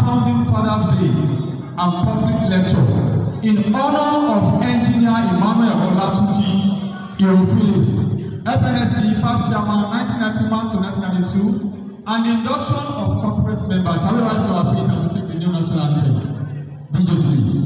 Founding Fathers Day and public lecture in honor of Engineer Emmanuel Tunji Phillips, FNSE past chairman 1991 to 1992, and the induction of corporate members. Shall we rise to our feet as we take the new national anthem? DJ, please.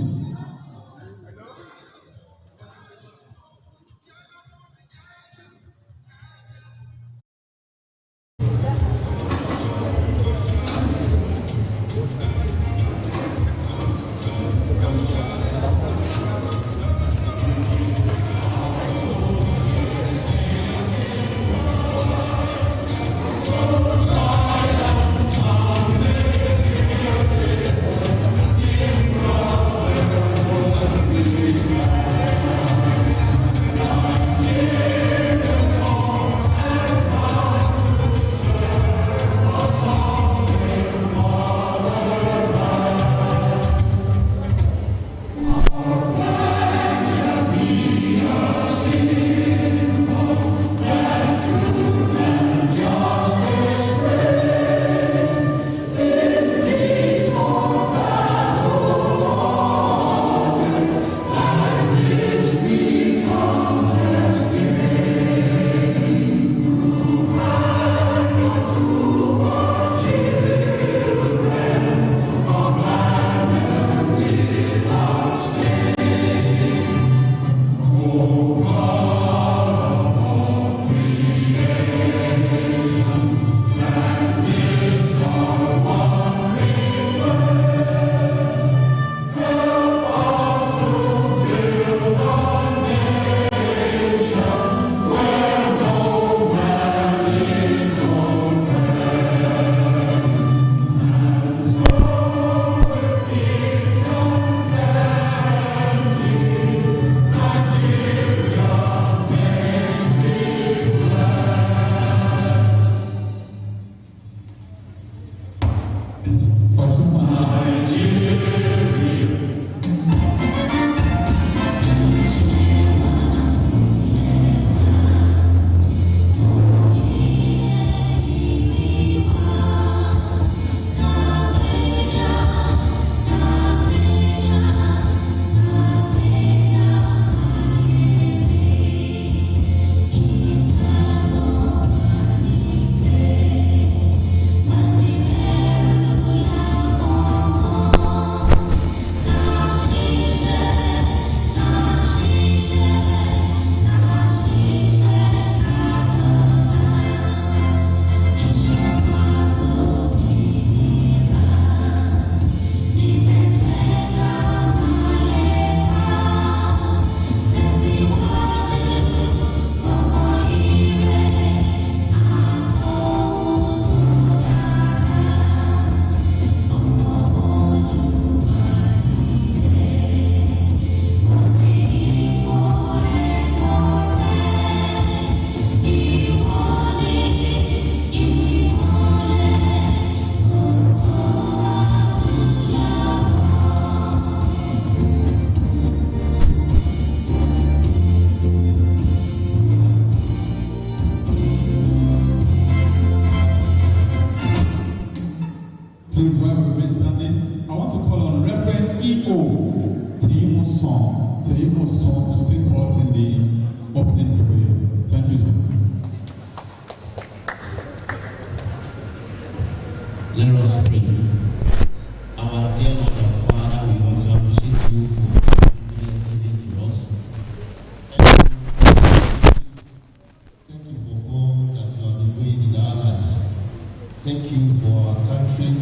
Thank you for our country.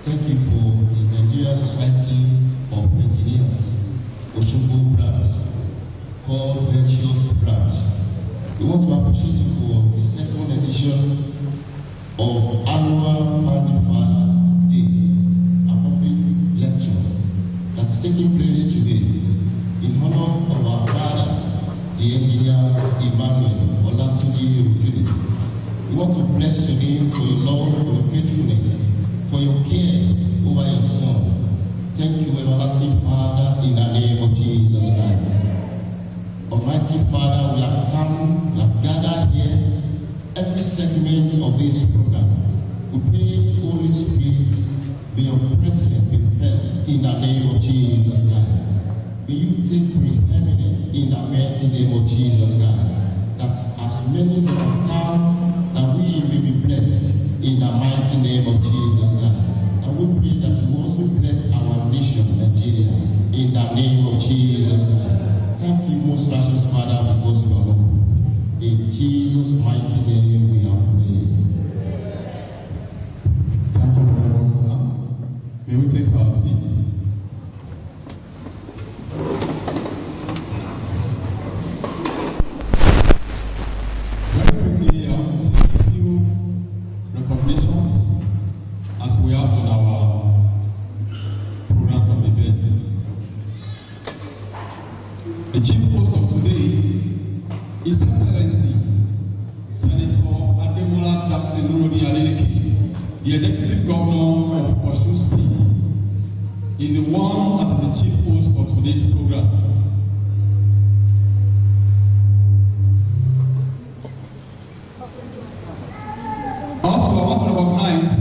Thank you for the Nigeria Society of Engineers, Osogbo branch, called Virtuous branch. We want to appreciate you for the second edition of annual Founding Father Day, a public lecture that's taking place today in honor of our father, the Engineer Emmanuel Tunji Phillips. We want to bless your name for your love, for your faithfulness, for your care over your son. Thank you, everlasting Father, in the name of Jesus Christ. Almighty Father, we have come, we have gathered here, every segment of this program. We pray, Holy Spirit, May your presence be felt in the name of Jesus Christ. May you take preeminence in the mighty name of Jesus Christ. That as many that have come, that we may be blessed in the mighty name of Jesus Christ. And we pray that you also bless our nation, Nigeria, in the name of Jesus Christ. Thank you, most gracious Father, because you are Lord. In Jesus' mighty name we have prayed. Thank you very much, sir. May we take our seats. Very quickly, I want to take a few recognitions as we have on our program from the event. The chief host of today is His Excellency Senator Ademola Jackson Rodi Adeleke, the Executive Governor of Osun State. He is the one that is the chief host for today's program. Also, I want to recognize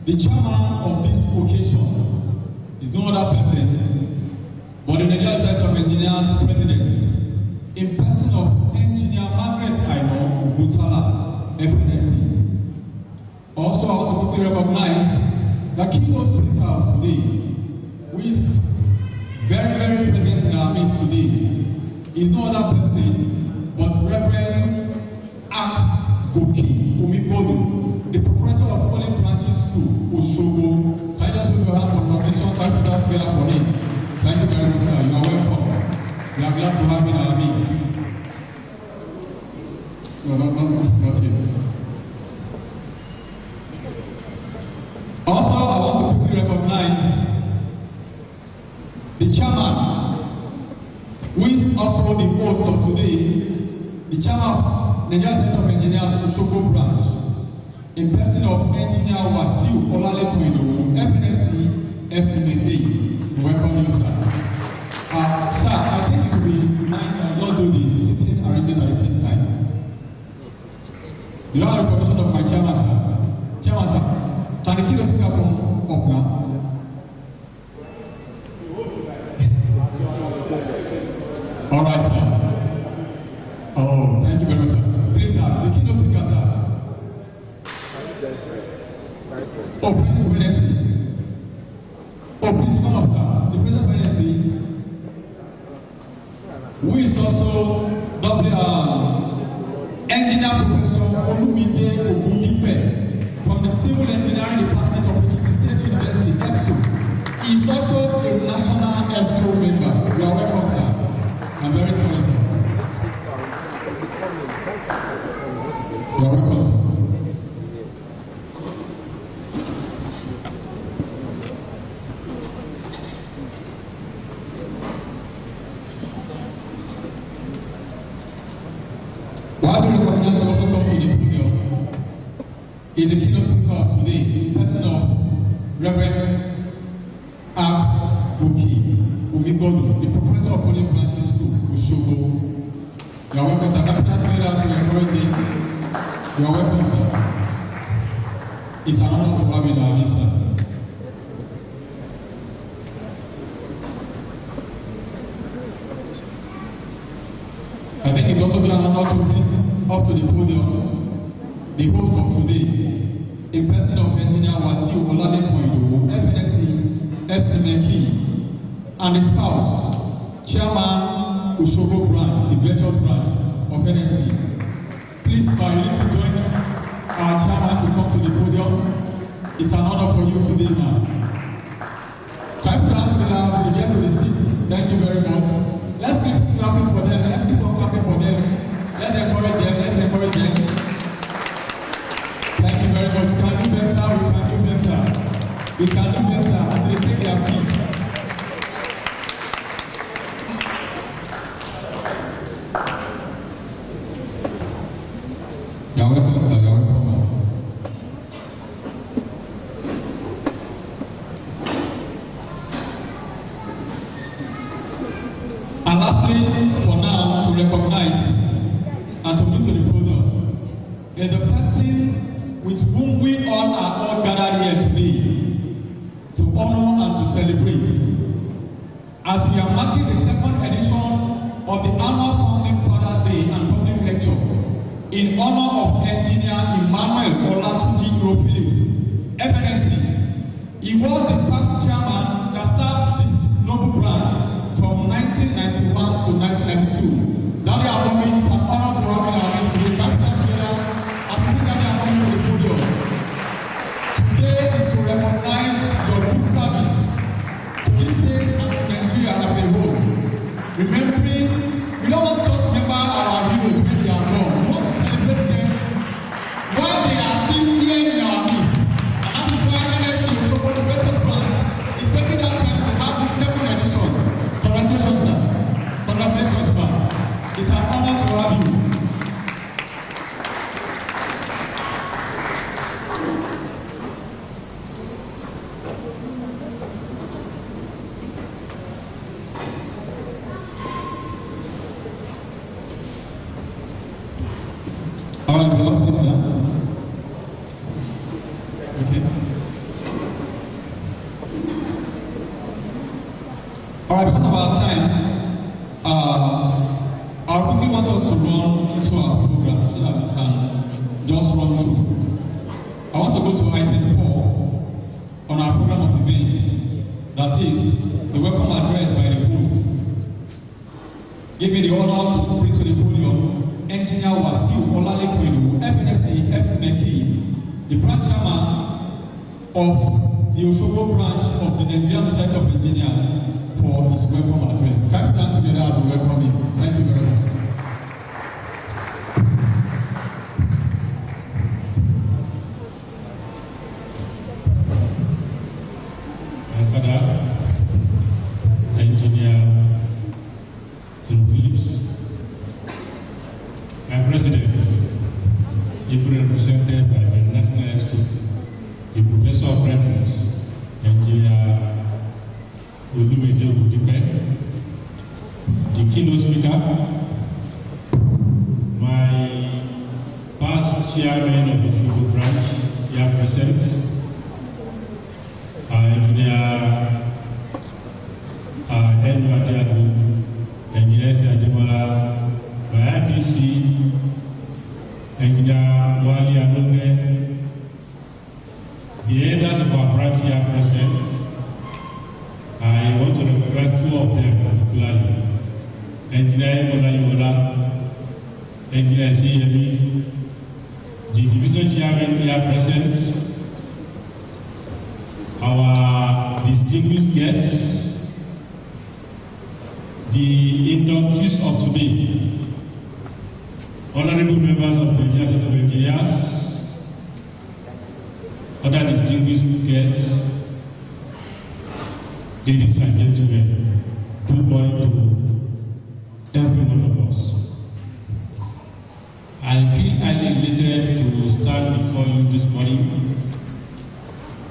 the chairman of this occasion is no other person but the Nigeria Society of Engineers President, in person of Engineer Margaret Aino Butala, FNSE. Also, I want to quickly recognize the keynote speaker of today, who is very, very present in our midst today, is no other person but Reverend Ak Goki Omibodu, the proprietor of Holy Branches School, Osogbo. Can I just put your hand on recognition? Thank you guys together for him. Thank you very much, sir. You are welcome. We are glad to have you in our midst. No, not yet. Also, I want to quickly recognize the chairman, who is also the host of today, the chairman of Nigeria Society of Engineers Osogbo branch, in person of Engineer Wasiu Olalekoido, FNSE FNSE. Welcome you, sir. Sir, I think it will be nice to not do the sitting arrangement at the same time. Do you have a recognition of my chairman, sir? Chairman, sir, can the keynote speaker come up now? All right, sir. Oh, thank you very much, sir. Please, sir, the keynote speaker, sir. Oh, President of NSE. Oh, please come up, sir. The President of NSE, who is also Engineer Professor Olumide Ogundipe from the Civil Engineering Department of Ekiti State University, EXO. He is also a national ESCO member. You are welcome, sir. I'm very sorry, sir. You are welcome, sir. While the recognized also come to the podium is the keynote speaker today, in person of Reverend Goki Omibodu, the proprietor of Holy Branches School, Osogbo. You are welcome, sir. Can I say that to encourage me? You are welcome, sir. It's an honor to have you in our midst, sir. I think it also be an honor to bring up to the podium the host of today, in person of Engineer Wasiu Olalekoido, FNSE FNSE, and his spouse, Chairman Osogbo branch, the Virtuous branch of NSE. Please, you need to join our chairman to come to the podium. It's an honor for you today, man. Can you put us together until we get to the seat? Thank you very much. Let's keep clapping for them. Let's keep on clapping for them. Let's encourage them. Let's encourage them. Thank you very much. We can do better. We can do better. We can do better until they take their seats. You're welcome, sir. You're welcome. And lastly, for now, to recognize and to bring to the podium is the person with whom we all are all gathered here today. honor and to celebrate. As we are marking the second edition of the annual Founding Father's Day and public lecture in honor of Engineer Emmanuel Tunji, FNSE, he was the past chairman that served this noble branch from 1991 to 1992. Daddy Abomi, it's an honor to have in our midst today. Capital together as we bring Daddy Abomi to the podium. Today is to recognize your good service to this state and to Nigeria as a whole. Remembering, we don't want to just remember our heroes when they are gone. We want to celebrate them while they are still here in our midst. And that is why NSE Osogbo, the British branch, is taking that time to have this second edition. Congratulations, sir. Congratulations, sir. It's an honor to have you. All right, we'll sit down. Okay. All right, because of our time, I really want us to run into our program so that we can just run through. I want to go to item 4 on our program of events. That is the welcome address by the host. Give me the honor to bring to the podium Engineer Olalekwelu, FNSE FNSE, the branch chairman of the Osogbo branch of the Nigerian Society of Engineers, for his welcome address. Can we dance together as we welcome him? Thank you very much. My father, Engineer Phillips, my president, represented by the National School, the Professor of Reference, Engineer the keynote speaker, my past chairman of the Osogbo branch, here present, Engineer Engr Emmanuel, Engineer Ademola, my IPC, Engineer Wali Adonde, the elders of our branch here present. I want to recognize 2 of them particularly. Engineer Emmanuel, Engineer CME, the division chairman here present, our distinguished guests, the inductees of today, honorable members of the Nigerian Society of Engineers, other distinguished guests, ladies and gentlemen, good morning to every one of us. I feel highly elated to stand before you this morning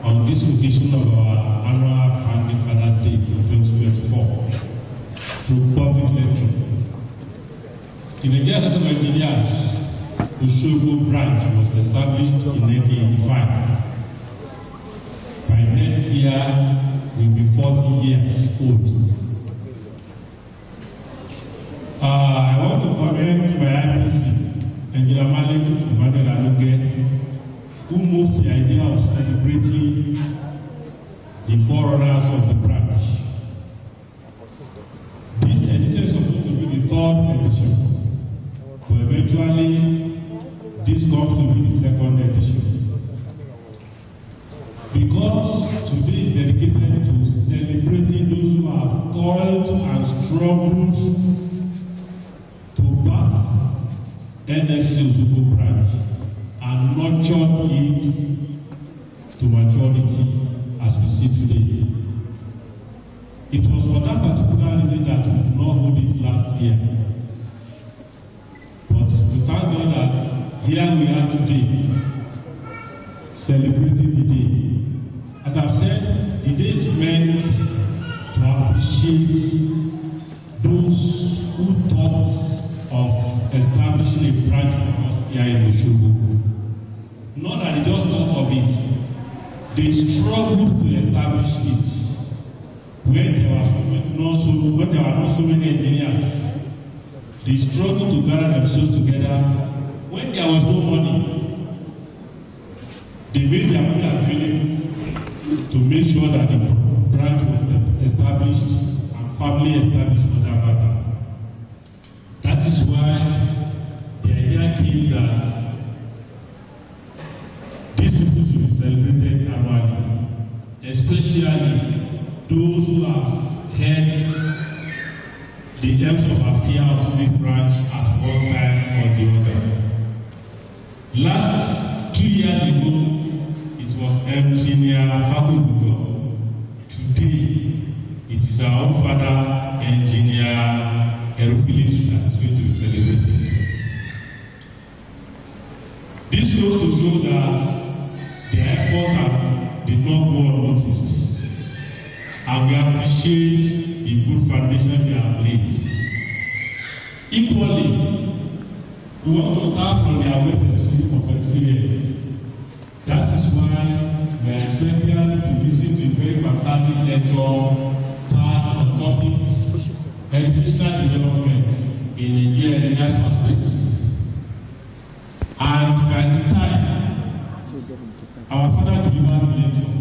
on this occasion of our annual Founding Father's Day 2024 through public lecture. The Nigerian Society of Engineers Osogbo branch was established in 1985. By next year, will be 40 years old. I want to commend my IPC, Engr Emmanuel, who moved the idea of celebrating the forerunners of the branch. This edition is supposed to be the 3rd edition, so eventually this comes to be the 2nd edition. Because today is dedicated to celebrating those who have toiled and struggled to birth NSE Osogbo branch and nurtured it to maturity as we see today. It was for that particular reason that we did not hold it last year. But we thank God that here we are today, celebrating the day. As I've said, the day is meant to appreciate those who thought of establishing a branch for us here in Osogbo. Not that they just thought of it, they struggled to establish it. when there were not so many engineers, they struggled to gather themselves together. When there was no money, they made their money available to make sure that the branch was established and family established for that matter. That is why the idea came that these people should be celebrated annually, especially those who have held the helms of affair of civic branch at one time or the other. Last 2 years ago, it was Engineer Fakubujo. Today, it is our own father, Engineer Engr Phillips, that is going to be celebrated. This goes to show that their efforts did not go unnoticed, and we appreciate the good foundation they have laid. Equally, we want to tap from their wealth of experience. That is why we are expecting to listen to a very fantastic lecture tagged on topics educational development in Nigeria and India's perspective. And by the time our father delivers the lecture,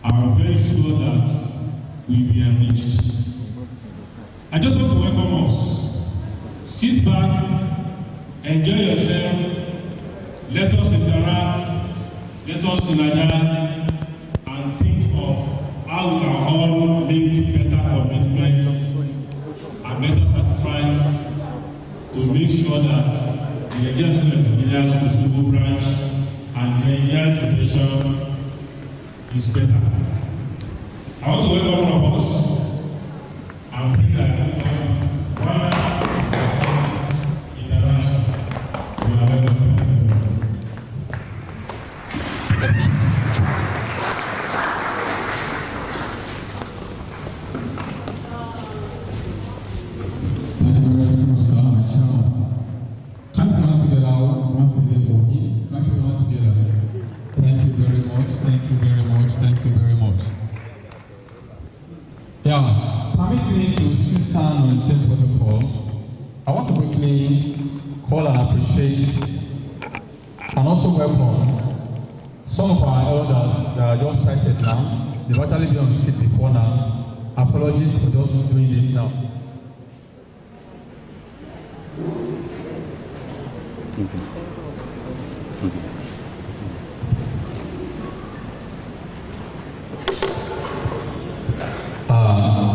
I'm very sure that we'll be enriched. I just want to welcome us. Sit back, enjoy yourself, let us interact, let us synergize, and think of how we can all make better commitments and better sacrifice to make sure that the Nigerian Osogbo branch and the Nigerian profession is better. I want to welcome all of us and bring that one interaction. You are welcome. Thank you very much, sir. My chairman. Can you once together, once again for me? Can you once together? Thank you very much. Thank you very much. Thank you very much. Yeah, permit me to stand on the same protocol. I want to quickly call and appreciate and also welcome some of our elders that are just cited now. They've actually been on the seat before now. Apologies for just doing this now.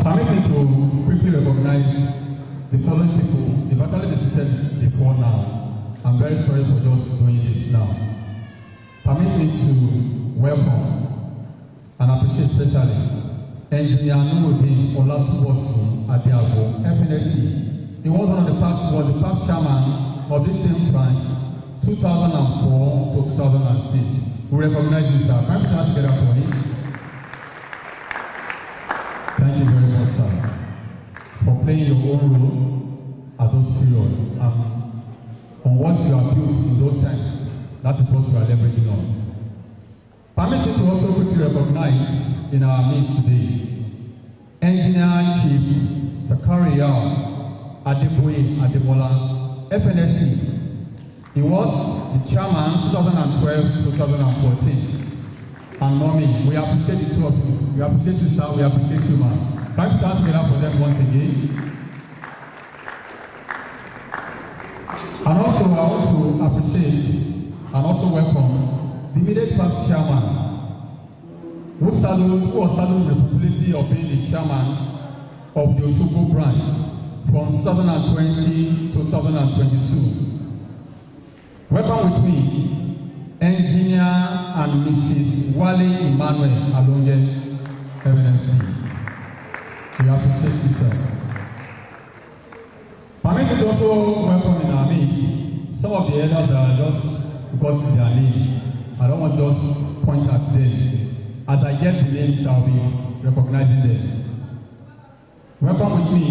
Permit me to quickly recognize the following people. They've actually been seated before now. I'm very sorry for just doing this now. Permit me to welcome and appreciate especially Engineer Emmanuel Adiago, FNSE. He was one of the past chairman of this same branch, 2004 to 2006. We recognize you, sir. Can we put together for him? Thank you very much, sir, for playing your own role at those periods. On what you have built in those times, that is what we are leveraging on. Permit me to also quickly recognize in our midst today, Engineer Chief Zakaria Adeboye Ademola, FNSE. He was the chairman 2012-2014. And mommy, we appreciate the two of you. We appreciate you, sir. We appreciate you, man. Can you stand together for them once again? And also, I want to appreciate and also welcome the immediate past chairman, who was saddled with the responsibility of being the chairman of the Osogbo branch from 2020 to 2022. Welcome with me, Engineer and Mrs. Engr Emmanuel Alonge, FNSE. We appreciate you, sir. Permit me to also welcome in our midst some of the elders that are just got their name. I don't want to just point at them. As I get the names, I'll be recognizing them. Welcome with me,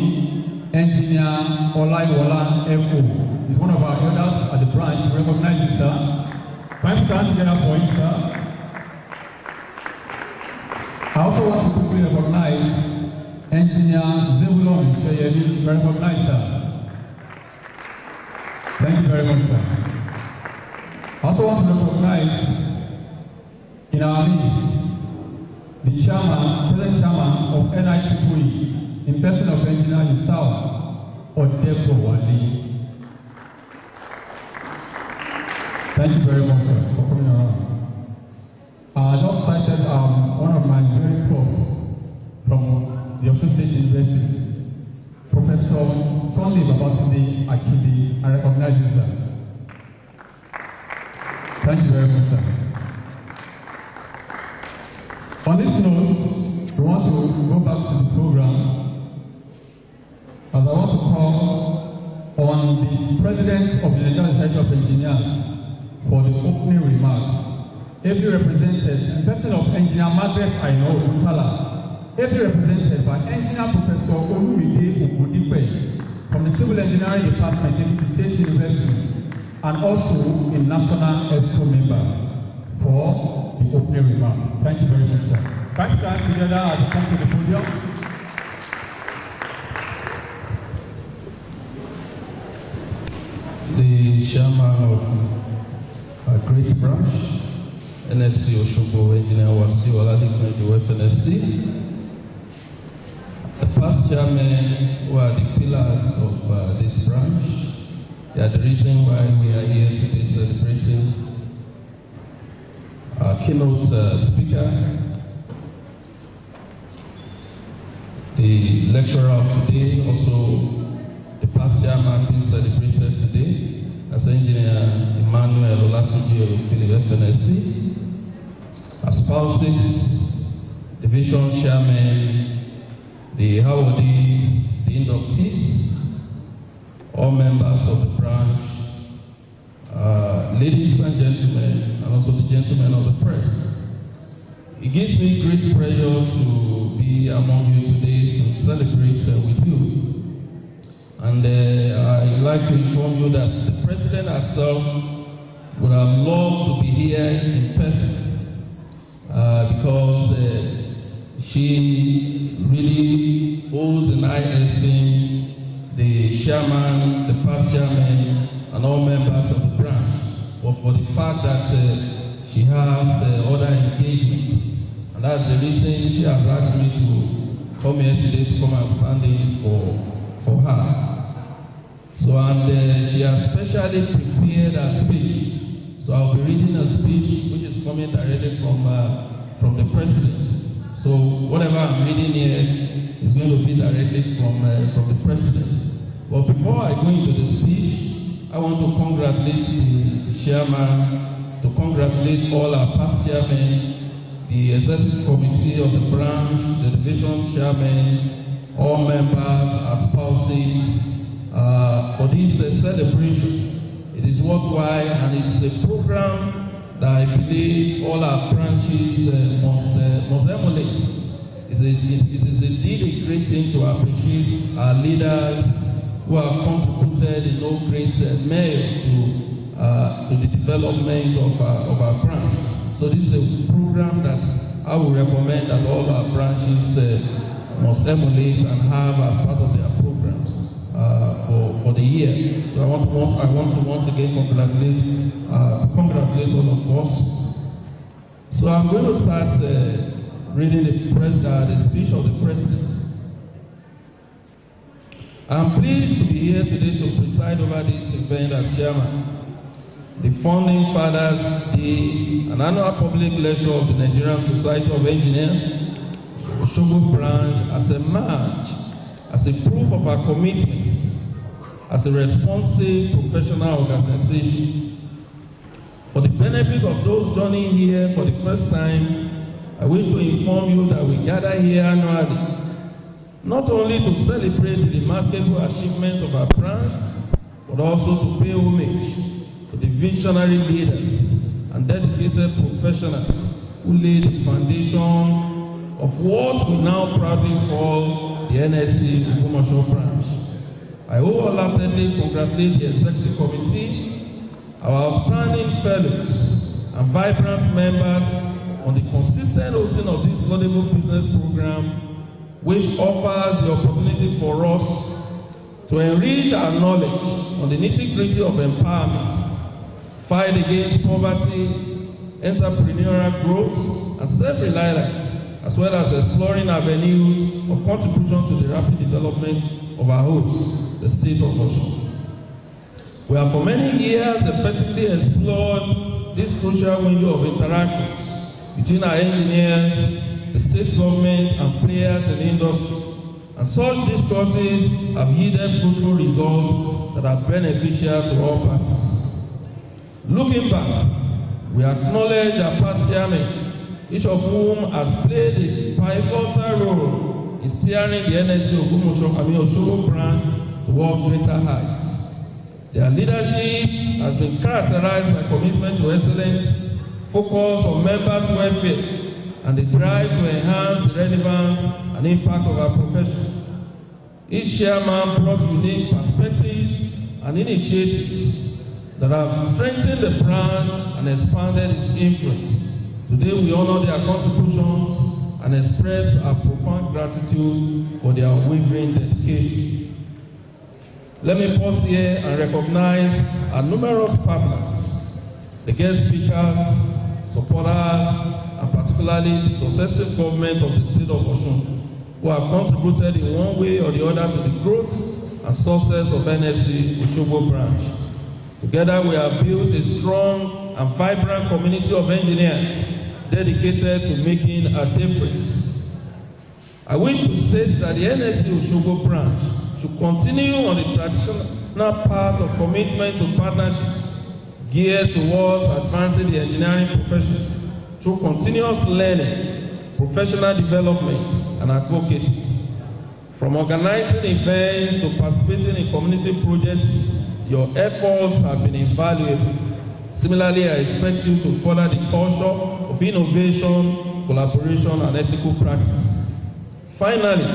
Engineer Olaiwola Eko. He's one of our elders at the branch. We recognize you, sir. Can you stand together for him, sir? I also want to quickly recognize Engineer Zebulon Sheyeli. Recognize, sir. Thank you very much, sir. I also want to recognize in our midst the chairman, present chairman of NIEE, in person of Engineer himself, Odebo Wale. Thank you very much, sir, for coming around. I just cited one of my very prof from the Osun State University, Professor Sunday Babatunde Akinde. I recognize you, sir. Thank you very much, sir. On this note, we want to go back to the program, as I want to call on the President of the Nigerian Society of Engineers for the opening remark. Ably represented in person of Engineer Margaret Aino Utala, ably represented by Engineer Professor Olumide Ogundipe from the Civil Engineering Department in the State University, and also a National ESO member for the opening remark. Thank you very much, sir. Thank you guys together as we come to the podium. The chairman of a great branch, NSE Osogbo, Engineer Wasiu FNSE. The past chairmen who are the pillars of this branch. They are the reason why we are here today celebrating our keynote speaker, the lecturer of today, also the past chairman being celebrated today as Engr Emmanuel of FNSE. As spouses, division chairman, the awardees, the inductees, all members of the branch, ladies and gentlemen, and also the gentlemen of the press. It gives me great pleasure to be among you today to celebrate with you. And I'd like to inform you that the President herself would have loved to be here in person. Because she really owes an high esteem the chairman, the past chairman, and all members of the branch. But for the fact that she has other engagements, and that's the reason she has asked me to come here today to come and stand in for her. So, and she has specially prepared her speech. So I'll be reading a speech which is coming directly from the president. So whatever I'm reading here is going to be directly from the president. But before I go into the speech, I want to congratulate the chairman, to congratulate all our past chairmen, the executive committee of the branch, the division chairman, all members, our spouses, for this celebration. It is worthwhile, and it is a program that I believe all our branches must emulate. It is indeed a great thing to appreciate our leaders who have contributed in no great measure to the development of our branch. So this is a program that I would recommend that all our branches must emulate and have as part of their programs for the year. So I want to once again congratulate all of us. So I'm going to start reading the speech of the president. I'm pleased to be here today to preside over this event as chairman. The Founding Fathers Day, an annual public lecture of the Nigerian Society of Engineers, Osogbo branch, as a march, as a proof of our commitments, as a responsive professional organization. For the benefit of those joining here for the first time, I wish to inform you that we gather here annually, not only to celebrate the remarkable achievements of our branch, but also to pay homage to the visionary leaders and dedicated professionals who laid the foundation of what we now proudly call the NSE Osogbo branch. I wholeheartedly congratulate the executive committee, our outstanding fellows, and vibrant members on the consistent hosting of this laudable business program, which offers the opportunity for us to enrich our knowledge on the nitty-gritty of empowerment, fight against poverty, entrepreneurial growth, and self-reliance, as well as exploring avenues of contribution to the rapid development of our host, the state of Osogbo. We have for many years effectively explored this crucial window of interactions between our engineers, the state government, and players in the industry. And such discourses have yielded fruitful results that are beneficial to all parties. Looking back, we acknowledge our past chairmen, each of whom has played a pivotal role in steering the NSE Osogbo brand towards greater heights. Their leadership has been characterized by commitment to excellence, focus on members' welfare, and the drive to enhance the relevance and impact of our profession. Each chairman brought unique perspectives and initiatives that have strengthened the brand and expanded its influence. Today we honor their contributions and express our profound gratitude for their unwavering dedication. Let me pause here and recognize our numerous partners, the guest speakers, supporters, and particularly the successive government of the state of Osun, who have contributed in one way or the other to the growth and success of NSE Osogbo branch. Together we have built a strong and vibrant community of engineers dedicated to making a difference. I wish to state that the NSE Osogbo branch should continue on the traditional path of commitment to partnerships geared towards advancing the engineering profession through continuous learning, professional development, and advocacy. From organizing events to participating in community projects, your efforts have been invaluable. Similarly, I expect you to further the culture of innovation, collaboration, and ethical practice. Finally,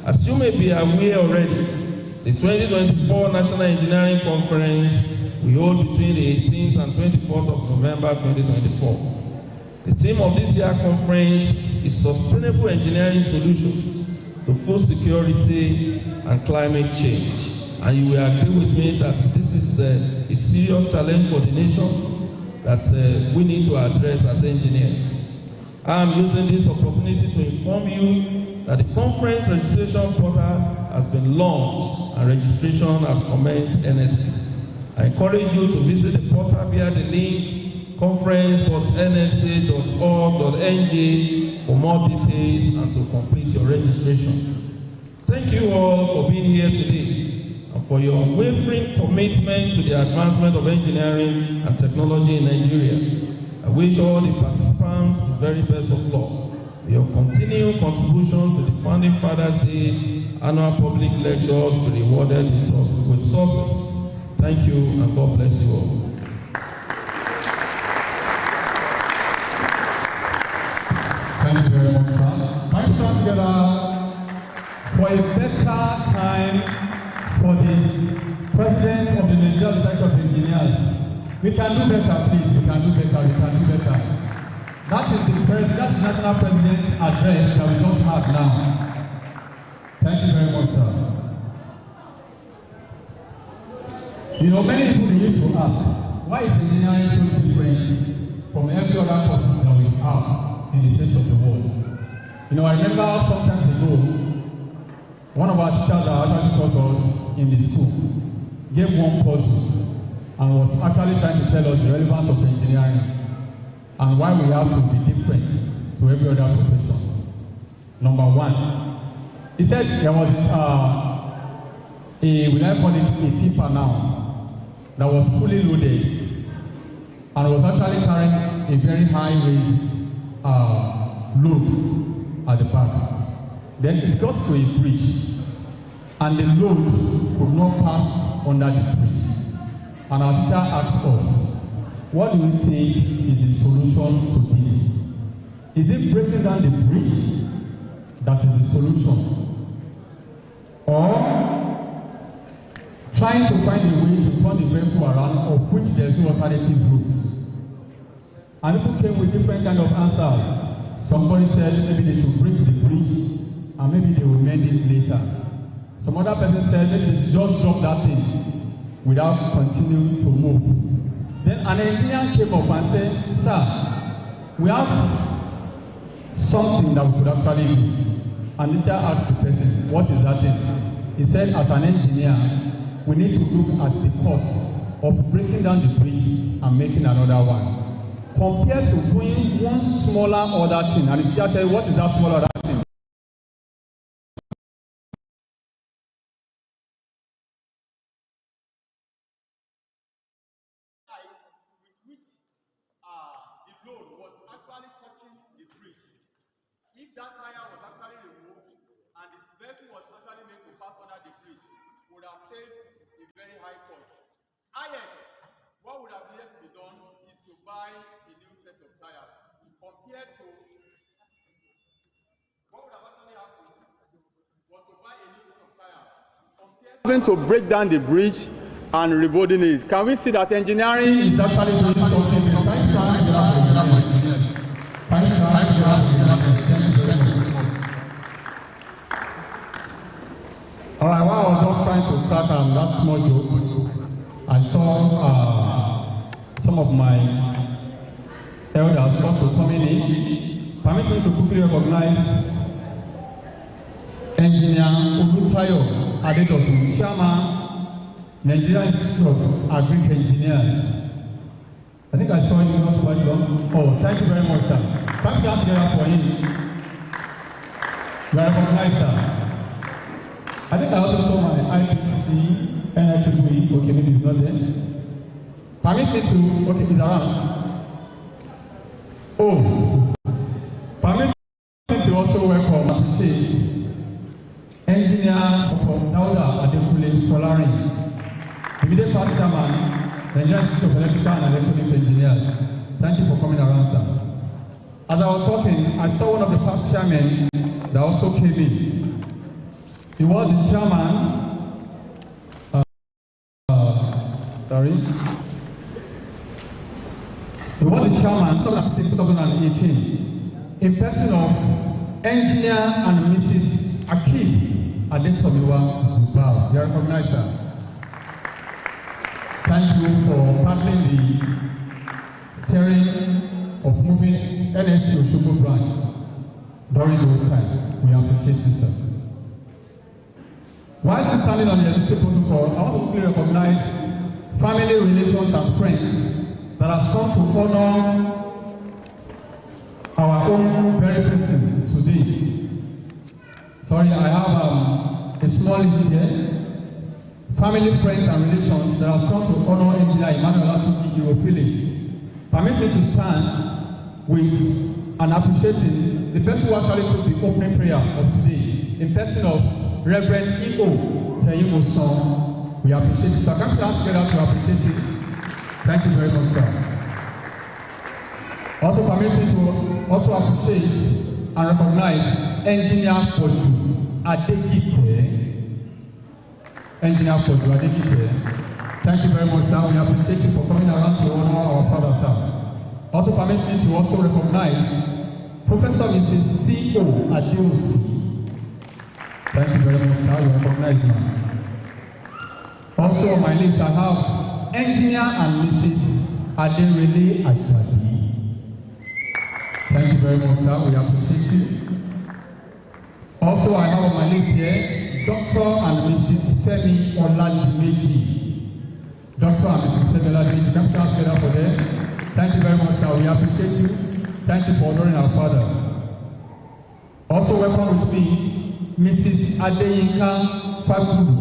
as you may be aware already, the 2024 National Engineering Conference will hold between the 18th and 24th of November 2024. The theme of this year's conference is Sustainable Engineering Solutions to Food Security and Climate Change. And you will agree with me that this is a serious challenge for the nation that we need to address as engineers. I am using this opportunity to inform you that the conference registration portal has been launched and registration has commenced NSE. I encourage you to visit the portal via the link conference.nse.org.ng for more details and to complete your registration. Thank you all for being here today and for your unwavering commitment to the advancement of engineering and technology in Nigeria. I wish all the participants the very best of luck. Your continued contribution to the Founding Fathers Day annual public lectures be rewarded with success. Thank you and God bless you all. Thank you very much, sir. Can you come together for a better time for the President of the Nigerian Society of Engineers? We can do better, please. We can do better. We can do better. That is the National President's address that we don't have now. Thank you very much, sir. You know, many people used to ask, why is engineering so different from every other courses that we have in the face of the world? You know, I remember some time ago, one of our teachers that actually taught us in the school gave one puzzle and was actually trying to tell us the relevance of engineering and why we have to be different to every other profession. Number one, he said there was we like call it a tipper now, that was fully loaded and was actually carrying a very high raised load at the back. Then it got to a bridge and the load could not pass under the bridge. And our teacher asked us, what do you think is the solution to this? Is it breaking down the bridge that is the solution? Or trying to find a way to turn the vehicle around of which there is no alternative routes? And people came with different kind of answers. Somebody said maybe they should break the bridge and maybe they will mend it later. Some other person said maybe they should just drop that thing without continuing to move. Then an engineer came up and said, sir, we have something that we could actually do. And the teacher asked the person, what is that thing? He said, as an engineer, we need to look at the cost of breaking down the bridge and making another one. Compared to doing one smaller other thing. And the teacher said, what is that smaller other thing? With which the load was actually touching the bridge. If that tire was actually removed and the vehicle was actually made to pass under the bridge, would have saved a very high cost. Yes, what would have needed to be done is to buy a new set of tires compared to what would have actually happened was to buy a new set of tires compared to break down the bridge and rebuilding it. Can we see that engineering is actually doing something? All right, while I was just trying to start that small joke, I saw some of my elders also coming in. Permit me to quickly recognize Engineer Olutayo Adedosu, Chairman, Nigerian Institute of Agric Engineers. I think I saw you not quite long. Oh, thank you very much, sir. Thank you together for him. You are recognized, sir. I think I also saw my IPC, NSE, okay, maybe it's not there. Permit me to, okay, it's around. Oh, permit me to also welcome and appreciate Engineer Dr. Dauda Adekule Folarin, immediate past chairman, Nigerian Institute of Electrical and Electronic Engineers. Thank you for coming around, sir. As I was talking, I saw one of the past chairmen that also came in. He was the chairman, He was the chairman in 2018 in person of Engineer and Mrs. Akim Adetomiwa Zubao. You are recognized, sir. Thank you for partnering the steering of moving NSE Osogbo branch during those times. We appreciate you, sir. While standing on the existing protocol, I want to quickly recognize family relations and friends that have come to honor our own very person today. Sorry, I have a small list here. Family, friends, and relations that have come to honor Engr Emmanuel Phillips. Permit me to stand with and appreciating the person who actually took the opening prayer of today in person of Reverend E.O. Teyimo-son. We appreciate it. So I can't ask together to appreciate it. Thank you very much, sir. Also permit me to also appreciate and recognize Engineer Poju Adegite. Engineer Poju Adegite. Thank you very much, sir. We appreciate you for coming around to honor our father, sir. Also permit me to also recognize Professor Mrs. C.O. Adeoti. Thank you very much, sir. You recognize me. Also on my list, I have Engineer and Mrs. Aderele Ajayi. Thank you very much, sir. We appreciate you. Also, I have on my list here Dr. and Mrs. Femi Oladimeji. Dr. and Mrs. Femi Oladimeji. Come to us together for them. Thank you very much, sir. We appreciate you. Thank you for honoring our father. Also, welcome with me Mrs. Adeyinka Fagulu.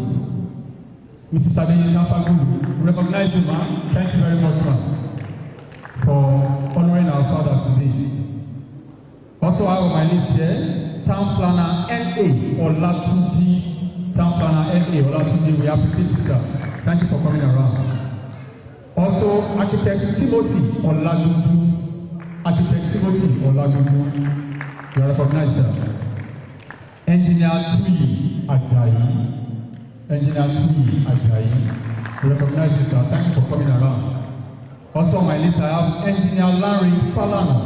Mrs. Adeyinka Fagulu, recognize you, ma'am. Thank you very much, ma'am, for honoring our father today. Also, I have on my list here, Town Planner N.A. Olatunji. Town Planner N.A. Olatunji, we appreciate you, sir. Thank you for coming around. Also, Architect Timothy Olatunji. Architect Timothy Olatunji, you are recognized, sir. Engineer Tunji Ajayi. Engineer Tunji Ajayi. We recognize you, sir. Thank you for coming around. Also on my list, I have Engineer Larry Falano.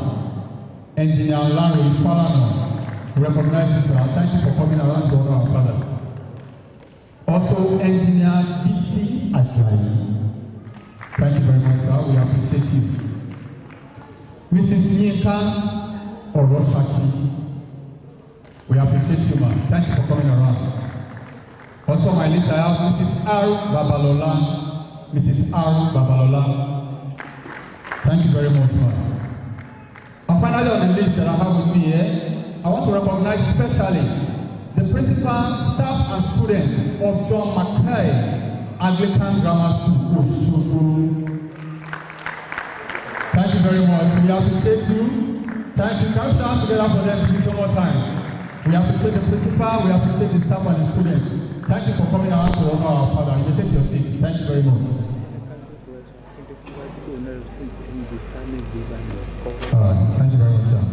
Engineer Larry Falano. Recognize you, sir. Thank you for coming around to honor our father. Also, Engineer BC FSTAJOY. Thank you very much, sir. We appreciate you. Mrs. Yinka Oroshaki. We appreciate you, ma'am. Thank you for coming around. Also on my list, I have Mrs. R. Babalola. Mrs. R. Babalola. Thank you very much, ma'am. And finally on the list that I have with me here, I want to recognize specially the principal, staff, and students of John Mackay Anglican Grammar School, Osogbo. Thank you very much. We appreciate you. Thank you. Can we put our hands together for them please one more time? We appreciate the principal, we appreciate the staff and the students. Thank you for coming around to honor our father. You may take your seat. Thank you very much. Thank you very much, sir.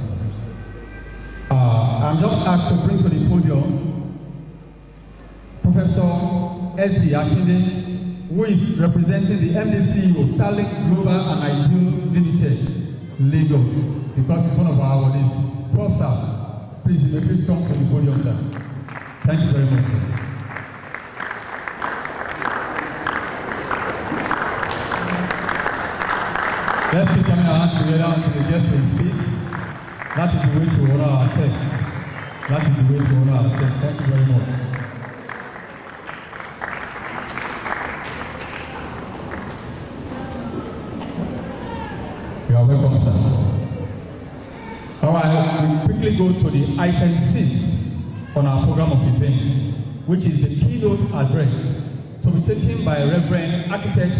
I'm just asked to bring to the podium Professor S.D. Akinde, who is representing the NSE Osogbo Global and Ideal Limited, Lagos, because he's one of our awardees. Prof. Sir, please, you may please come to the podium, sir. Thank you very much, sir. Let's take our hands together until they get to his feet. That is the way to honor ourselves. That is the way to honor ourselves. Thank you very much. You are welcome, sir. All right, we quickly go to the item 6 on our program of events, which is the keynote address to be taken by Reverend Architect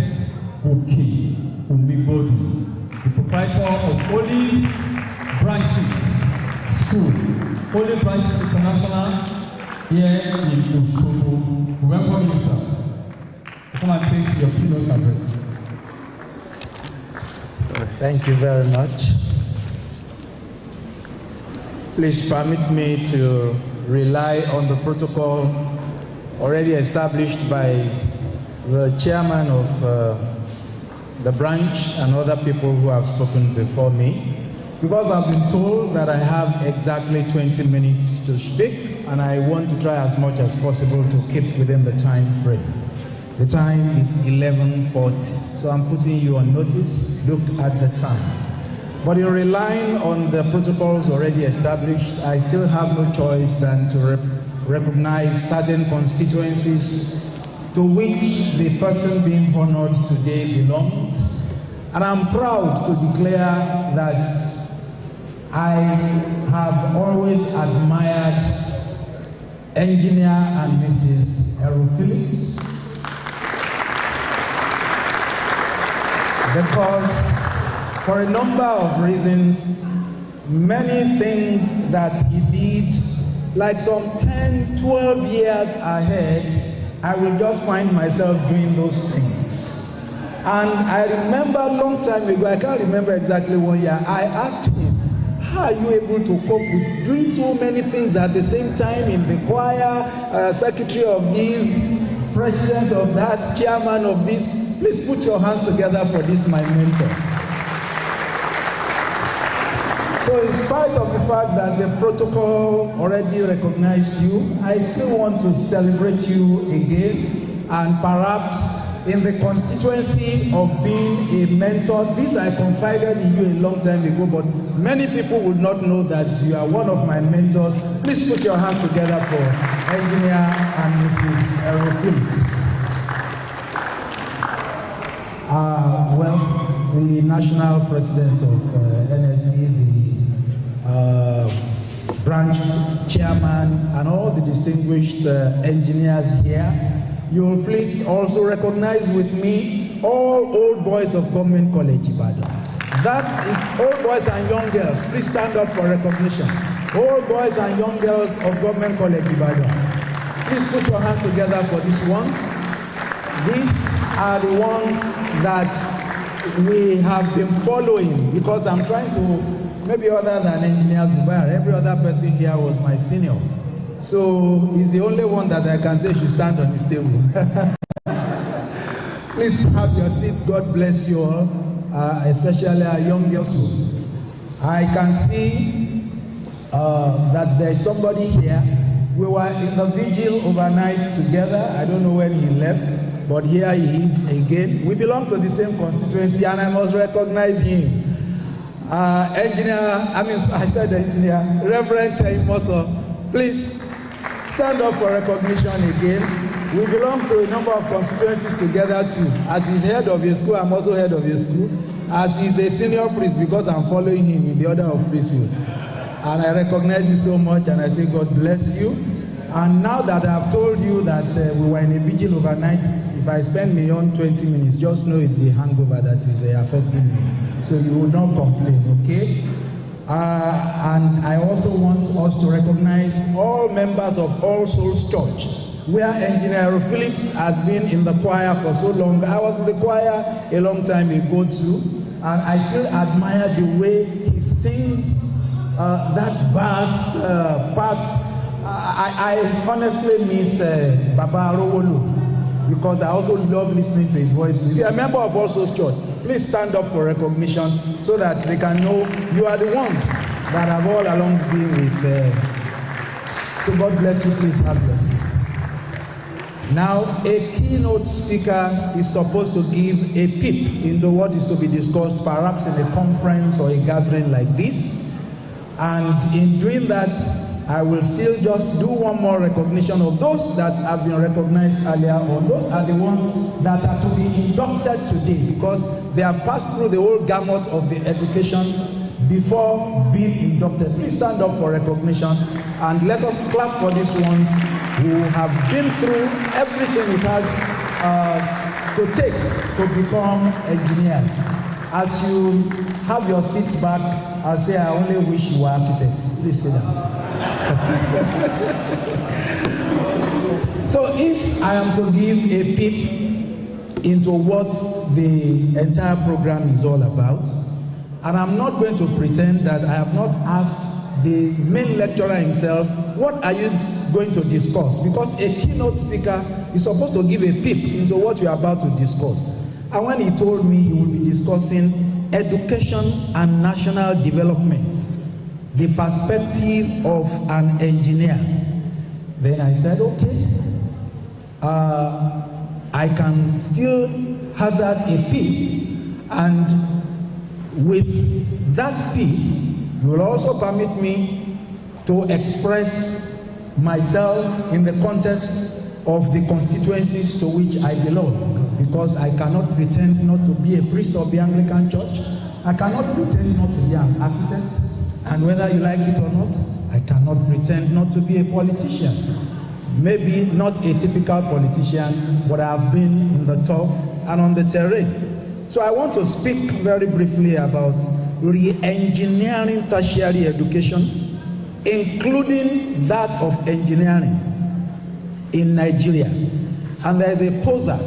Oki Umibodu, the proprietor of Holy Branches School, Holy Branches International here in Osogbo. We welcome you, sir. Come and take your keynote address. Thank you very much. Please permit me to rely on the protocol already established by the chairman of the branch and other people who have spoken before me, because I've been told that I have exactly 20 minutes to speak, and I want to try as much as possible to keep within the time frame. The time is 11:40, so I'm putting you on notice. Look at the time. But in relying on the protocols already established, I still have no choice than to recognize certain constituencies to which the person being honored today belongs. And I'm proud to declare that I have always admired Engineer and Mrs. Errol Phillips, because for a number of reasons, many things that he did, like some 10, 12 years ahead, I will just find myself doing those things. And I remember a long time ago, I can't remember exactly 1 year, I asked him, how are you able to cope with doing so many things at the same time in the choir, secretary of this, president of that, chairman of this? Please put your hands together for this, my mentor. So in spite of the fact that the protocol already recognized you, I still want to celebrate you again, and perhaps in the constituency of being a mentor. This I confided in you a long time ago, but many people would not know that you are one of my mentors. Please put your hands together for Engineer and Mrs. Errol Phillips. Well, the national president of NSE, the branch chairman, and all the distinguished engineers here, you will please also recognize with me all old boys of Government College Ibadan. That is old boys and young girls. Please stand up for recognition. Old boys and young girls of Government College Ibadan. Please put your hands together for these ones. These are the ones that we have been following, because I'm trying to, maybe other than Engineer Zubair, every other person here was my senior. So he's the only one that I can say should stand on his table. Please have your seats. God bless you all. especially our young girls. I can see that there is somebody here. We were in the vigil overnight together. I don't know when he left, but here he is again. We belong to the same constituency, and I must recognize him. Reverend Taimoso, please stand up for recognition again. We belong to a number of constituencies together too. As he's head of your school, I'm also head of your school. As he's a senior priest, because I'm following him in the order of priesthood. And I recognize you so much, and I say God bless you. And now that I've told you that we were in a vigil overnight, if I spend beyond 20 minutes, just know it's the hangover that is affecting me. So you will not complain, okay? And I also want us to recognize all members of All Souls Church, where Engineer Phillips has been in the choir for so long. I was in the choir a long time ago too, and I still admire the way he sings that bass part. I honestly miss Baba Arowolu, because I also love listening to his voice. If you're a member of All Souls Church, please stand up for recognition so that they can know you are the ones that have all along been with. So God bless you. Please have your seats. Now, a keynote speaker is supposed to give a peep into what is to be discussed, perhaps in a conference or a gathering like this. And in doing that, I will still just do one more recognition of those that have been recognized earlier on. Those are the ones that are to be inducted today, because they have passed through the whole gamut of the education before being inducted. Please stand up for recognition, and let us clap for these ones who have been through everything it has to take to become engineers. As you have your seats back, I'll say I only wish you were architects. Please sit down. So if I am to give a peep into what the entire program is all about, and I'm not going to pretend that I have not asked the main lecturer himself, what are you going to discuss? Because a keynote speaker is supposed to give a peep into what you are about to discuss. And when he told me he would be discussing education and national development, the perspective of an engineer, then I said, okay, I can still hazard a peep, and with that peep, you will also permit me to express myself in the context of the constituencies to which I belong, because I cannot pretend not to be a priest of the Anglican Church. I cannot pretend not to be an architect, and whether you like it or not, I cannot pretend not to be a politician. Maybe not a typical politician, but I have been in the turf and on the terrain. So I want to speak very briefly about re-engineering tertiary education, including that of engineering in Nigeria. And there is a poser,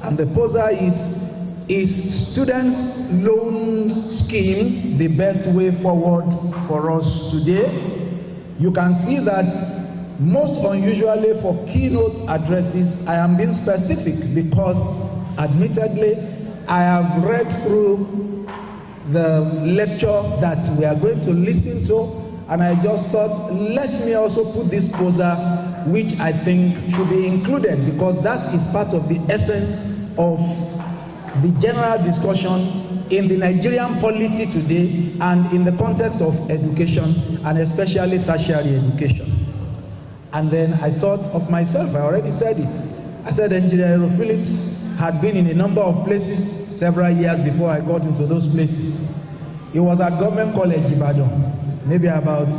and the poser is students' loan scheme the best way forward for us today? You can see that most unusually for keynote addresses, I am being specific because admittedly I have read through the lecture that we are going to listen to, and I just thought, let me also put this poser, which I think should be included, because that is part of the essence of the general discussion in the Nigerian polity today and in the context of education, and especially tertiary education. And then I thought of myself, I already said it. I said Engineer Phillips had been in a number of places several years before I got into those places. He was at Government College Ibadan, maybe about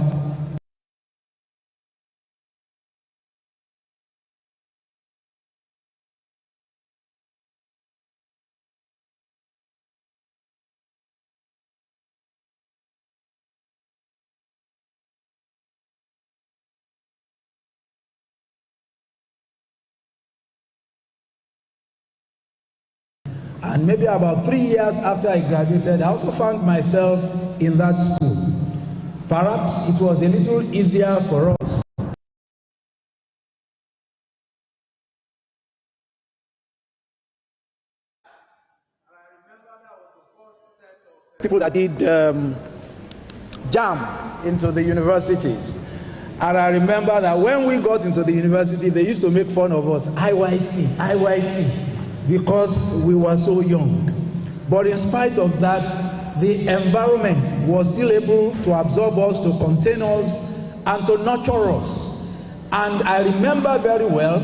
and maybe about 3 years after I graduated, I also found myself in that school. Perhaps it was a little easier for us. I remember that was the first people that did jam into the universities. And I remember that when we got into the university, they used to make fun of us, IYC, IYC, because we were so young. But in spite of that, the environment was still able to absorb us, to contain us, and to nurture us. And I remember very well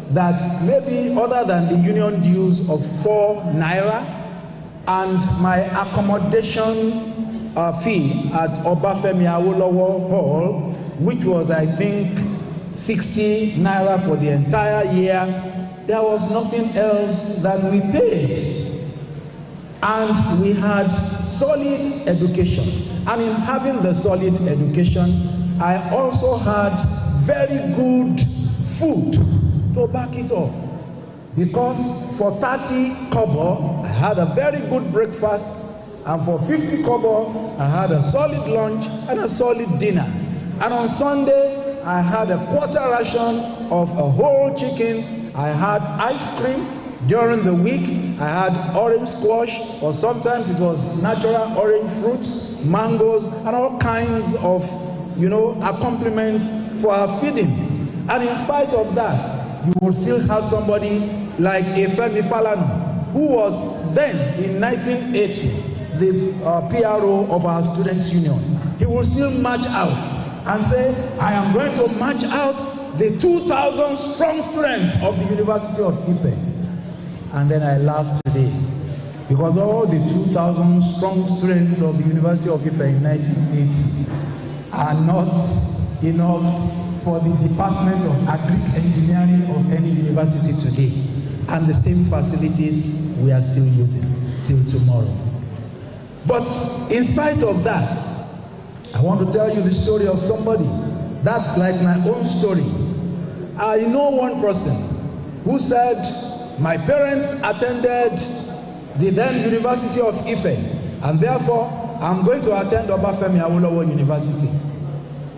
that maybe other than the union dues of 4 naira and my accommodation fee at Obafemi Awolowo Hall, which was, I think, 60 naira for the entire year, there was nothing else that we paid. And we had solid education. And in having the solid education, I also had very good food to back it up. Because for 30 kobo, I had a very good breakfast, and for 50 kobo, I had a solid lunch and a solid dinner. And on Sunday, I had a quarter ration of a whole chicken. I had ice cream. During the week, I had orange squash, or sometimes it was natural orange fruits, mangoes, and all kinds of, accompaniments for our feeding. And in spite of that, you will still have somebody like Femi Falana, who was then, in 1980, the PRO of our students' union. He will still march out and say, I am going to march out the 2,000 strong students of the University of Ife. And then I laugh today, because all the 2,000 strong students of the University of Ife in 1980 are not enough for the Department of Agric Engineering of any university today. And the same facilities we are still using till tomorrow. But in spite of that, I want to tell you the story of somebody that's like my own story. I know one person who said, my parents attended the then University of Ife, and therefore I'm going to attend Obafemi Awolowo University.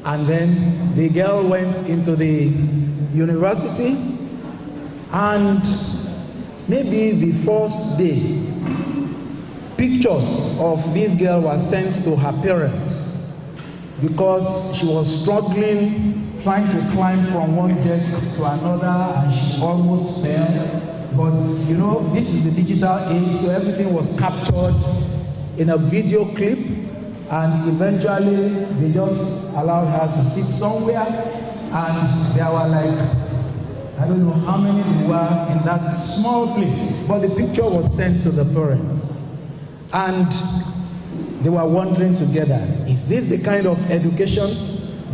And then the girl went into the university, and maybe the first day, pictures of this girl were sent to her parents because she was struggling, trying to climb from one desk to another, and she almost fell. But this is the digital age, so everything was captured in a video clip, and eventually they just allowed her to sit somewhere, and there were like, I don't know how many there were in that small place, but the picture was sent to the parents. And they were wondering together, is this the kind of education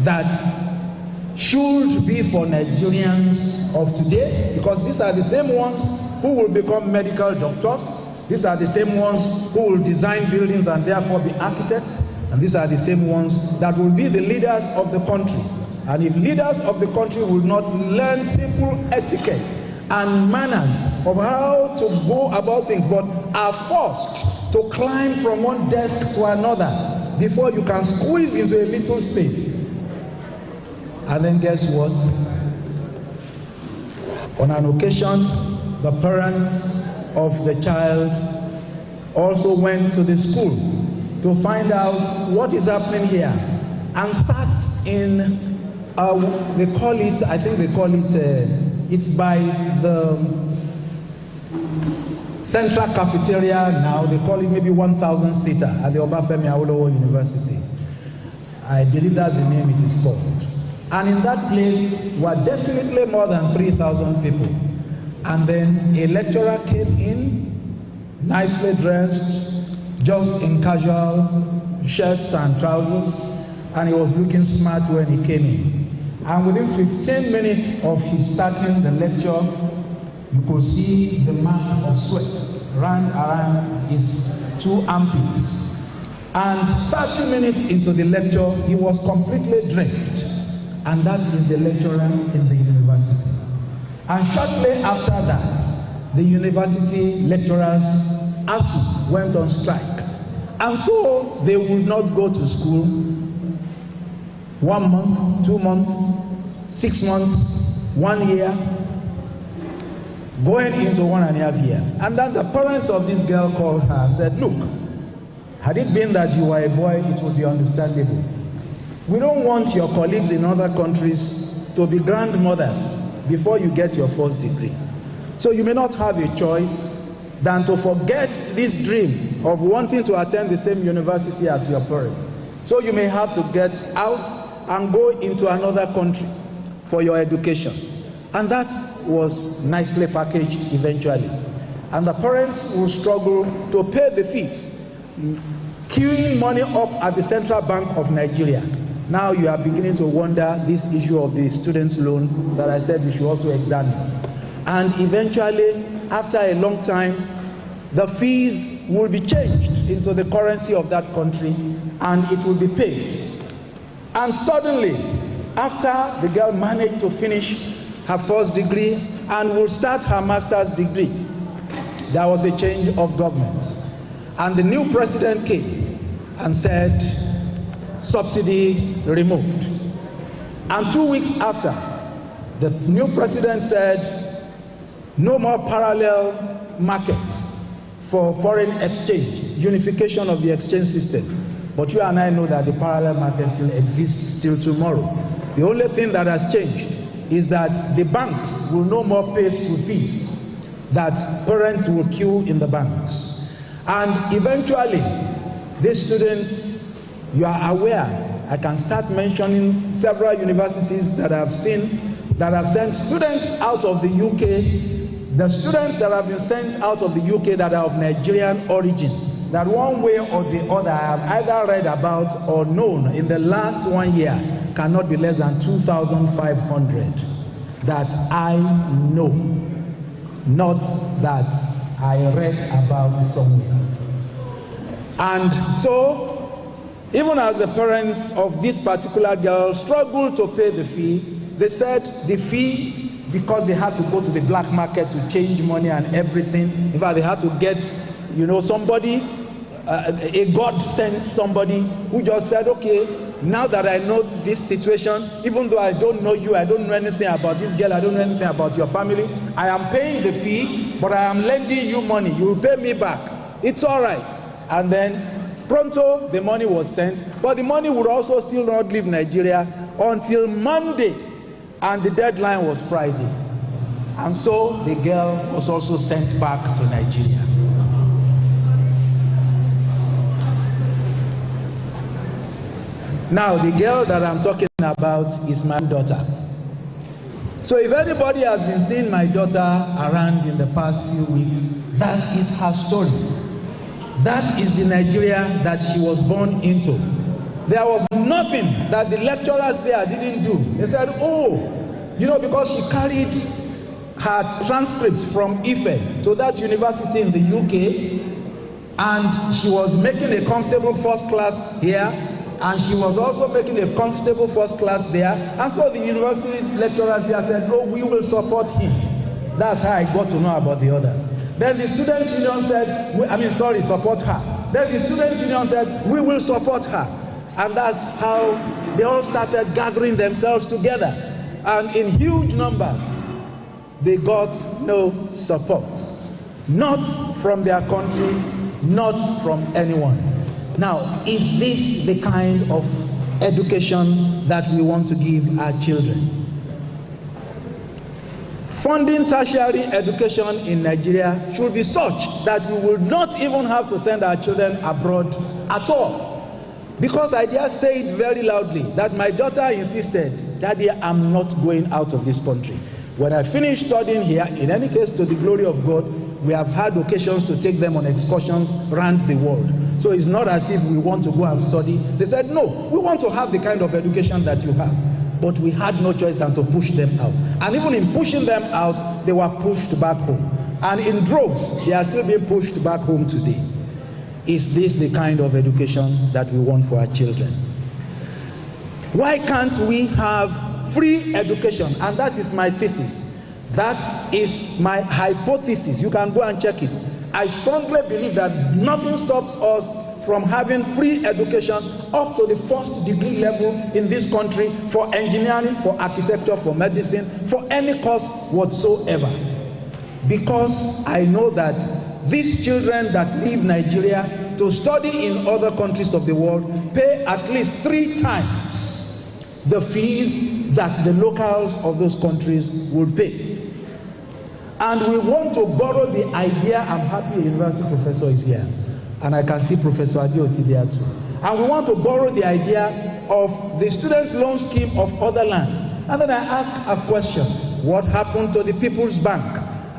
that should be for Nigerians of today? Because these are the same ones who will become medical doctors. These are the same ones who will design buildings and therefore be architects. And these are the same ones that will be the leaders of the country. And if leaders of the country will not learn simple etiquette and manners of how to go about things, but are forced to climb from one desk to another before you can squeeze into a little space. And then guess what? On an occasion, the parents of the child also went to the school to find out what is happening here, and sat in, they call it, I think they call it, it's by the central cafeteria now, they call it maybe 1,000 seater at the Obafemi Awolowo University. I believe that's the name it is called. And in that place were definitely more than 3,000 people. And then a lecturer came in, nicely dressed, just in casual shirts and trousers, and he was looking smart when he came in. And within 15 minutes of his starting the lecture, you could see the mark of sweat ran around his 2 armpits. And 30 minutes into the lecture, he was completely draped. And that is the lecturer in the university. And shortly after that, the university lecturers ASU went on strike. And so they would not go to school 1 month, 2 months, 6 months, 1 year, going into 1.5 years. And then the parents of this girl called her and said, look, Had it been that you were a boy, it would be understandable. We don't want your colleagues in other countries to be grandmothers before you get your first degree. So you may not have a choice than to forget this dream of wanting to attend the same university as your parents. So you may have to get out and go into another country for your education. And that was nicely packaged eventually. And the parents will struggle to pay the fees, queuing money up at the Central Bank of Nigeria. Now you are beginning to wonder this issue of the student's loan that I said we should also examine. And eventually, after a long time, the fees will be changed into the currency of that country and it will be paid. And suddenly, after the girl managed to finish her first degree and will start her master's degree, there was a change of government. And the new president came and said, subsidy removed. And 2 weeks after, the new president said, no more parallel markets for foreign exchange, unification of the exchange system. But you and I know that the parallel market still exists till tomorrow. The only thing that has changed is that the banks will no more pay school fees, that parents will queue in the banks. And eventually, these students, you are aware, I can start mentioning several universities that I've seen that have sent students out of the UK. The students that have been sent out of the UK that are of Nigerian origin, that one way or the other I have either read about or known in the last 1 year, cannot be less than 2,500 that I know, not that I read about somewhere. And so, even as the parents of this particular girl struggled to pay the fee, they said the fee, because they had to go to the black market to change money and everything. In fact, they had to get, somebody, a God sent somebody who just said, okay, now that I know this situation, even though I don't know you, I don't know anything about this girl, I don't know anything about your family, I am paying the fee, but I am lending you money. You will pay me back. It's all right. And then, pronto, the money was sent, but the money would also still not leave Nigeria until Monday. And the deadline was Friday. And so the girl was also sent back to Nigeria. Now, the girl that I'm talking about is my daughter. So if anybody has been seeing my daughter around in the past few weeks, that is her story. That is the Nigeria that she was born into. There was nothing that the lecturers there didn't do. They said, because she carried her transcripts from Ife to that university in the UK, and she was making a comfortable first class here, and she was also making a comfortable first class there, and so the university lecturers there said, we will support him. That's how I got to know about the others. Then the students' union said, support her. Then the students' union said, we will support her. And that's how they all started gathering themselves together. And in huge numbers, they got no support. Not from their country, not from anyone. Now, is this the kind of education that we want to give our children? Funding tertiary education in Nigeria should be such that we will not even have to send our children abroad at all. Because I dare say it very loudly that my daughter insisted, Daddy, I'm not going out of this country. When I finished studying here, in any case, to the glory of God, we have had occasions to take them on excursions around the world. So it's not as if we want to go and study. They said, no, we want to have the kind of education that you have. But we had no choice than to push them out. And even in pushing them out, they were pushed back home. And in droves, they are still being pushed back home today. Is this the kind of education that we want for our children? Why can't we have free education? And that is my thesis. That is my hypothesis. You can go and check it. I strongly believe that nothing stops us from having free education up to the first degree level in this country for engineering, for architecture, for medicine, for any course whatsoever. Because I know that these children that leave Nigeria to study in other countries of the world pay at least 3 times the fees that the locals of those countries would pay. And we want to borrow the idea. I'm happy a university professor is here, and I can see Professor Adeoti there too. And we want to borrow the idea of the students' loan scheme of other lands. And then I ask a question: what happened to the People's Bank?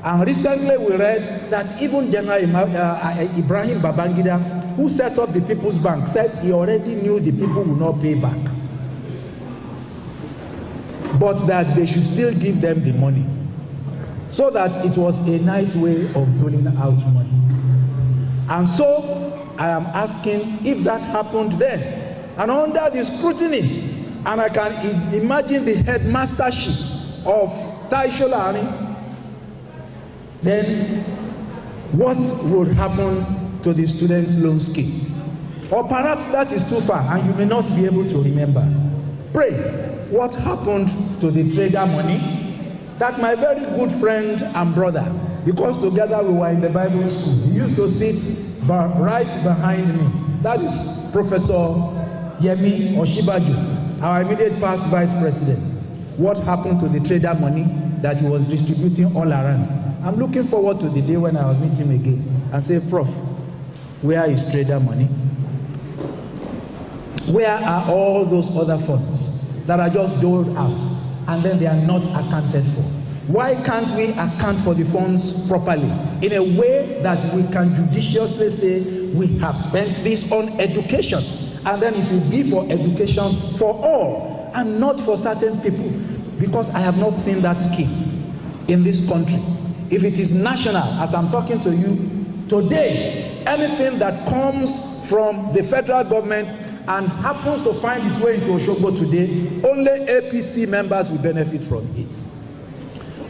And recently we read that even General Ibrahim Babangida, who set up the People's Bank, said he already knew the people would not pay back, but that they should still give them the money. So that it was a nice way of doling out money. And so I am asking if that happened then, and under the scrutiny, and I can imagine the headmastership of Taisholari, then what would happen to the students' loan scheme? Or perhaps that is too far and you may not be able to remember. Pray, what happened to the trader money that my very good friend and brother, because together we were in the Bible school, he used to sit right behind me. That is Professor Yemi Oshibaju, our immediate past vice president. What happened to the trader money that he was distributing all around? I'm looking forward to the day when I will meet him again and say, Prof, where is trader money? Where are all those other funds that are just doled out and then they are not accounted for? Why can't we account for the funds properly in a way that we can judiciously say we have spent this on education, and then it will be for education for all and not for certain people? Because I have not seen that scheme in this country. If it is national, as I'm talking to you today, anything that comes from the federal government and happens to find its way into Osogbo today, only APC members will benefit from it.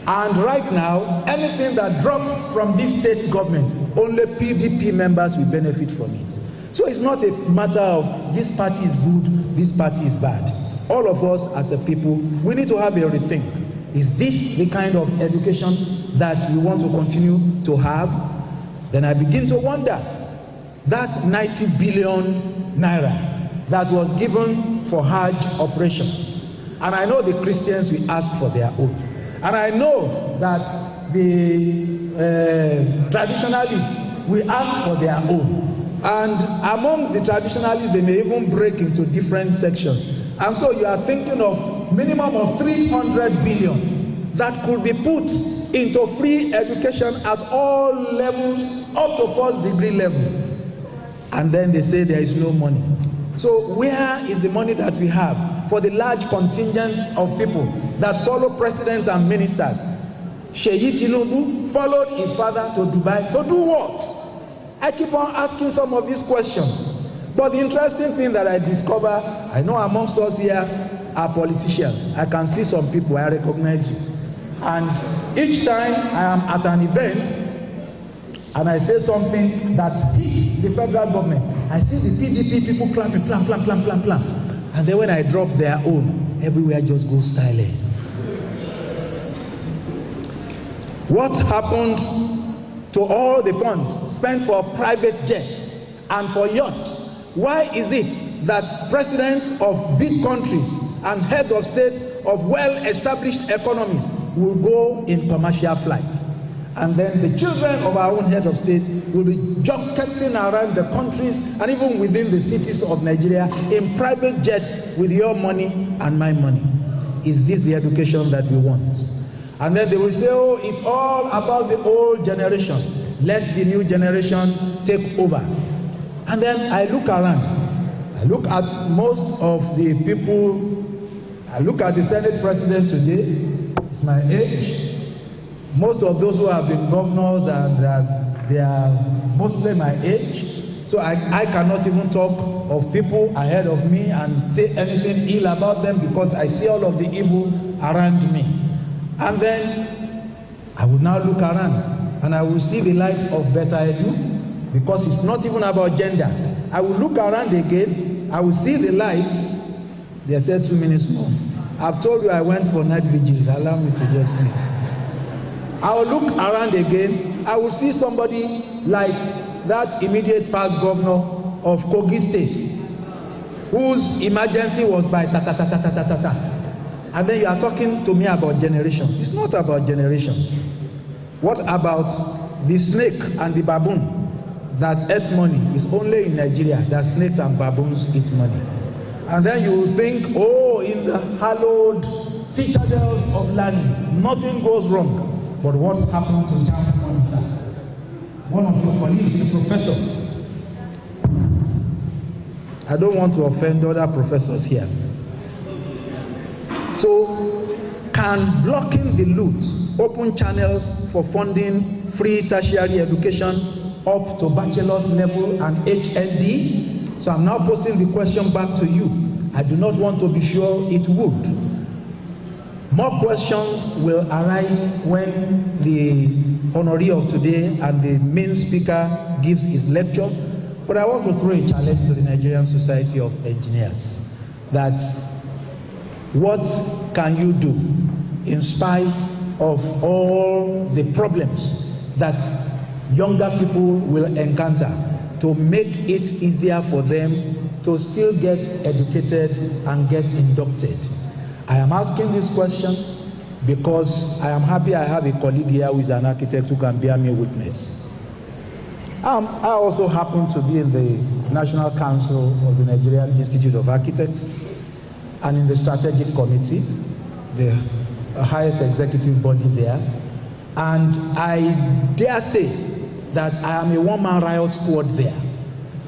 And right now, anything that drops from this state government, only PDP members will benefit from it. So it's not a matter of this party is good, this party is bad. All of us as a people, we need to have a rethink. Is this the kind of education that we want to continue to have? Then I begin to wonder, that 90 billion naira that was given for Hajj operations, and I know the Christians will ask for their own, and I know that the traditionalists will ask for their own, and amongst the traditionalists they may even break into different sections. And so you are thinking of minimum of 300 billion that could be put into free education at all levels up to first degree level, and then they say there is no money. So where is the money that we have for the large contingents of people that follow presidents and ministers? Sheyi Tinubu followed his father to Dubai to do what? I keep on asking some of these questions. But the interesting thing that I discover, I know amongst us here are politicians. I can see some people, I recognize you. And each time I am at an event and I say something that hits the federal government, I see the PDP people clapping, plan. And then when I drop their own, everywhere just goes silent. What happened to all the funds spent for private jets and for yachts? Why is it that presidents of big countries and heads of states of well-established economies will go in commercial flights, and then the children of our own head of state will be jockeying around the countries and even within the cities of Nigeria in private jets with your money and my money? Is this the education that we want? And then they will say, oh, it's all about the old generation. Let the new generation take over. And then I look around. I look at most of the people. I look at the Senate president today. It's my age. Most of those who have been governors, and they are mostly my age. So I cannot even talk of people ahead of me and say anything ill about them, because I see all of the evil around me. And then I will now look around and I will see the lights of better edu, because it's not even about gender. I will look around again, I will see the lights. They said 2 minutes more. I've told you I went for night vigil. Allow me to just leave. I will look around again. I will see somebody like that immediate past governor of Kogi State, whose emergency was by ta-ta-ta-ta-ta-ta-ta. And then you are talking to me about generations. It's not about generations. What about the snake and the baboon that eats money? It's only in Nigeria that snakes and baboons eat money. And then you will think, oh, in the hallowed citadels of learning, nothing goes wrong. But what happened to Jam Monisa? One of your colleagues, the professor. I don't want to offend other professors here. So, can blocking the loot open channels for funding free tertiary education up to bachelor's level and HND? So I'm now posing the question back to you. I do not want to be sure it would. More questions will arise when the honoree of today and the main speaker gives his lecture. But I want to throw a challenge to the Nigerian Society of Engineers that what can you do in spite of all the problems that younger people will encounter to make it easier for them to still get educated and get inducted? I am asking this question because I am happy I have a colleague here who is an architect who can bear me witness. I also happen to be in the National Council of the Nigerian Institute of Architects and in the Strategic Committee, the highest executive body there. And I dare say that I am a one-man riot squad there.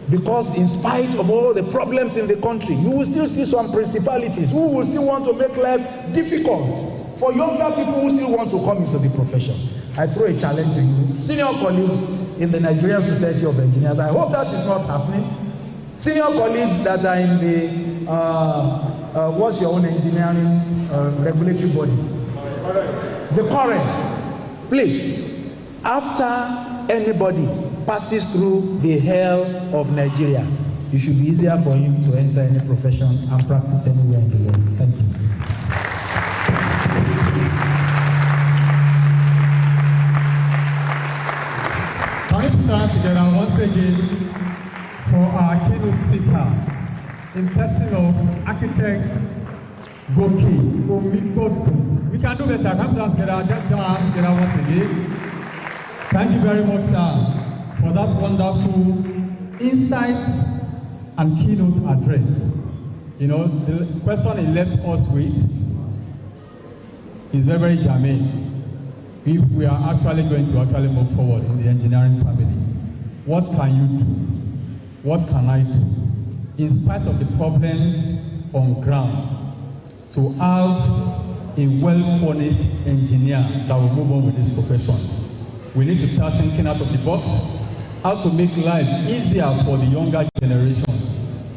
Because in spite of all the problems in the country, you will still see some principalities who will still want to make life difficult for younger people who still want to come into the profession. I throw a challenge to you, senior colleagues in the Nigerian Society of Engineers. I hope that is not happening. Senior colleagues that are in the what's your own engineering regulatory body? The current. Please, after anybody passes through the hell of Nigeria, it should be easier for him to enter any profession and practice anywhere in the world. Thank you. Can we put our hands together once again for our keynote speaker, in person of architect Goki. We can do better. Can we put our hands together? Just put our hands together once again. Thank you very much, sir, for that wonderful insight and keynote address. You know, the question he left us with is very, very germane. If we are actually going to move forward in the engineering family, what can you do? What can I do? In spite of the problems on ground, to have a well-furnished engineer that will move on with this profession. We need to start thinking out of the box, how to make life easier for the younger generation,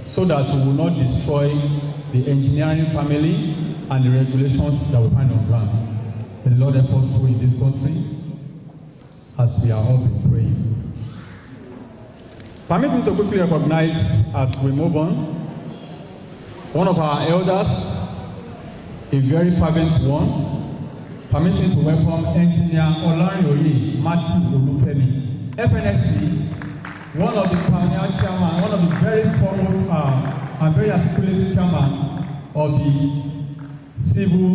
so that we will not destroy the engineering family and the regulations that we find on ground. May the Lord help us in this country as we are all been praying. Permit me to quickly recognize, as we move on, one of our elders, a very fervent one. Permit me to welcome Engineer Olarioye Matthew Olufemi, FNSE, one of the pioneer chairman, one of the very foremost and very articulate chairman of the civil.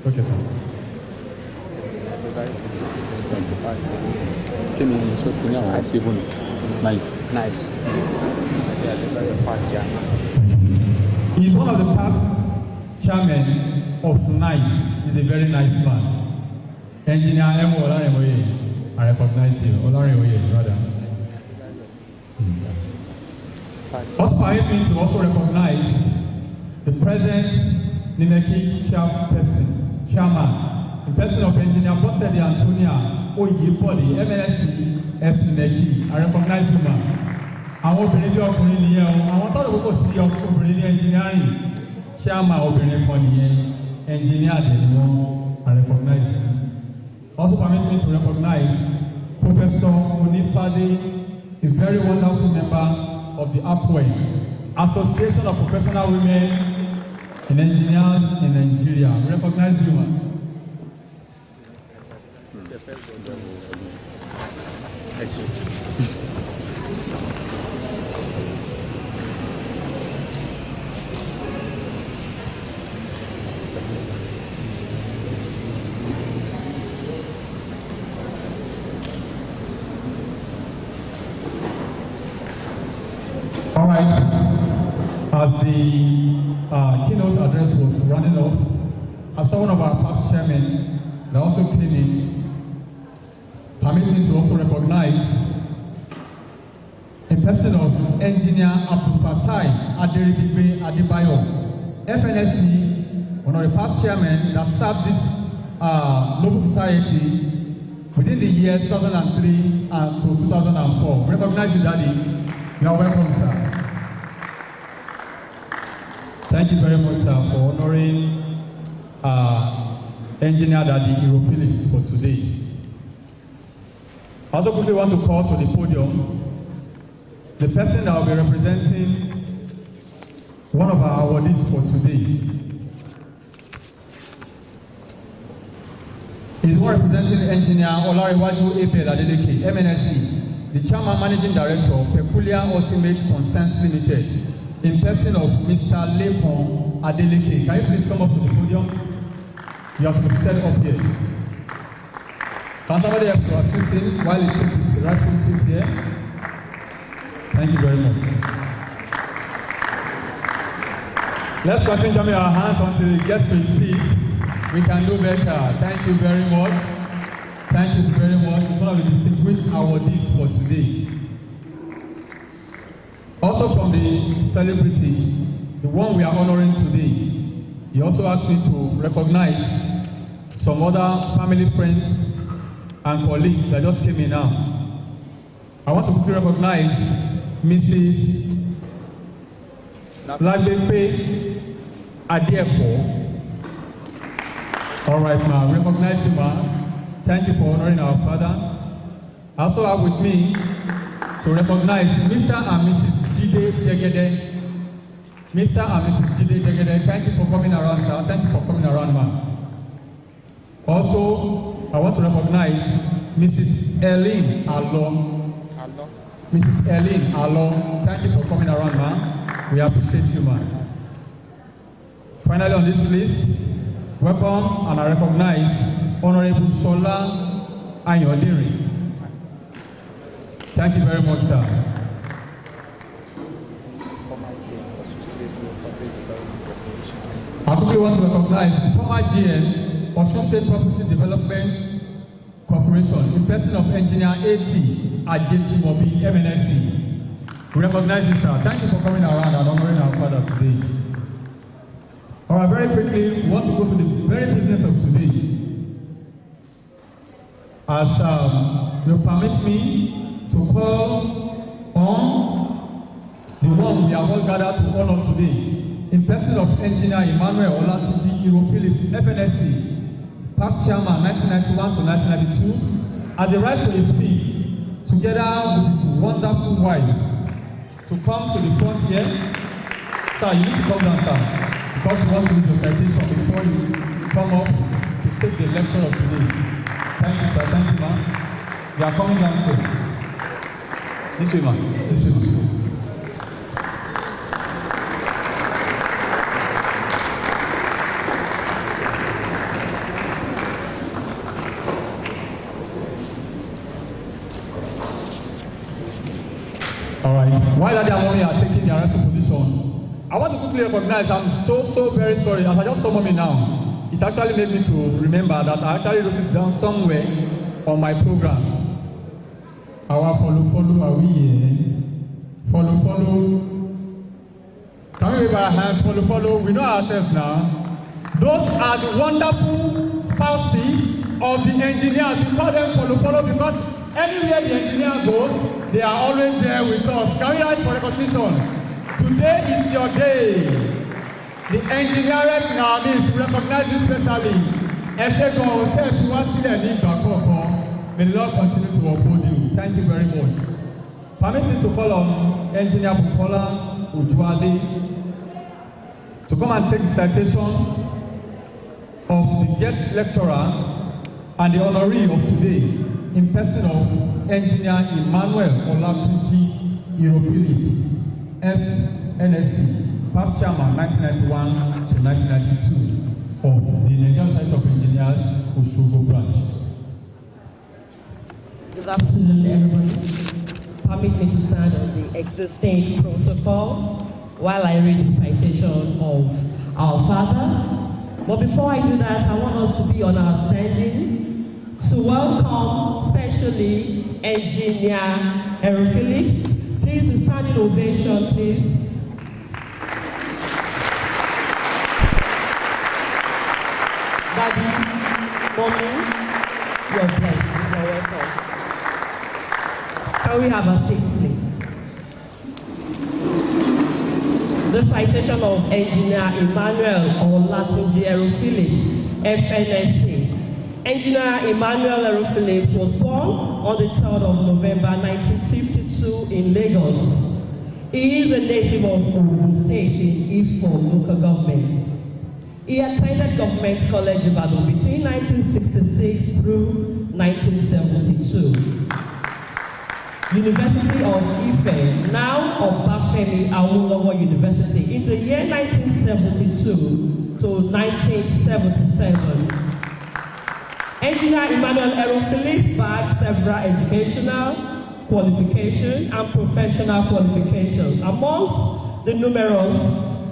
Okay, sir. Nice. He's one of the past chairmen of NICE. He's a very nice man. Engineer Emmanuel, I recognize you. Olarioye, brother. Also permit me to also recognize the present NIMECI chairman, in person of Engineer Bosedi Antonia Oyepoli, MNSE FNSE. I recognize you, man. Àwọn obìnrin bí ọkùnrin nìyẹn o, àwọn tọ́lọ̀ kókò sí obìnrin ní engineering, chairman obìnrin kan nìyẹn, engineer dẹ̀ ni wọ́n, I recognize you. Also permit me to recognize Professor Onifade, a very wonderful member of the APWE, Association of Professional Women in Engineers in Nigeria. We recognize you, man. All right. As the keynote address was running off, I saw one of our past chairmen that also came in. Permit me to also recognize a person of Engineer Abdul Fatai Adebayo, FNSE, one of the past chairmen that served this local society within the years 2003 and to 2004. Recognize you, Daddy. You are welcome, sir. Thank you very much, sir, for honoring Engineer Daddy Hero Phillips for today. I also quickly want to call to the podium the person that will be representing one of our awardees for today. He's one representing Engineer Olariwaju Abel Adeleke, MNSE, the Chairman Managing Director of Peculiar Ultimate Concerns Limited, in person of Mr. Lepon Adeleke. Can you please come up to the podium? You have to set up here. Can somebody help to assist him while he takes his rightful seat here? Thank you very much. Let's continue jumping our hands until he gets to his seat. We can do better. Thank you very much. Thank you very much. It's one of the distinguished awardees for today. Also from the celebrity, the one we are honoring today, he also asked me to recognize some other family friends and colleagues that just came in now. I want to quickly recognize Mrs. Labepe Adiepo. All right, ma. Recognize you, ma. Thank you for honoring our father. I also have with me to recognize Mr. and Mrs. Jide Jegede. Mr. and Mrs. Jide Jegede, thank you for coming around, sir. Thank you for coming around, ma. Also, I want to recognize Mrs. Eileen Alon. Mrs. Eileen Alon, thank you for coming around, ma. We appreciate you, ma. Finally, on this list, welcome and I recognize Honorable Shola Ayodiri. Thank you very much, sir. I quickly want to recognize the former GM, Osun State Property Development Corporation, in person of Engineer A.T. Ajitimobi, MNSE. We recognize you, sir. Thank you for coming around and honoring our father today. All right, very quickly, we want to go to the very business of today. As you permit me to call on the one we are all gathered to honor today, in person of Engineer Emmanuel Tunji Phillips, FNSE, past chairman 1991 to 1992, has the right to his feet, together with his wonderful wife, to come to the front here. Sir, you need to come down, sir, because you want to do your citation before you come up to take the lecture of today. Thank you, sir. Thank you, ma'am. You are coming down, sir. This way, ma'am. This way, ma'am. While Daddy and Mommy are taking their rightful position, I want to quickly recognize I'm so very sorry. As I just saw Mommy now, it actually made me to remember that I actually wrote it down somewhere on my program. Our follow, are we here? Follow. Can we wave our hands? Follow. We know ourselves now. Those are the wonderful spouses of the engineers. We call them follow because anywhere the engineer goes, they are always there with us. Can we ask for recognition? Today is your day. The engineers in our midst recognize you specially. May the Lord continue to uphold you. Thank you very much. Permit me to call on Engineer Bukola Ujuade to come and take the citation of the guest lecturer and the honoree of today. in person of Engr Emmanuel Olatunji Iropili, FNSE, past chairman 1991 to 1992 of the Nigerian Society of Engineers Osogbo branch. Good afternoon, everybody. Permit me to stand on the existing protocol while I read the citation of our father. But before I do that, I want us to be on our standing to welcome specially Engineer Engr Phillips. Please, a standing ovation, please. Daddy, Mommy, you're blessed. You're welcome. Can we have a seat, please? The citation of Engr Emmanuel Olatunji Phillips, FNSE. Engr Emmanuel Phillips was born on the 3rd of November 1952 in Lagos. He is a native of Ogun State in Ifo local government. He attended Government College Ibadan between 1966 through 1972. University of Ife, now Obafemi Awolowo University, in the year 1972 to 1977. Engr Emmanuel Phillips bagged several educational qualifications and professional qualifications, amongst the numerous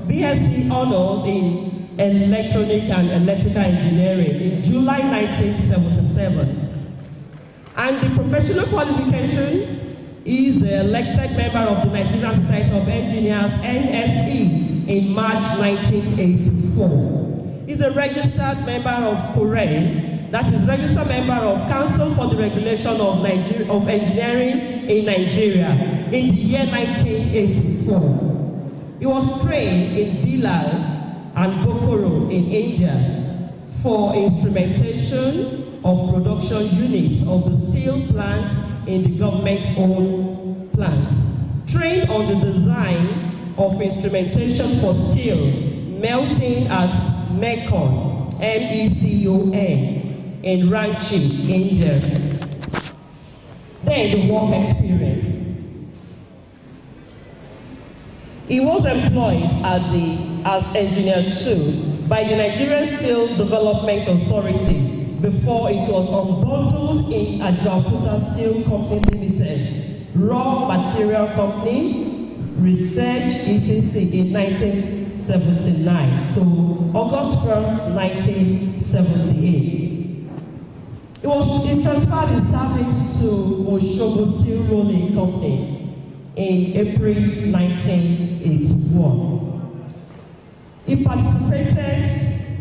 BSc honors in Electronic and Electrical Engineering in July 1977. And the professional qualification is the elected member of the Nigerian Society of Engineers, NSE, in March 1984. He's a registered member of COREN, that is registered member of Council for the Regulation of Engineering in Nigeria in the year 1984. He was trained in Bilal and Bokoro in India for instrumentation of production units of the steel plants in the government-owned plants. Trained on the design of instrumentation for steel melting at Mekon, MECON, in Ranchi, India. Then the work experience. He was employed as Engineer 2 by the Nigerian Steel Development Authority before it was unbundled in Ajaokuta Steel Company Limited, Raw Material Company, Research, etc. in 1979 to August 1st, 1978. He transferred his service to Osogbo Steel Rolling Company in April 1981. He participated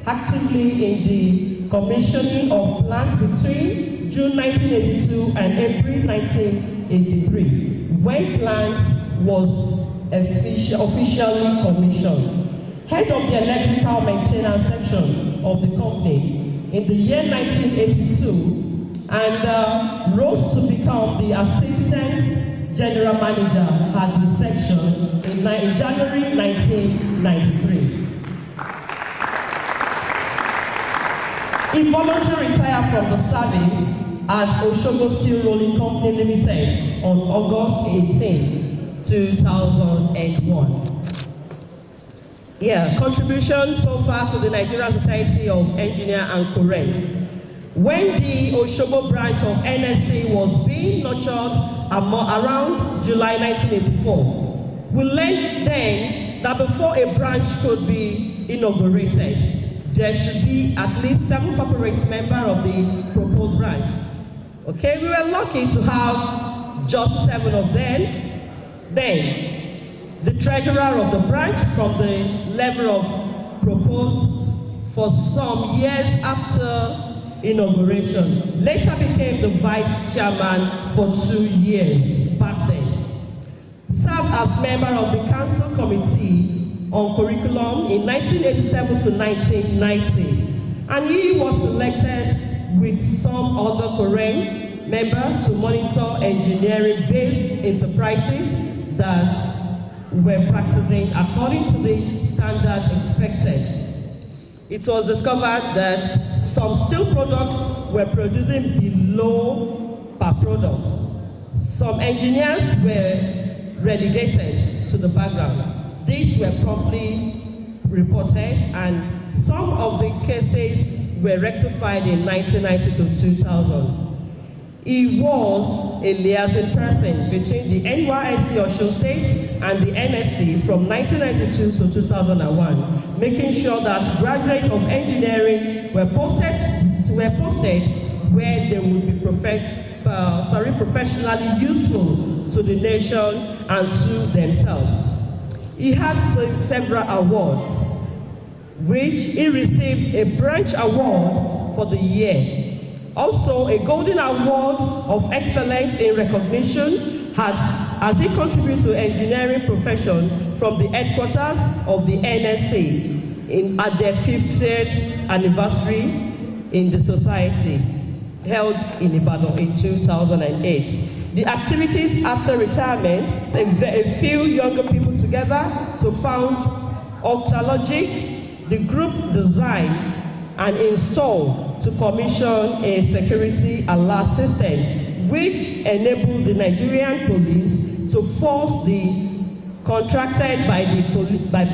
actively in the commissioning of plants between June 1982 and April 1983, when plants was officially commissioned. Head of the electrical maintenance section of the company in the year 1982, and rose to become the assistant general manager at the section in January 1993. He voluntarily retired from the service at Osogbo Steel Rolling Company Limited on August 18, 2001. Contribution so far to the Nigerian Society of Engineers and COREN. When the Osogbo branch of NSE was being nurtured around July 1984, we learned then that before a branch could be inaugurated, there should be at least 7 corporate members of the proposed branch. Okay, we were lucky to have just 7 of them. Then, the treasurer of the branch from the level of proposed for some years after inauguration, later became the vice chairman for 2 years back then. Served as member of the council committee on curriculum in 1987 to 1990, and he was selected with some other COREN member to monitor engineering-based enterprises that were practicing according to the standard expected. It was discovered that some steel products were producing below per product. Some engineers were relegated to the background. These were promptly reported, and some of the cases were rectified in 1990 to 2000. He was a liaison person between the NYSE Osogbo State and the NSE from 1992 to 2001, making sure that graduates of engineering were posted where they would be professionally useful to the nation and to themselves. He had several awards, which he received a branch award for the year. Also, a Golden Award of Excellence in Recognition as he contributed to the engineering profession from the headquarters of the NSE at their 50th anniversary in the society held in Ibadan in 2008. The activities after retirement, a few younger people together to found Octalogic, the group designed and installed to commission a security alert system which enabled the Nigerian police to force the contracted by the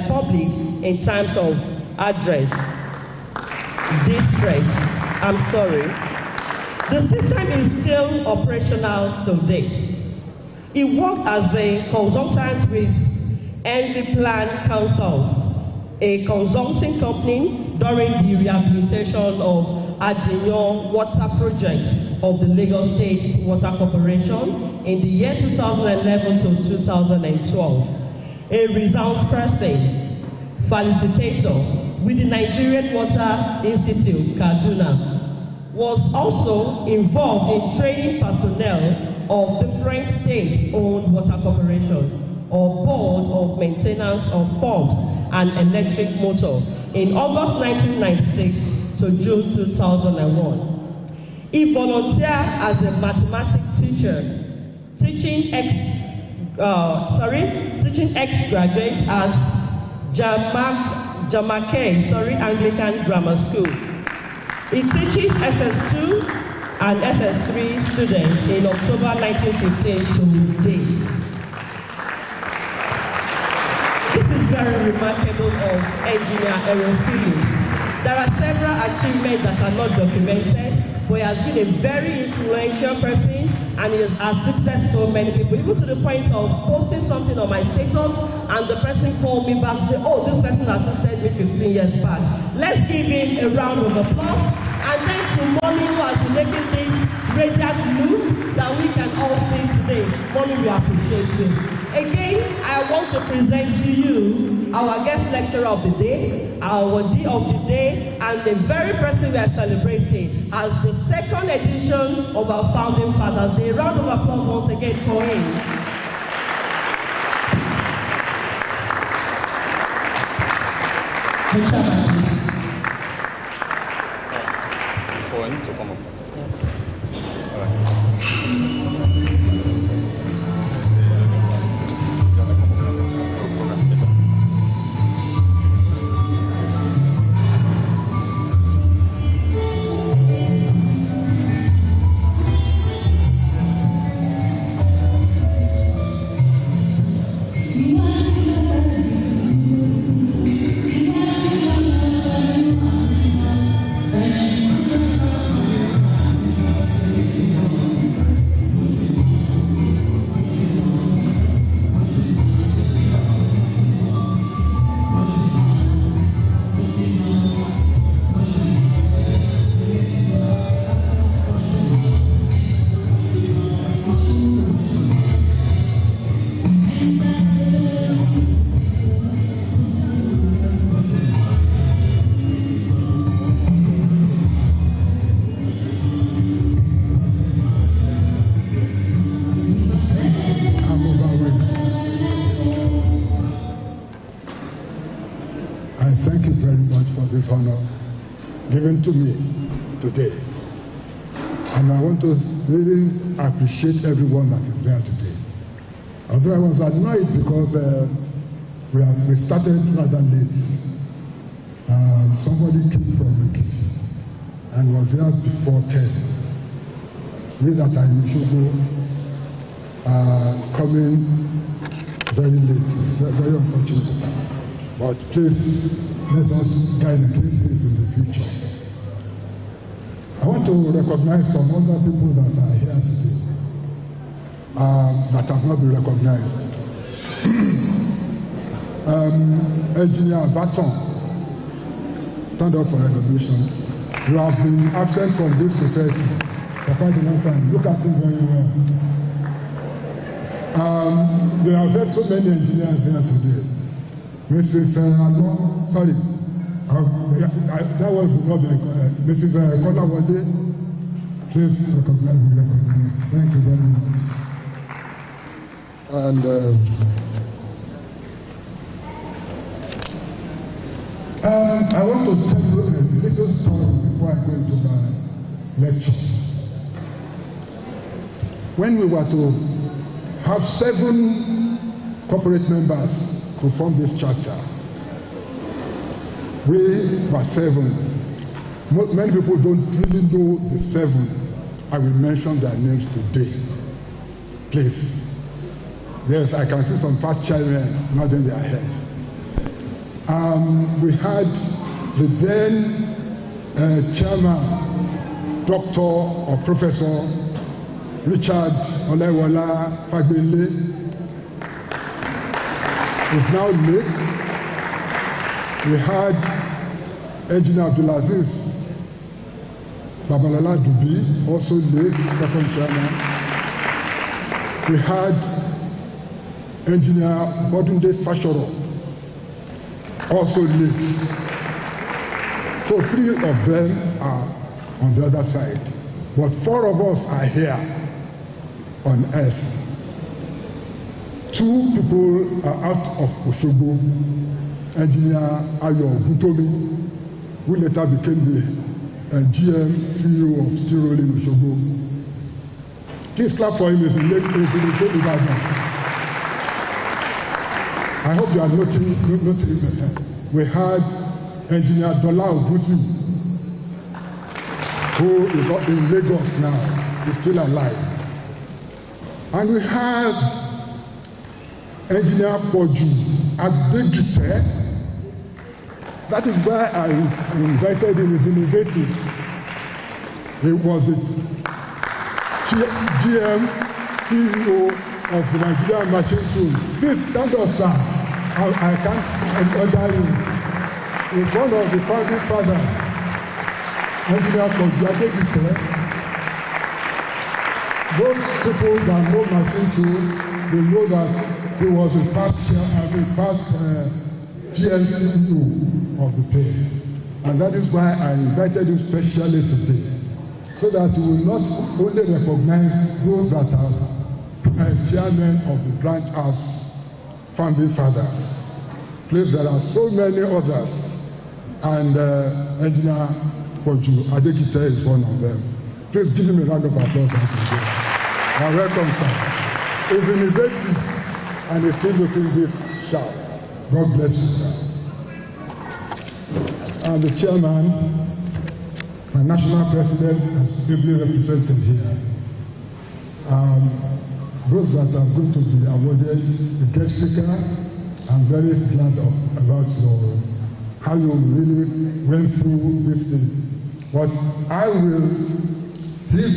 public in times of distress. I'm sorry. The system is still operational to date. He worked as a consultant with Envy Plan Consults, a consulting company during the rehabilitation of Adinyo Water Project of the Lagos State Water Corporation in the year 2011 to 2012. A resource person, facilitator with the Nigerian Water Institute, Kaduna, was also involved in training personnel of different state-owned water corporations or board of maintenance of pumps and electric motor in August 1996 to June 2001. He volunteered as a mathematics teacher, teaching ex-graduates at Anglican Grammar School. He teaches SS2 and SS3 students in October 1915 to date. This is very remarkable of Engineer Emmanuel. There are several achievements that are not documented, but he has been a very influential person and he has assisted so many people, even to the point of posting something on my status and the person called me back and said, oh, this person assisted me 15 years back. Let's give him a round of applause. And then to Mommy who has been making this radiant look that we can all see today. Mommy, we appreciate you. Again, I want to present to you our guest lecturer of the day, our D of the day, and the very person we are celebrating as the second edition of our Founding Fathers Day. A round of applause once again for him. The chairman, please. It's for him to come up. Given to me today, and I want to really appreciate everyone that is there today. Otherwise, I know it because we started rather late. Somebody came from Ekiti and was here before 10. we that are in Osogbo are coming very late. It's very unfortunate. But please, let us guide against this in the future. I want to recognize some other people that are here today that have not been recognized. Engineer Baton, stand up for recognition. You have been absent from this society for quite a long time. Look at it very well. We have had so many engineers here today. Mrs. Sorry, that was not Mrs. Kolawode. Please recognize. Thank you very much. And I want to tell you a little story before I go into my lecture. When we were to have 7 corporate members to form this chapter, we were 7. Many people don't really know the 7. I will mention their names today. Please. Yes, I can see some fast children nodding their heads. We had the then chairman, doctor or professor, Richard Olaiwola Fagbele, is now late. We had Engineer Abdulaziz Babalola Dubi, also late, second chairman. We had Engineer Bodunde Fashoro, also late. So 3 of them are on the other side. But 4 of us are here on earth. 2 people are out of Osogbo. Engineer Ayo Butomi, who later became the GM CEO of Steel Rolling Osogbo. Please clap for him. He's in late development. I hope you are noticing. We had Engineer Dola Obusi, who is in Lagos now. He's still alive. And we have Engineer Poju Adegite. That is why I invited him. He's innovative. He was the GM CEO of the Nigerian Machine Tool. Please stand up, sir. I can't order you. He's one of the founding fathers. Engineer Poju Adegite. Those people that know Machine Tool, they know that he was a past GM CEO of the place. And that is why I invited him specially today, so that he will not only recognize those that are chairmen of the branch as founding fathers. Please, there are so many others, and Engineer Poju Adegite is one of them. Please give him a round of applause. And welcome, sir. He's in his 80s and he's still looking this sharp. God bless you, sir. And the chairman, my national president, is ably represented here. Those that are going to be awarded the guest speaker, I'm very glad about how you really went through this thing. But this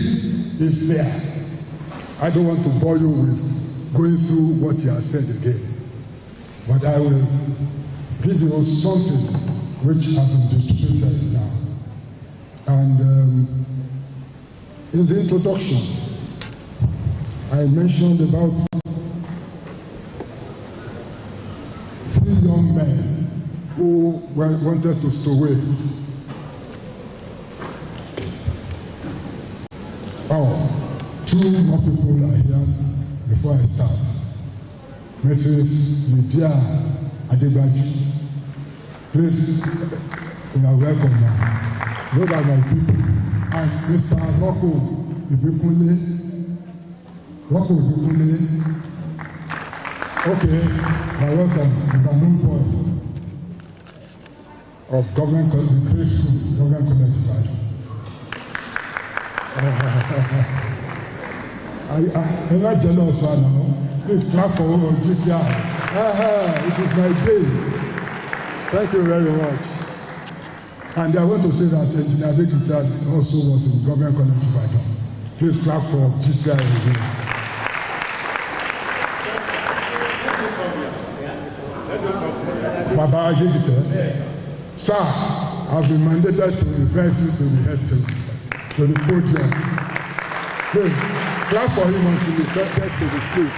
is there. I don't want to bore you with going through what he has said again. But I will give you something which has been distributed now. And in the introduction, I mentioned about 3 young men who wanted to stow away. Oh, 2 more people are here before I start. Mrs. Lydia Adebaji, please, you are welcome now. Those are my people. And Mr. Rocco Ibikunle. Okay, you are welcome. He's an old boy of Government College, Government College. I'm not jealous right now. Please clap for GTI. It is my day. Thank you very much. And I want to say that Engineer Bekita also was in Government College of Ibadan. Please clap for GTI again. Baba Ajibite, sir, I've been mandated to invite you to the head to the podium. Please clap for him until he gets to the stage.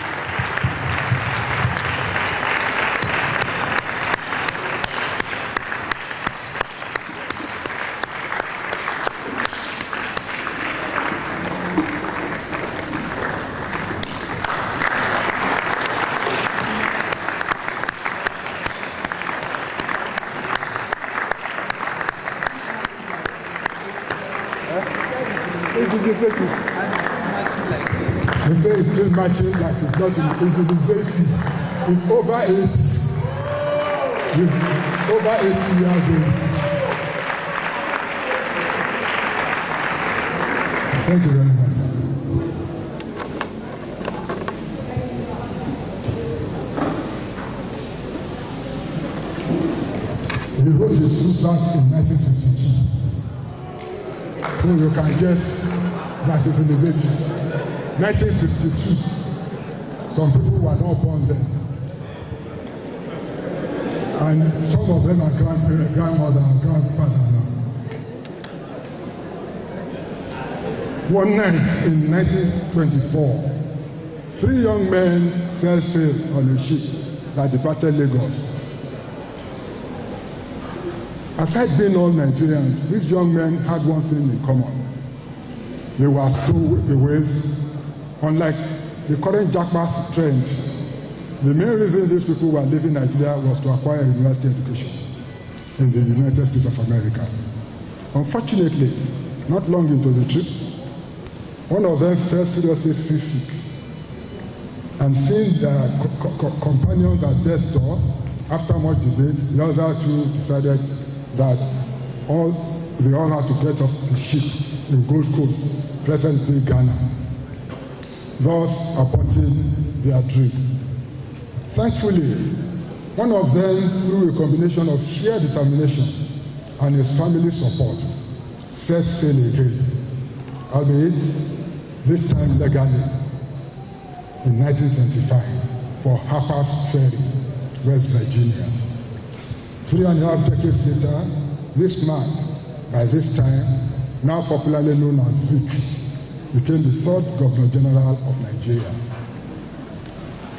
They say it's still matching like it's not in it's over 8. It's over 80 years old. Thank you very much. He wrote his suicide in 1962. So you can guess that is in the 80s. 1962. Some people were not born then. And some of them are grandmother and grandfather now. One night in 1924, 3 young men set sail on a ship that departed Lagos. Aside being all Nigerians, these young men had one thing in common. They were stowaways. Unlike the current jackass trend, the main reason these people were leaving Nigeria was to acquire a university education in the United States of America. Unfortunately, not long into the trip, one of them fell seriously seasick, and seeing their companions at death's door, after much debate, the other two decided that they all had to get off the ship in Gold Coast, present-day Ghana, thus aborting their dream. Thankfully, one of them, through a combination of sheer determination and his family's support, set sail again, albeit this time legally, in 1925 for Harper's Ferry, West Virginia. 3.5 decades later, this man, by this time, now popularly known as Zik, became the 3rd Governor General of Nigeria.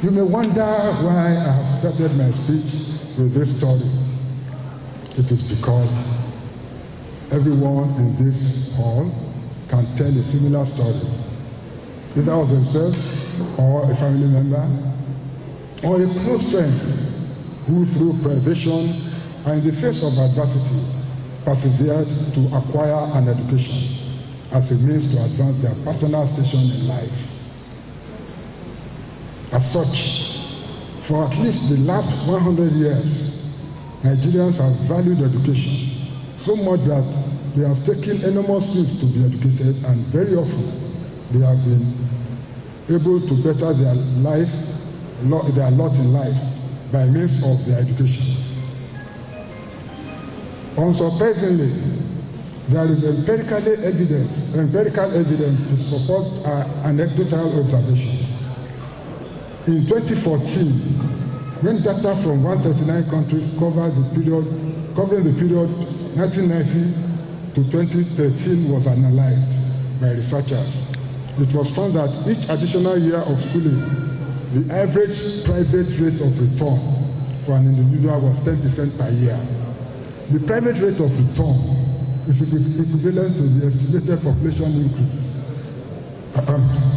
You may wonder why I have started my speech with this story. It is because everyone in this hall can tell a similar story, either of themselves or a family member or a close friend who through privation and in the face of adversity persevered to acquire an education as a means to advance their personal station in life. As such, for at least the last 100 years, Nigerians have valued education so much that they have taken enormous risks to be educated, and very often they have been able to better their lot in life by means of their education. Unsurprisingly, there is empirical evidence to support our anecdotal observations. In 2014, when data from 139 countries covering the period 1990 to 2013 was analyzed by researchers, it was found that each additional year of schooling, the average private rate of return for an individual was 10% per year. The private rate of return is equivalent to the estimated population increase,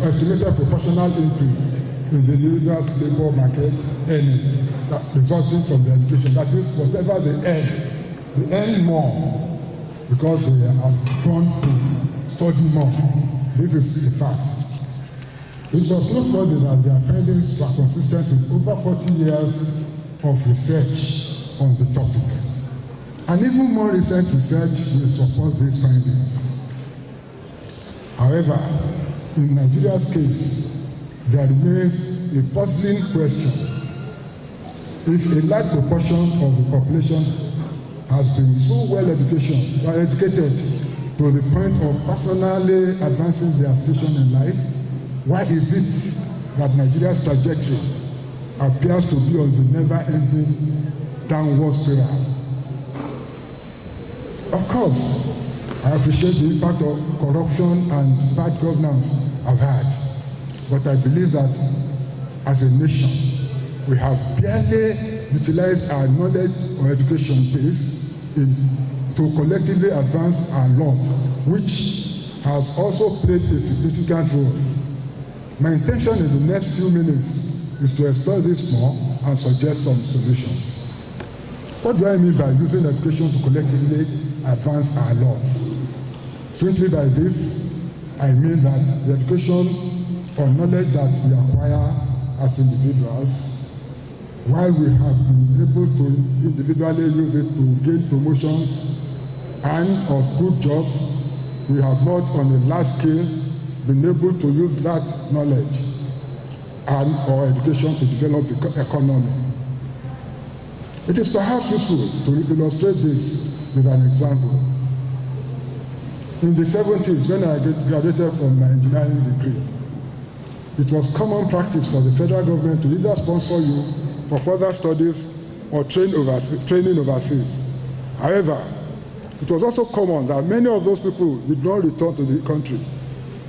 estimated proportional increase in the individual's labor market earnings resulting from the education. That is, whatever they earn more because they have gone to study more. This is a fact. It was noteworthy that their findings were consistent with over 40 years of research on the topic. And even more recent research will support these findings. However, in Nigeria's case, there remains a puzzling question. If a large proportion of the population has been so well educated to the point of personally advancing their station in life, why is it that Nigeria's trajectory appears to be on the never-ending downward spiral? Of course, I appreciate the impact of corruption and bad governance I've had, but I believe that as a nation, we have barely utilized our knowledge or education base to collectively advance our law, which has also played a significant role. My intention in the next few minutes is to explore this more and suggest some solutions. What do I mean by using education to collectively advance our laws? Simply by this, I mean that the education or knowledge that we acquire as individuals, while we have been able to individually use it to gain promotions and of good jobs, we have not on a large scale been able to use that knowledge and our education to develop the economy. It is perhaps useful to illustrate this with an example. In the 70s, when I graduated from my engineering degree, it was common practice for the federal government to either sponsor you for further studies or training overseas. However, it was also common that many of those people did not return to the country,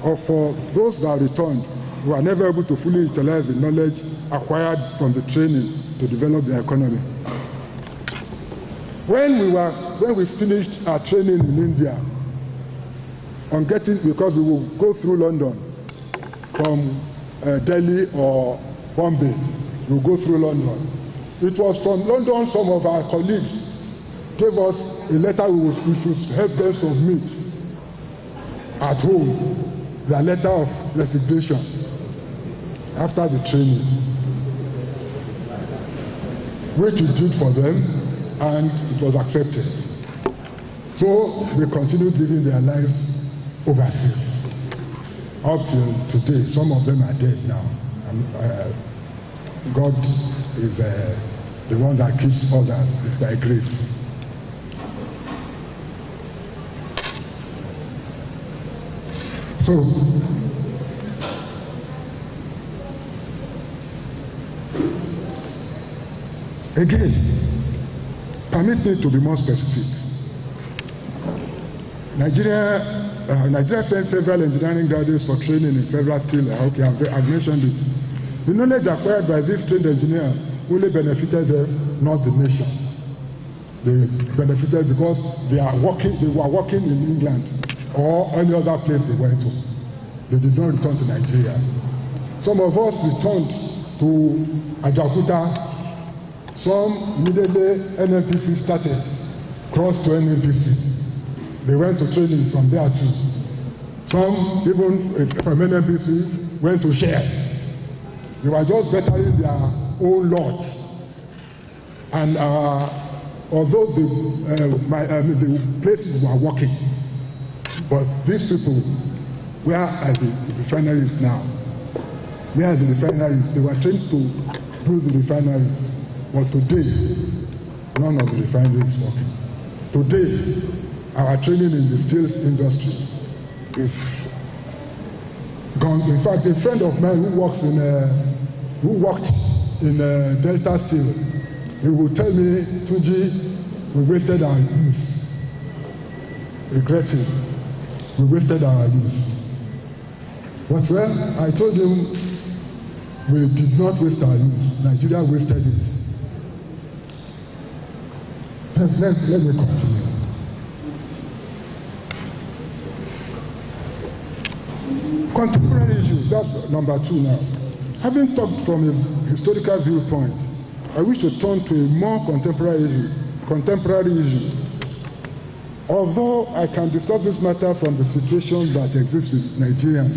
or for those that returned, were never able to fully utilize the knowledge acquired from the training to develop the economy. When we finished our training in India, because we will go through London from Delhi or Bombay, we will go through London. It was from London some of our colleagues gave us a letter we should help them submit at home, their letter of resignation after the training, which we did for them, and it was accepted. So they continued living their lives overseas up till today. Some of them are dead now. God is the one that keeps others. It's by grace. So, again, permit me to be more specific. Nigeria sent several engineering graduates for training in several skills. Okay, I've mentioned it. The knowledge acquired by these trained engineers only benefited them, not the nation. They benefited because they were working in England or any other place they went to. They did not return to Nigeria. Some of us returned to Ajaokuta. Some immediately NNPC started, crossed to NNPC. They went to training from there too. Some, even from NNPC, went to share. They were just bettering their own lot. And although the places were working, but these people, where are the refineries now? Where are the refineries? They were trained to do the refineries. But today, none of the refinery is working. Today, our training in the steel industry is gone. In fact, a friend of mine who worked in Delta Steel, he will tell me, Tunji, we wasted our youth. Regretting, we wasted our youth. But well, I told him we did not waste our youth. Nigeria wasted it. Let me continue. Contemporary issues, that's number 2 now. Having talked from a historical viewpoint, I wish to turn to a more contemporary issue. Although I can discuss this matter from the situation that exists with Nigerians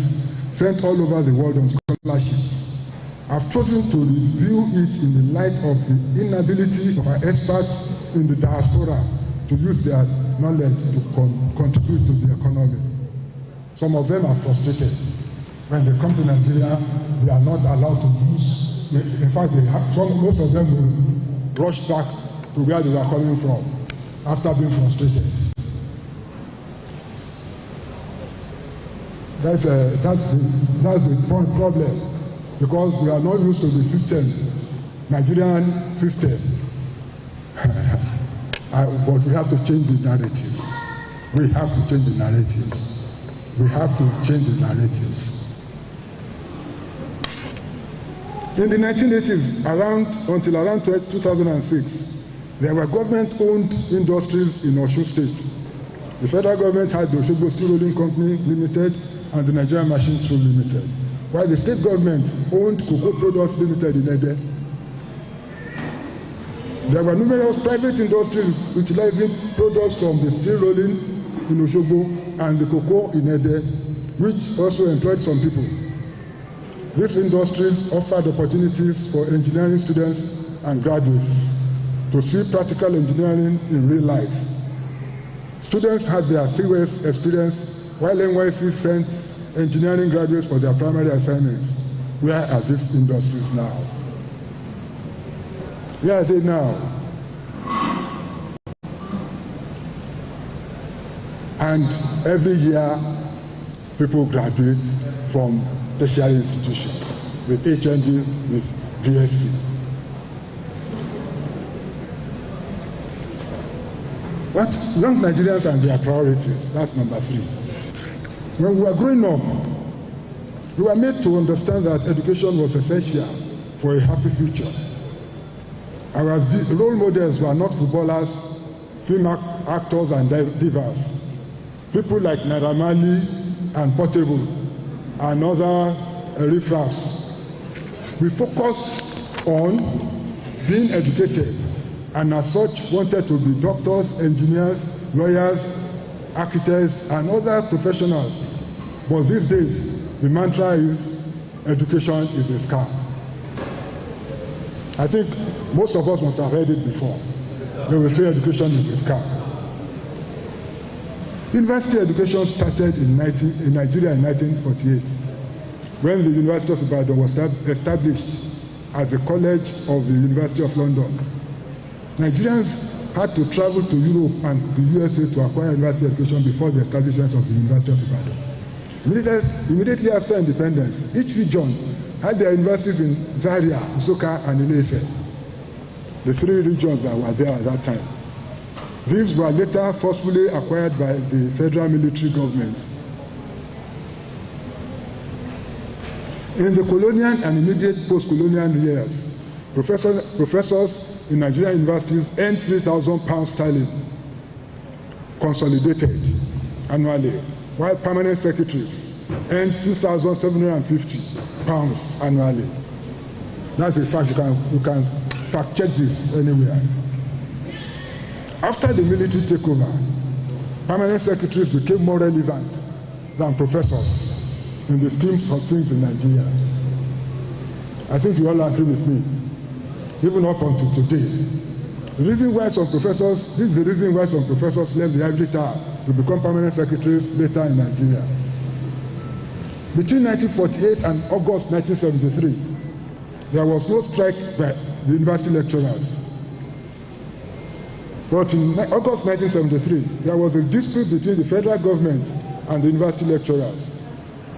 sent all over the world on scholarship, I've chosen to review it in the light of the inability of our experts in the diaspora to use their knowledge to contribute to the economy. Some of them are frustrated. when they come to Nigeria, they are not allowed to use. In fact, most of them will rush back to where they were coming from after being frustrated. That's the problem, because we are not used to the system, Nigerian system. But we have to change the narrative. We have to change the narrative. We have to change the narrative. In the 1980s, until around 2006, there were government-owned industries in Osun State. The federal government had the Osogbo Steel Rolling Company Limited and the Nigerian Machine Tool Limited, while the state government owned Cocoa Products Limited in Ede. There were numerous private industries utilizing products from the steel rolling in Osogbo and the cocoa in Ede, which also employed some people. These industries offered opportunities for engineering students and graduates to see practical engineering in real life. Students had their CWS experience, while NYSC sent engineering graduates for their primary assignments. Where are these industries now? Where are they now? And every year, people graduate from tertiary institutions with HND, with VSC. What young Nigerians and their priorities, that's number 3. When we were growing up, we were made to understand that education was essential for a happy future. Our role models were not footballers, film actors, and divas. People like Naira Marley and Portable and other riffraffs. We focused on being educated, and as such wanted to be doctors, engineers, lawyers, architects, and other professionals. But these days, the mantra is education is a scam. I think most of us must have heard it before. They will say education is a scam. University education started in Nigeria in 1948, when the University of Ibadan was established as a college of the University of London. Nigerians had to travel to Europe and the USA to acquire university education before the establishment of the University of Ibadan. Immediately after independence, each region had their universities in Zaria, Nsukka, and Ile-Ife, the 3 regions that were there at that time. These were later forcefully acquired by the federal military government. In the colonial and immediate post-colonial years, professors in Nigerian universities earned £3,000 sterling consolidated annually, while permanent secretaries earned £2,750 annually. That's a fact. You can fact check this anywhere. After the military takeover, permanent secretaries became more relevant than professors in the schemes of things in Nigeria. I think you all agree with me, even up until today. The reason why some professors, this is the reason why some professors left the ivory tower to become permanent secretaries later in Nigeria. Between 1948 and August 1973, there was no strike by the university lecturers. But in August 1973, there was a dispute between the federal government and the university lecturers.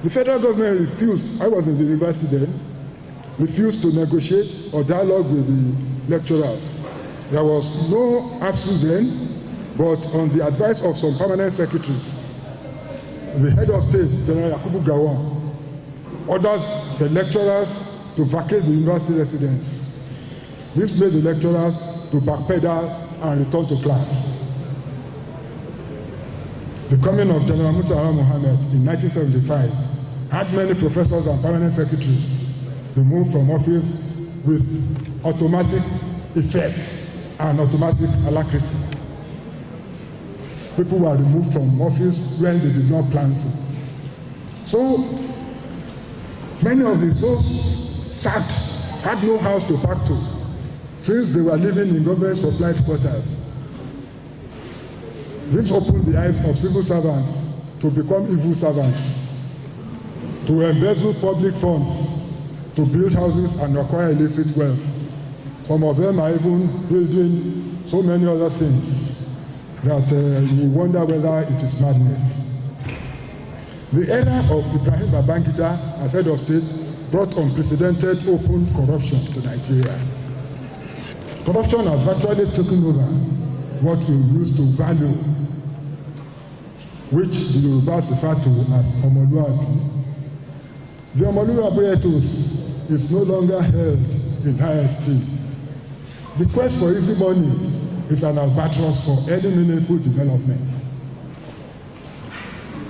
The federal government refused, I was in the university then, refused to negotiate or dialogue with the lecturers. There was no ASU then, but on the advice of some permanent secretaries, the head of state, General Yakubu Gowon, ordered the lecturers to vacate the university residence. This made the lecturers to backpedal and return to class. The coming of General Murtala Mohammed in 1975 had many professors and permanent secretaries removed from office with automatic effect and automatic alacrity. People were removed from office when they did not plan to. So many of the souls sacked had no house to pack to, since they were living in government-supplied quarters. This opened the eyes of civil servants to become evil servants. to embezzle public funds, to build houses and acquire illicit wealth. Some of them are even building so many other things that you wonder whether it is madness. The era of Ibrahim Babangida as head of state brought unprecedented open corruption to Nigeria. Corruption has virtually taken over what we used to value, which the Yorubas refer to as Omoluabi. The Omoluabi ethos is no longer held in high esteem. The quest for easy money is an albatross for any meaningful development.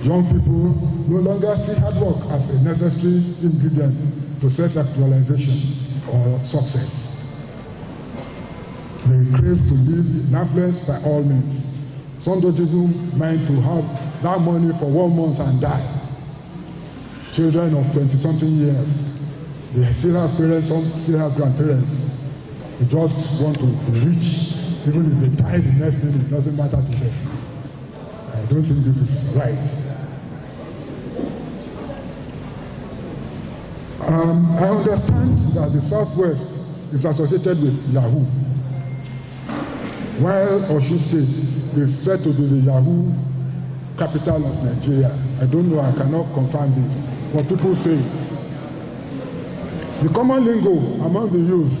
Young people no longer see hard work as a necessary ingredient to self-actualization or success. They crave to live in affluence by all means. Some don't even mind to have that money for 1 month and die. Children of 20-something years, they still have parents, some still have grandparents. They just want to be rich. Even if they die the next minute, it doesn't matter to them. I don't think this is right. I understand that the Southwest is associated with Yahoo, while Osun State is said to be the Yahoo capital of Nigeria. I don't know, I cannot confirm this, but people say it. The common lingo among the youth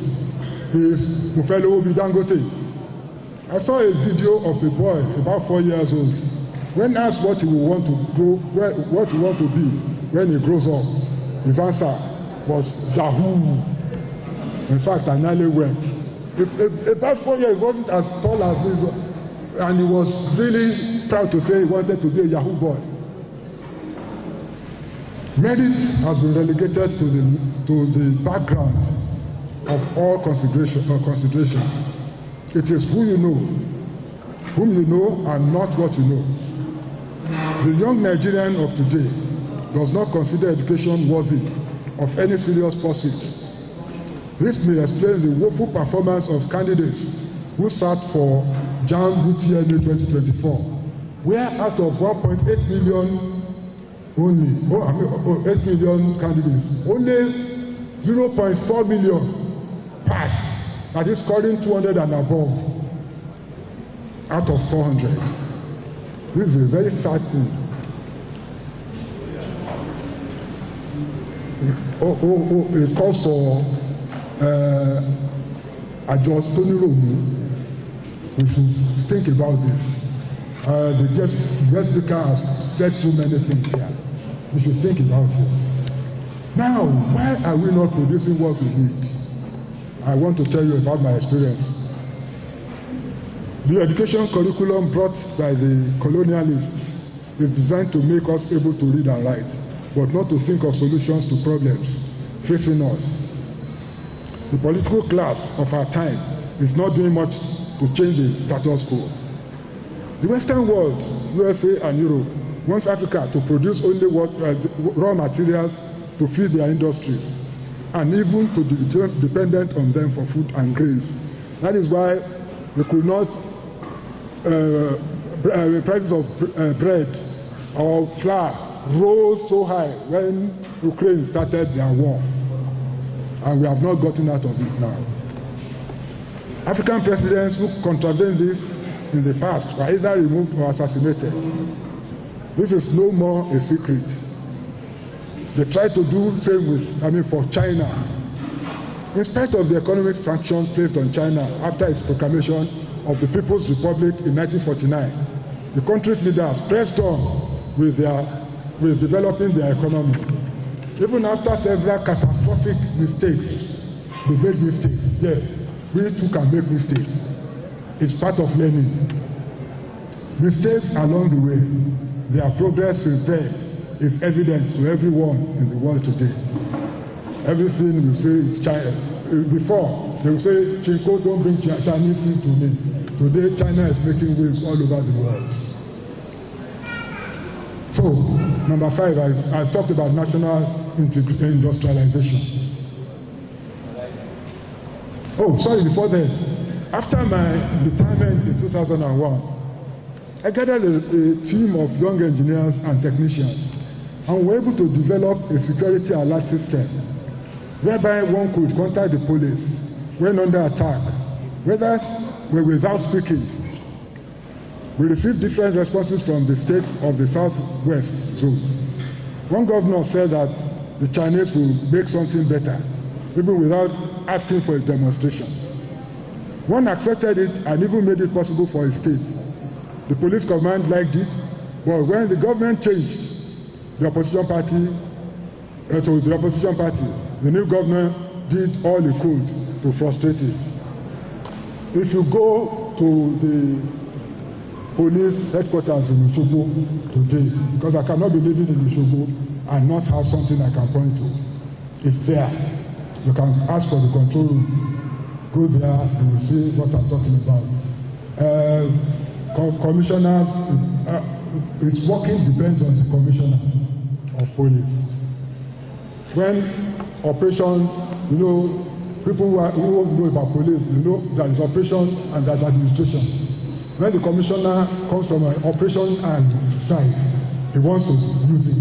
is Mufelo Obi Dangote. I saw a video of a boy about 4 years old. When asked what he will want to grow, what he want to be when he grows up, his answer was Yahoo. In fact, I nearly went. About 4 years, he wasn't as tall as this, and he was really proud to say he wanted to be a Yahoo boy. Merit has been relegated to the background of all considerations. It is who you know, whom you know, and not what you know. The young Nigerian of today does not consider education worthy of any serious pursuit. This may explain the woeful performance of candidates who sat for JAMB UTME 2024, where out of 1.8 million 8 million candidates, only 0.4 million passed. That is scoring 200 and above out of 400. This is a very sad thing. It calls for Àjọ tó nírònú. We should think about this. The guest speaker has said so many things here. We should think about it. Now, why are we not producing what we need? I want to tell you about my experience. The education curriculum brought by the colonialists is designed to make us able to read and write, but not to think of solutions to problems facing us. The political class of our time is not doing much to change the status quo. The Western world, USA and Europe, wants Africa to produce only raw materials to feed their industries, and even to be dependent on them for food and grains. That is why we could not, prices of bread or flour rose so high when Ukraine started their war, and we have not gotten out of it now. African presidents who contravened this in the past were either removed or assassinated. This is no more a secret. They tried to do the same with, for China. In spite of the economic sanctions placed on China after its proclamation of the People's Republic in 1949, the country's leaders pressed on with developing their economy. Even after several catastrophic mistakes, they made mistakes. Yes, we too can make mistakes. It's part of learning. Mistakes along the way. Their progress since then is evident to everyone in the world today. Everything we say is China. Before, they will say, Chinko, don't bring Chinese things to me. Today, China is making waves all over the world. So, number 5, I talked about national industrialization. Oh, sorry, before that, after my retirement in 2001, I gathered a team of young engineers and technicians and we were able to develop a security alert system whereby one could contact the police when under attack, whether without speaking. We received different responses from the states of the southwest zone. One governor said that the Chinese will make something better, even without asking for a demonstration. One accepted it and even made it possible for a state. The police command liked it, but when the government changed the opposition party, the new governor did all he could to frustrate it. If you go to the police headquarters in Osogbo today, because I cannot be living in Osogbo and not have something I can point to. It's there. You can ask for the control room. Go there, you will see what I'm talking about. Commissioners, its working depends on the commissioner of police. When operations, people who know about police, there is operation and there is administration. When the commissioner comes from an operation and side, he wants to use it.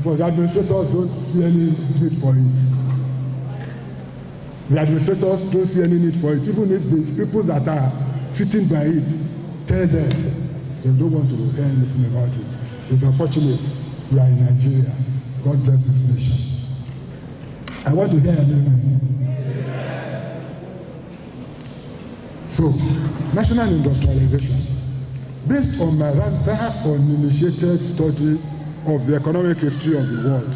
But the administrators don't see any need for it. The administrators don't see any need for it. Even if the people that are sitting by it tell them, they don't want to hear anything about it. It's unfortunate. We are in Nigeria. God bless this nation. I want to hear an amen. So, national industrialization. Based on my rather uninitiated study of the economic history of the world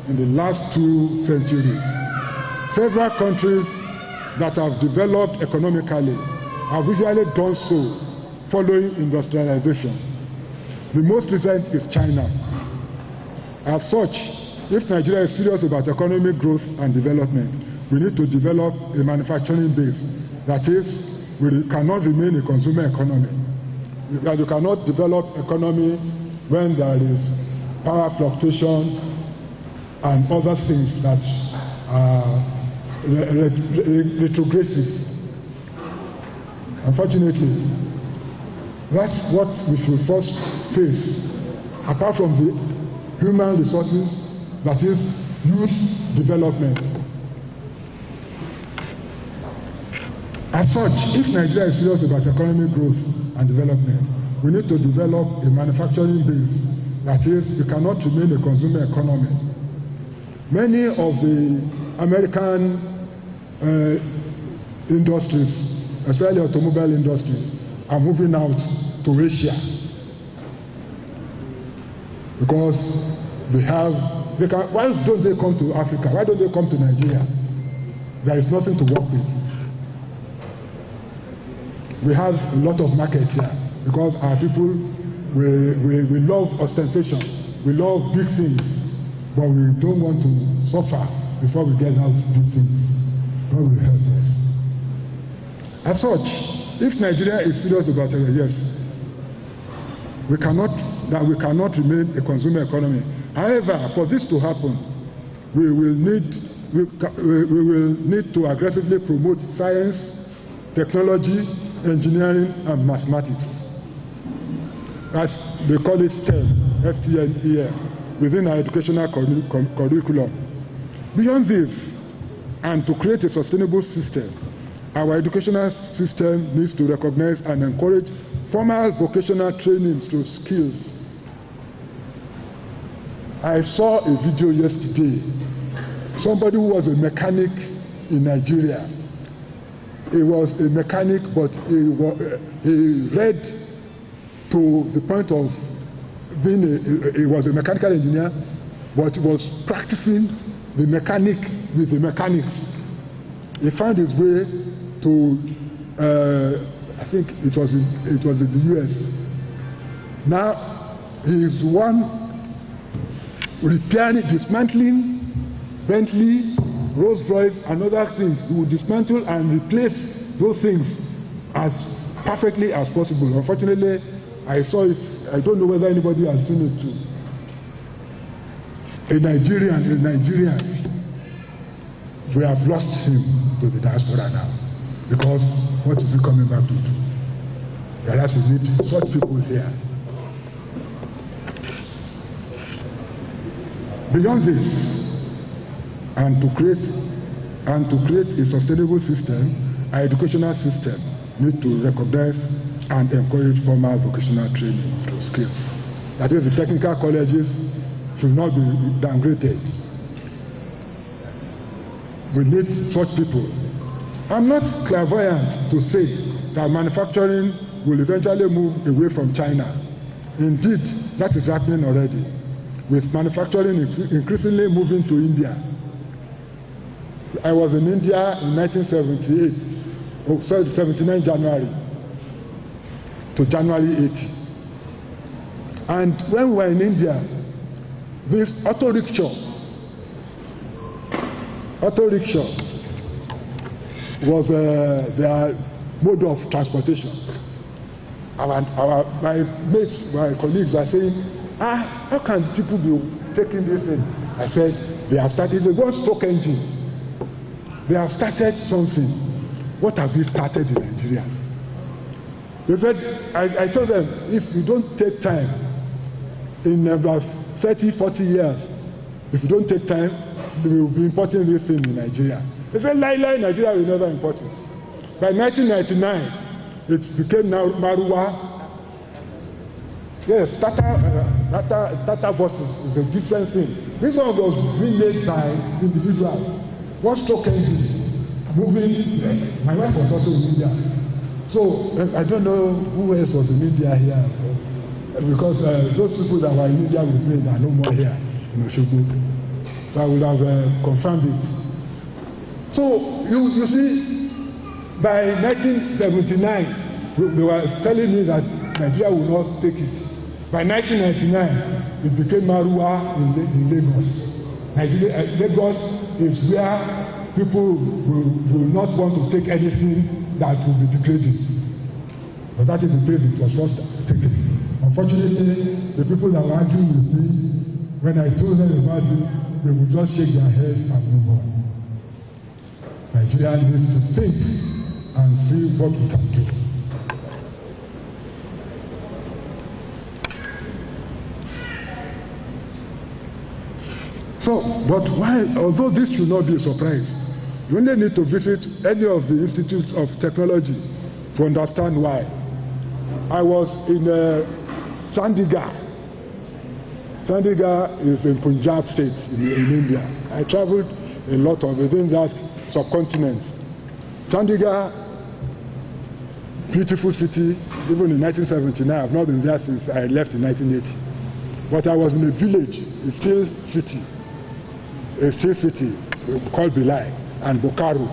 in the last 2 centuries, several countries that have developed economically have usually done so following industrialization. The most recent is China. As such, if Nigeria is serious about economic growth and development, we need to develop a manufacturing base. That is, we cannot remain a consumer economy. You cannot develop economy when there is power fluctuation and other things that are retrogressive. Unfortunately, that's what we should first face, apart from the human resources, that is youth development. As such, if Nigeria is serious about economic growth and development, we need to develop a manufacturing base. That is, we cannot remain a consumer economy. Many of the American industries, especially automobile industries, are moving out to Asia because why don't they come to Africa? Why don't they come to Nigeria? There is nothing to work with. We have a lot of market here because our people, we love ostentation, we love big things, but we don't want to suffer before we get out big things. God will help us. As such, if Nigeria is serious about it, yes, we cannot remain a consumer economy. However, for this to happen, we will need to aggressively promote science, technology, engineering, and mathematics. As they call it STEM, S-T-E-M, within our educational curriculum. Beyond this, and to create a sustainable system, our educational system needs to recognize and encourage formal vocational training through skills. I saw a video yesterday. Somebody who was a mechanic in Nigeria. He was a mechanic, but he read to the point of being he was a mechanical engineer, but he was practicing the mechanic with the mechanics. He found his way to, I think it was in the US. Now he is one repairing, dismantling Bentley, Rolls-Royce, and other things. He will dismantle and replace those things as perfectly as possible. Unfortunately, I saw it. I don't know whether anybody has seen it too. A Nigerian, we have lost him to the diaspora now. Because what is he coming back to do? Whereas we need such people here. Beyond this, and to create a sustainable system, our educational system need to recognize and encourage formal vocational training of those skills. That is, the technical colleges should not be downgraded. We need such people. I'm not clairvoyant to say that manufacturing will eventually move away from China. Indeed, that is happening already, with manufacturing increasingly moving to India. I was in India in 79 January to January 80. And when we were in India, this auto rickshaw was their mode of transportation. My mates, my colleagues are saying, how can people be taking this thing? I said, they have started a one-stroke engine. They have started something. What have we started in Nigeria? They said, I told them, if you don't take time, in about 30, 40 years, if you don't take time, they will be importing this thing in Nigeria. They said, Nigeria will never import it. By 1999, it became now Marua. Yes, Tata buses is a different thing. This one was being made by individuals. One-stroke engine, moving. My wife was also in India. So I don't know who else was in India here. Because those people that were in India with me are no more here in Osogbo. So I would have confirmed it. So you see, by 1979, they were telling me that Nigeria will not take it. By 1999, it became Marua in Lagos. Lagos is where people will not want to take anything that will be degrading. But that is the place it was first taken. Unfortunately, the people that were arguing with me, when I told them about it, they would just shake their heads and move on. Nigeria needs to think and see what we can do. So, but why, although this should not be a surprise, you only need to visit any of the institutes of technology to understand why. I was in Chandigarh. Chandigarh is in Punjab state in India. I traveled a lot within that subcontinent. Chandigarh, beautiful city, even in 1979. I've not been there since I left in 1980. But I was in a village, a still city called Bilai and Bokaro.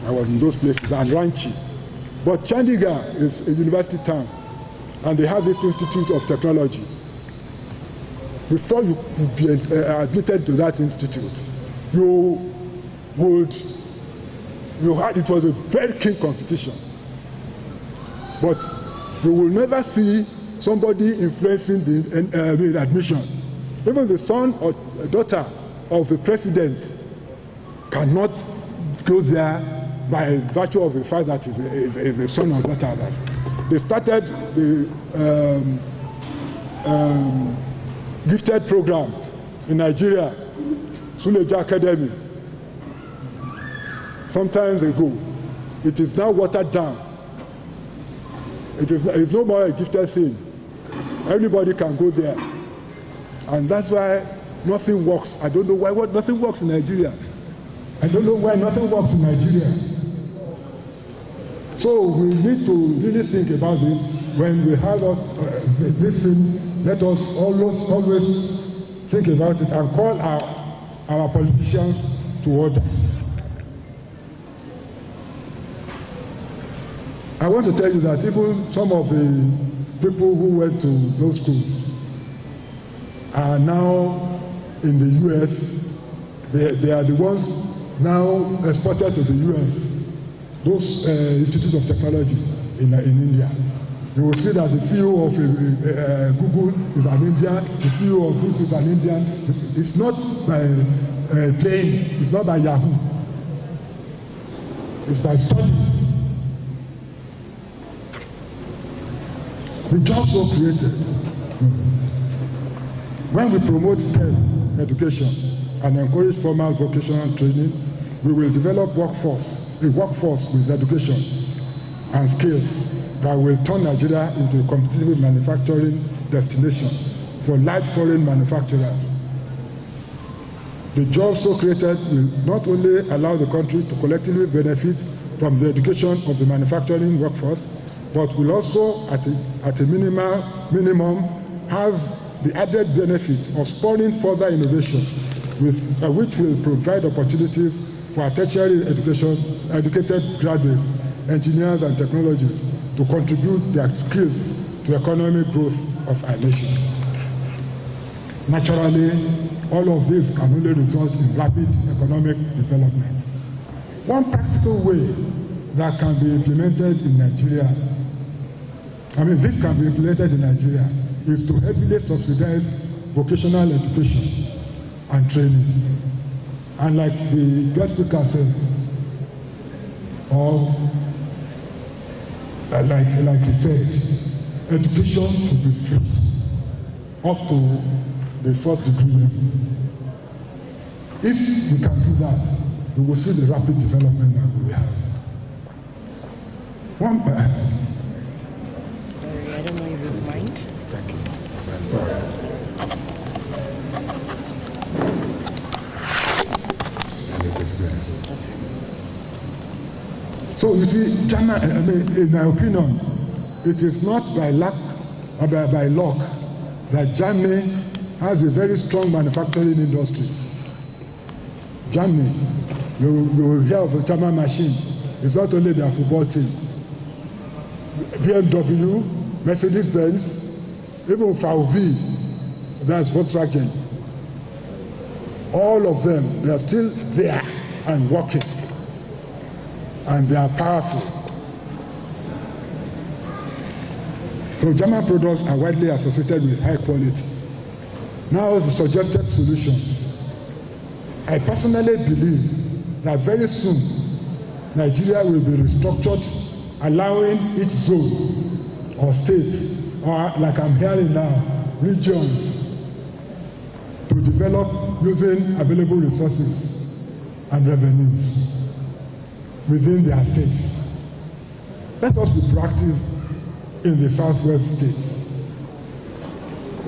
I was in those places, and Ranchi. But Chandigarh is a university town, and they have this Institute of Technology. Before you could be admitted to that institute, it was a very keen competition. But you will never see somebody influencing the admission. Even the son or daughter of the president cannot go there by virtue of the fact that is a son or daughter. They started the gifted program in Nigeria, Suleja Academy, some time ago. It is now watered down. It's no more a gifted thing. Everybody can go there. And that's why nothing works. I don't know why nothing works in Nigeria. I don't know why nothing works in Nigeria. So we need to really think about this. When we have this thing, let us always think about it and call our politicians to order. I want to tell you that even some of the people who went to those schools are now in the US. They are the ones now exported to the US. Those institutes of technology in India. You will see that the CEO of Google is an Indian, the CEO of Google is an Indian. It's not by playing, it's not by Yahoo. It's by study. The jobs were created. When we promote STEM, education and encourage formal vocational training, we will develop a workforce with education and skills that will turn Nigeria into a competitive manufacturing destination for large foreign manufacturers. The jobs so created will not only allow the country to collectively benefit from the education of the manufacturing workforce, but will also, at a minimum, have the added benefit of spurring further innovation, which will provide opportunities for tertiary educated graduates, engineers and technologists to contribute their skills to economic growth of our nation. Naturally, all of this can only result in rapid economic development. One practical way that can be implemented in Nigeria, this can be implemented in Nigeria, is to heavily subsidize vocational education and training. And like the guest speaker said, or like he said, education should be free up to the first degree level. If we can do that, we will see the rapid development that we have. Sorry, I don't know if you mind. Thank you. So you see, China, in my opinion, it is not by luck or by luck that Germany has a very strong manufacturing industry. Germany, you will hear of the German machine. It's not only their football team. BMW, Mercedes-Benz, even VW, that's Volkswagen. All of them, they are still there and working. And they are powerful. So German products are widely associated with high quality. Now the suggested solutions. I personally believe that very soon Nigeria will be restructured, allowing each zone or state, or like I'm hearing now, regions, to develop using available resources and revenues within their states. Let us be proactive in the southwest states.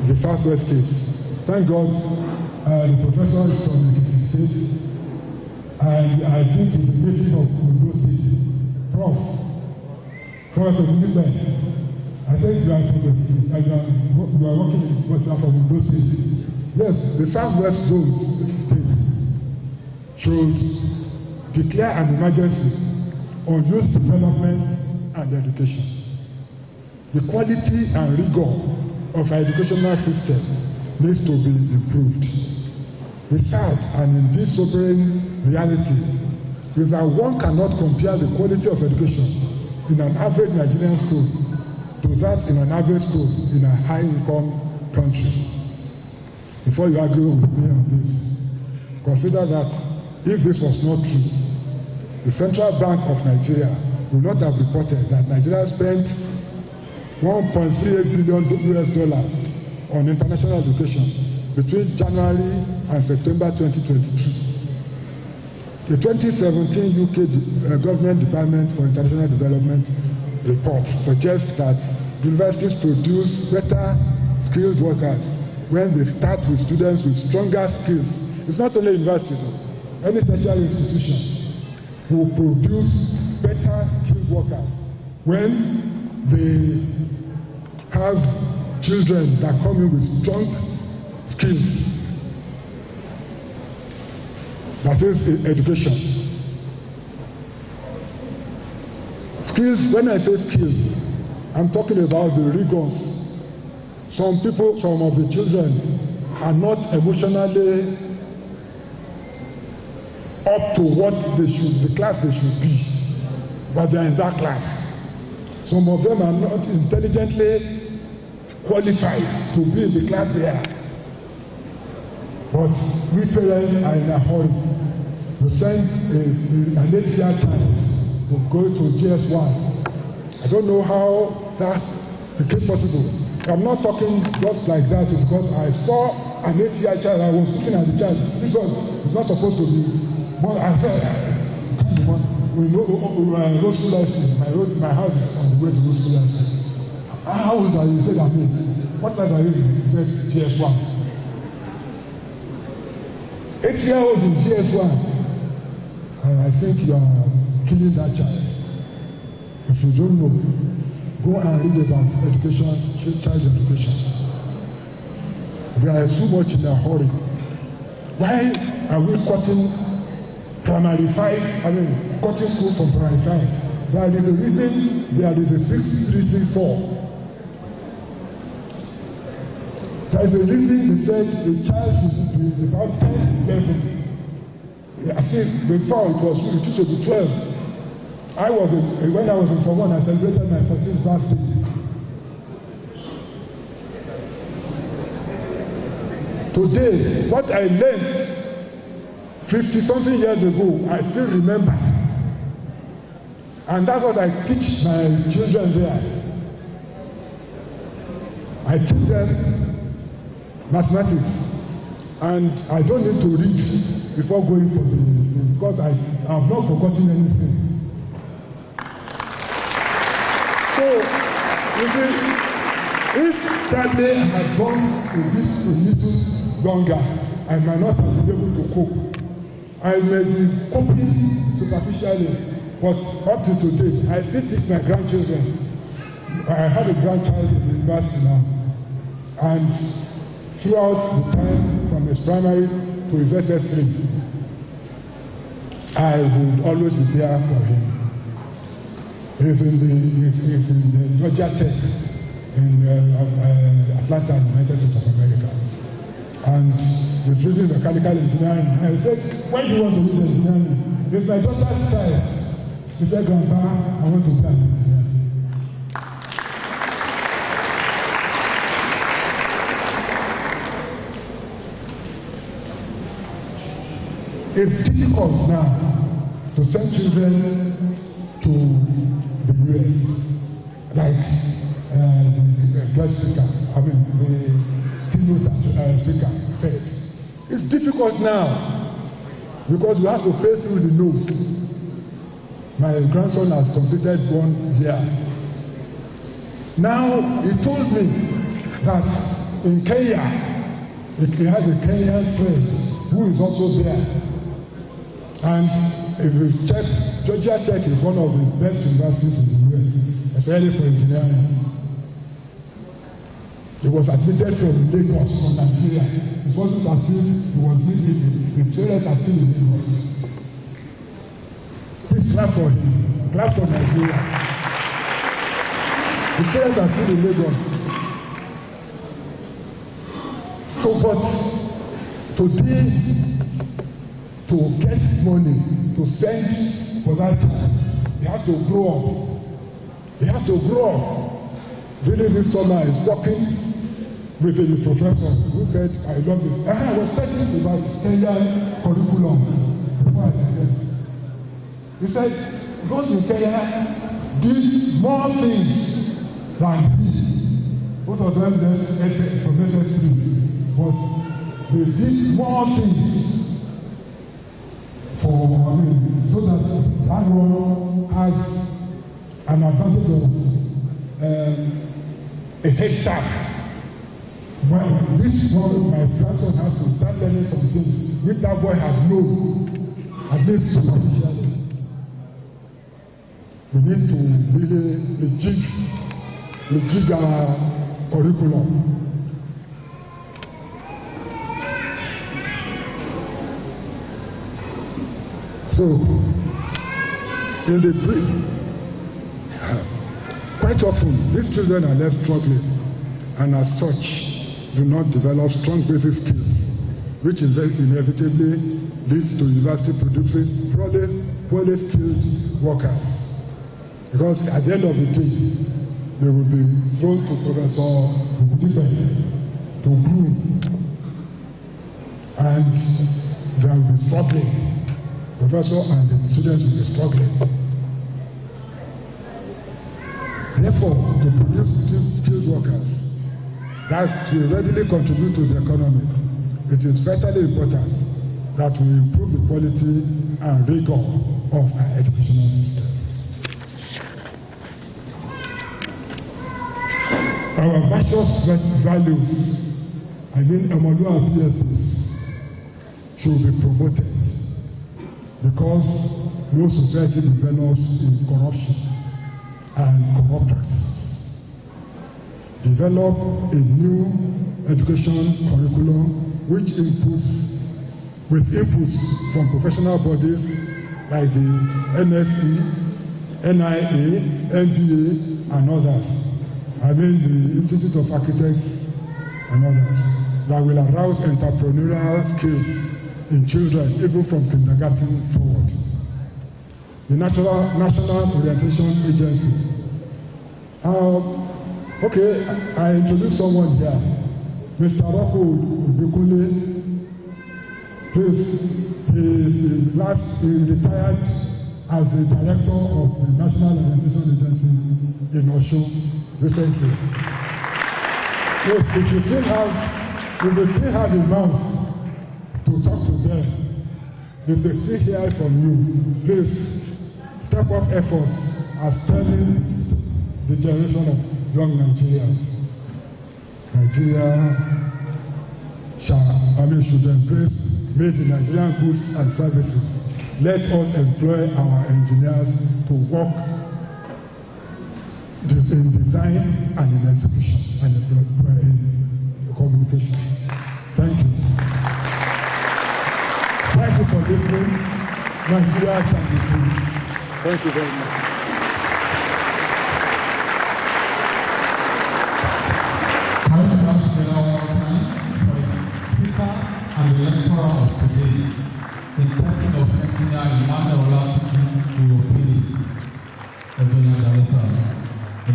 The southwest states. Thank God, the professor is from the State, and I think in the meeting of Ondo State, Professor Tunji, I think you are from you are working from Ondo State. Yes, the southwest zone state should declare an emergency on youth development and education. The quality and rigor of our educational system needs to be improved. The sad and indeed sobering reality is that one cannot compare the quality of education in an average Nigerian school to that in an average school in a high-income country. Before you argue with me on this, consider that if this was not true, the Central Bank of Nigeria would not have reported that Nigeria spent $1.38 billion on international education between January and September 2022. The 2017 UK Government Department for International Development report suggests that universities produce better skilled workers when they start with students with stronger skills. It's not only universities, any tertiary institution will produce better skilled workers when they have children that come in with strong skills. That is education. Skills, when I say skills, I'm talking about the rigors. Some people, some of the children are not emotionally up to what they should, the class they should be, but they are in that class. Some of them are not intelligently qualified to be in the class they are. But we parents are in a hurry to send an 8-year child to go to GS1. I don't know how that became possible. I'm not talking just like that because I saw an 8-year child. I was looking at the child. This one is not supposed to be. But I said, we know road school license. My house is on the way to road school license. How old are you? He said, I'm 8. What class are you in? He said, GS1. 8-year-old in GS1. And I think you are killing that child. If you don't know, go and read about education, child education. We are so much in a hurry. Why are we cutting primary 5? Cutting school from primary 5. There is a reason there is a 6334. There is a reason they said the child should be about 10, 11. I think before it used to be 12. When I was in Form 1, I celebrated my 14th birthday. Today, what I learned 50-something years ago, I still remember. And that's what I teach my children there. I teach them mathematics. And I don't need to read before going for the because I have not forgotten anything. So, you see, if that day had gone a little longer, I might not have been able to cope. I may be coping superficially, but up to today, I still teach my grandchildren. I have a grandchild in the university now, and throughout the time from his primary to his SS3, I would always be there for him. He's in the Georgia Tech in Atlanta, United States of America. And he's reading mechanical engineering. I said, why do you want to read engineering? It's my daughter's child. He said, Grandpa, I want to be an engineer. It's difficult now to send children to the US, like the guest speaker, the keynote speaker said. It's difficult now because we have to pay through the nose. My grandson has completed 1 year. Now, he told me that in Kenya, he has a Kenyan friend who is also there. And if you check, Georgia Tech is one of the best universities in the US, especially for engineering. He was admitted from Lagos, from Nigeria. It wasn't as if he was living, the parents are still in Lagos. Please clap for him. Clap for Nigeria. The parents are still in Lagos. So, but today, to get money to send for that child, he has to grow up. He has to grow up. Really, this summer is working with a professor who said, I love this. I was talking about Kenyan curriculum before I did this. He said, those in Kenya did more things than he. Both of them just from SS3. But they did more things so that one has an advantage of a head start. Which one, my grandson has to start learning some things which that boy has known, at least superficially. We need to really rejig our curriculum. So, in the brief, quite often these children are left struggling and as such do not develop strong basic skills, which inevitably leads to university producing poorly skilled workers. Because at the end of the day, they will be thrown to Professor to groom, and they will be struggling. Professor and the students will be struggling. Therefore, to produce skilled workers that will readily contribute to the economy, it is vitally important that we improve the quality and rigor of our educational system. Our virtuous values, Omoluafi's, should be promoted because no society develops in corruption and corrupt practices. Develop a new education curriculum with inputs from professional bodies like the NSE, NIA, NBA, and others. The Institute of Architects and others, that will arouse entrepreneurial skills in children, even from kindergarten forward. The National Orientation Agency. Okay, I introduced someone here, Mr. Rocco Ubikule. He retired as the director of the National Orientation Agency in Osho recently. Yes, if you still have a mouth to talk to them, if they still hear from you, please step up efforts as telling the generation of young Nigerians. Nigeria should embrace made in Nigerian goods and services. Let us employ our engineers to work in design and in execution and in communication. Thank you. Thank you for listening. Nigeria can be free. Thank you very much. Can we come together one more time for the speaker and the lecturer of today, in person of Engr Emmanuel, the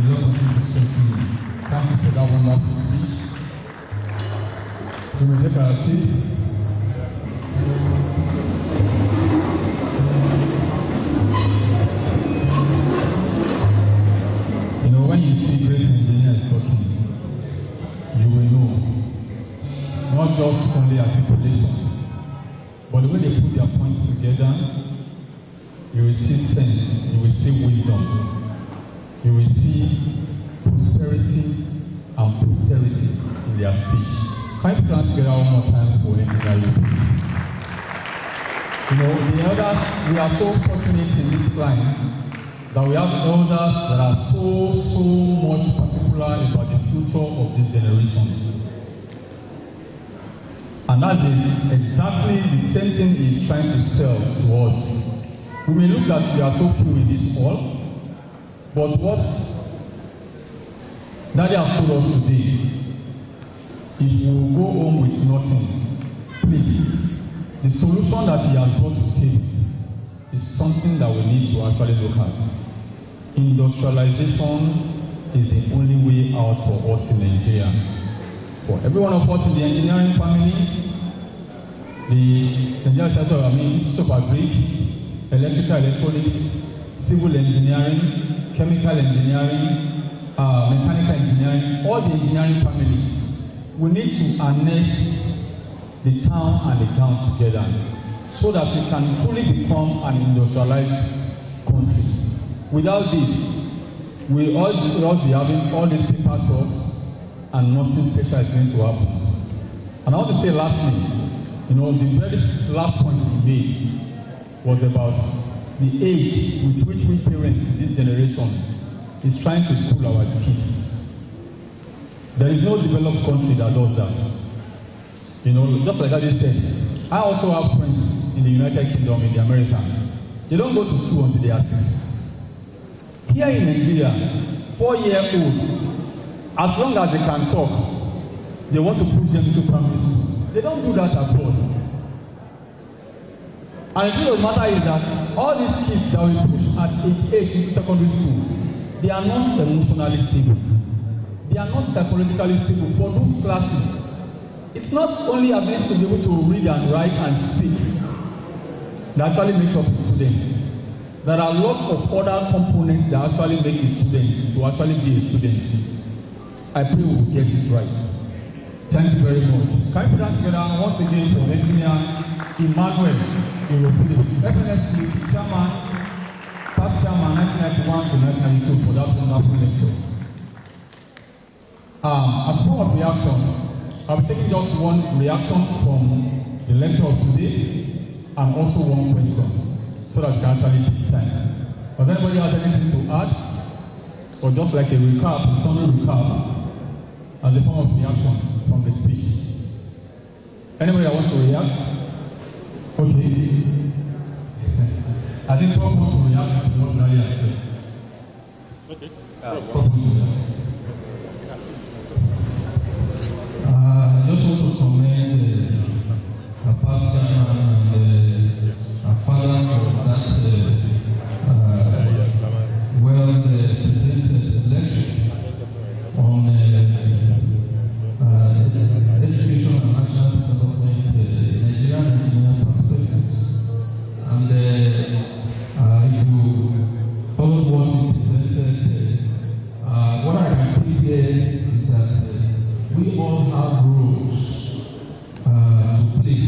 Lord continue to strengthen you. Thank you for that wonderful speech. We will take our seats. You know, when you see great engineers talking, you will know not just only articulation, but the way they put their points together, you will see sense, you will see wisdom. You will see prosperity and posterity in their speech. Can you put together one more time for Engr, please? You know, the elders, we are so fortunate in this line that we have elders that are so much particular about the future of this generation. And that is exactly the same thing he's trying to sell to us. We may look that we are so few in this hall, but what Daddy has told us today, if you go home with nothing, please, the solution that he has brought to the table is something that we need to actually look at. Industrialization is the only way out for us in Nigeria. For every one of us in the engineering family, the Nigerian sector, Institute of Agric, electrical electronics, civil engineering, chemical engineering, mechanical engineering, all the engineering families, we need to harness the town and the town together so that we can truly become an industrialized country. Without this, we all be having all these paper talks and nothing special is going to happen. And I want to say lastly, you know, the very last point we made was about the age with which we parents in this generation is trying to school our kids. There is no developed country that does that. You know, just like I just said, I also have friends in the United Kingdom, in the America. They don't go to school until they are 6. Here in Nigeria, 4-year-old, as long as they can talk, they want to push them into primary school. They don't do that at all. And the truth of the matter is that all these kids that we push at age 8 into secondary school, they are not emotionally stable. They are not psychologically stable. For those classes, it's not only ability to be able to read and write and speak that actually makes us students. There are a lot of other components that actually make a student to actually be a student. I pray we will get it right. Thank you very much. Can you put that together once again for Engr Emmanuel FNSE Chairman, past Chairman 1991 to 1992 for that wonderful lecture. As part of reaction, I'll be taking just one reaction from the lecture of today and also one question so that we can actually take time. Does anybody has anything to add? Or just like a recap, a summary recap as a form of reaction from the speech? Anybody that wants to react? Okay. I think Prof wants to react to what Nadia said. Okay. Prof wants to react. I just want to commend our pastor and our father for that well-presented lecture on education and national development, Nigerian engineering perspectives. And if you follow what he presented, what I can put here is that we all have roles to play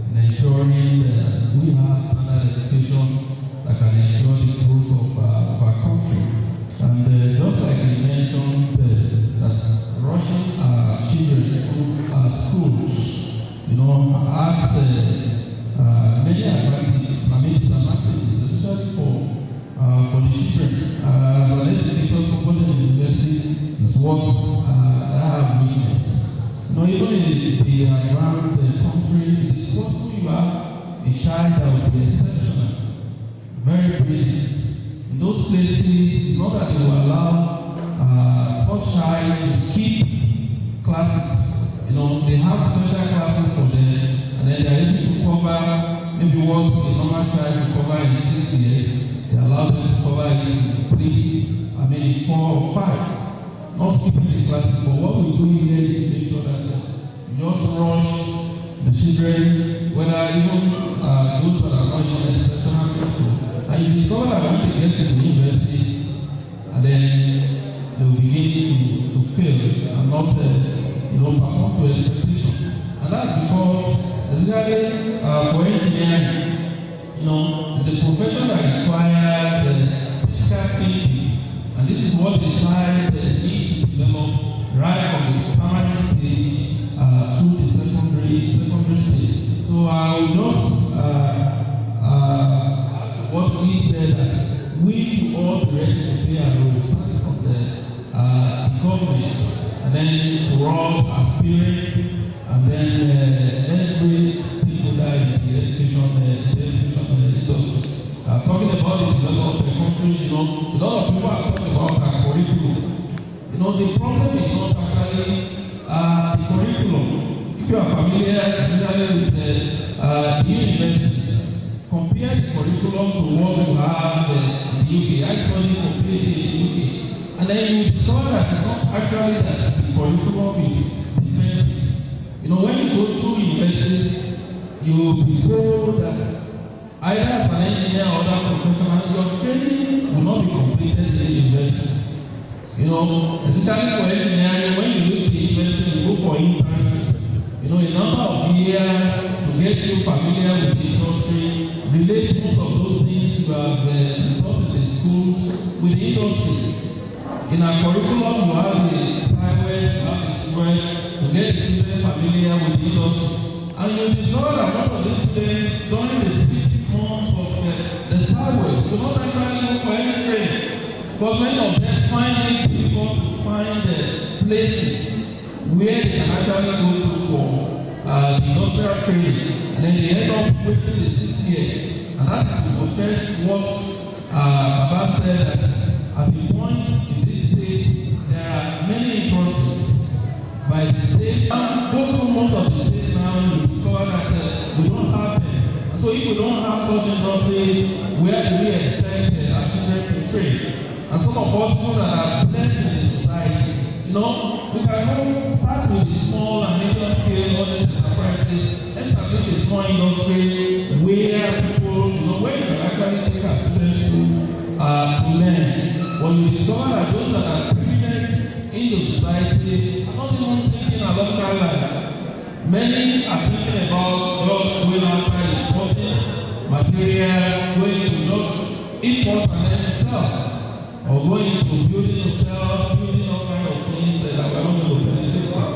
in ensuring that we have standard education that can ensure the growth of our country. And just like you mentioned, that's rushing our children through our schools, has many advantages and many disadvantages, especially for the children. As an educator, somebody in the university is what I have witnessed. Even in the advanced country, it's possible you have a child that will be exceptional, very brilliant. In those places, it's not that they will allow such child to skip classes. They have special classes for them, and then they are able to cover maybe what a normal child will cover in 6 years. They allow them to cover it in 4 or 5. Not skipping the classes, but what we do here is to make sure that we just rush the children, whether even those that are not even exceptional people. And you discover that when they get to the university, and then they will begin to fail and not perform to expectation. And that's because, especially for engineering, it's a profession that requires critical thinking. And this is what the child needs to develop right from the primary stage through the secondary stage. So I will just what we said that we should all be ready to play our role, starting from the government, and then for us as parents, and then every stakeholder in the education industry. Talking about the development of the country, a lot of people are talking about our curriculum. The problem is not actually the curriculum. If you are familiar, especially with the universities, compare the curriculum to what you have in the UK. I studied completely in the UK. And then you discover that it's not actually that the curriculum is defensive. When you go through universities, you'll be told that either as an engineer or other professional, your training will not be completed in the university. Especially for engineering, when you leave the university, you go for internship. A number of years to get you familiar with the industry, relate most of those things you have been taught in the schools with the industry. In our curriculum, you have the sideways, you have the square, to get the students familiar with the industry. And you discover that most of these students during the 6 months of the sideways do not actually look for any training. Because many of them find it difficult to find places where they can actually go to for the industrial training. And then they end up wasting the 6 years. And that is to protest what Baba said, that at the point in this state, there are many industries by the state. And go through most of the states now, you discover that we don't have them. And so if we don't have such industries, where do we expect our children to train? And some of us know that are blessed in the society. We can start with the small and medium scale orders enterprises, establish a small industry where people, where you can actually take our students to learn. When you discover that those that are privileged in the society are not even thinking along that Many are thinking about just going outside importing materials, going to just import and then sell, or going to building hotels, building all kinds of things that we are not going to benefit from.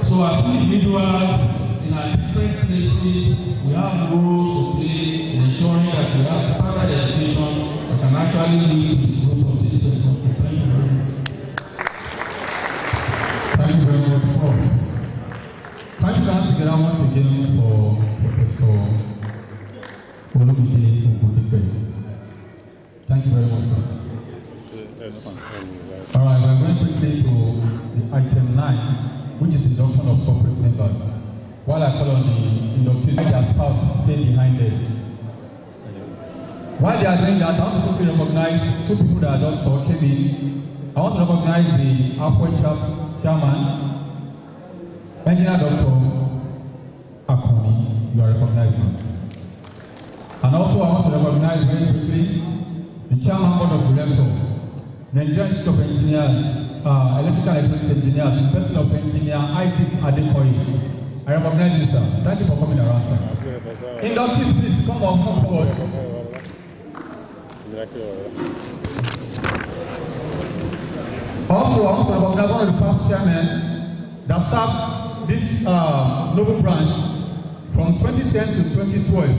So as individuals in our different places, we have roles to play in ensuring that we have standard education that can actually lead to the growth of this country. Thank you very much. Thank you very much, Prof. Thank you once again for Professor Olumide Ogundipe. Thank you very much, sir. All right, we're going quickly to the item 9, which is induction of corporate members. While I call on the inductees, their spouse stay behind them. While they are doing that, I want to quickly recognize two people that I just saw came in. I want to recognize the APOE chairman, Engineer Dr. Akoni. You are recognized now. And also I want to recognize very quickly the chairman board of directors, Nigerian Institute of Engineers, Electrical Electronics Engineers, in person of Engineer Isaac Adekoye. I recognize you, sir. Thank you for coming around, sir. Inductees, please come forward. Also, I want to recognize one of the past chairmen that served this noble branch from 2010 to 2012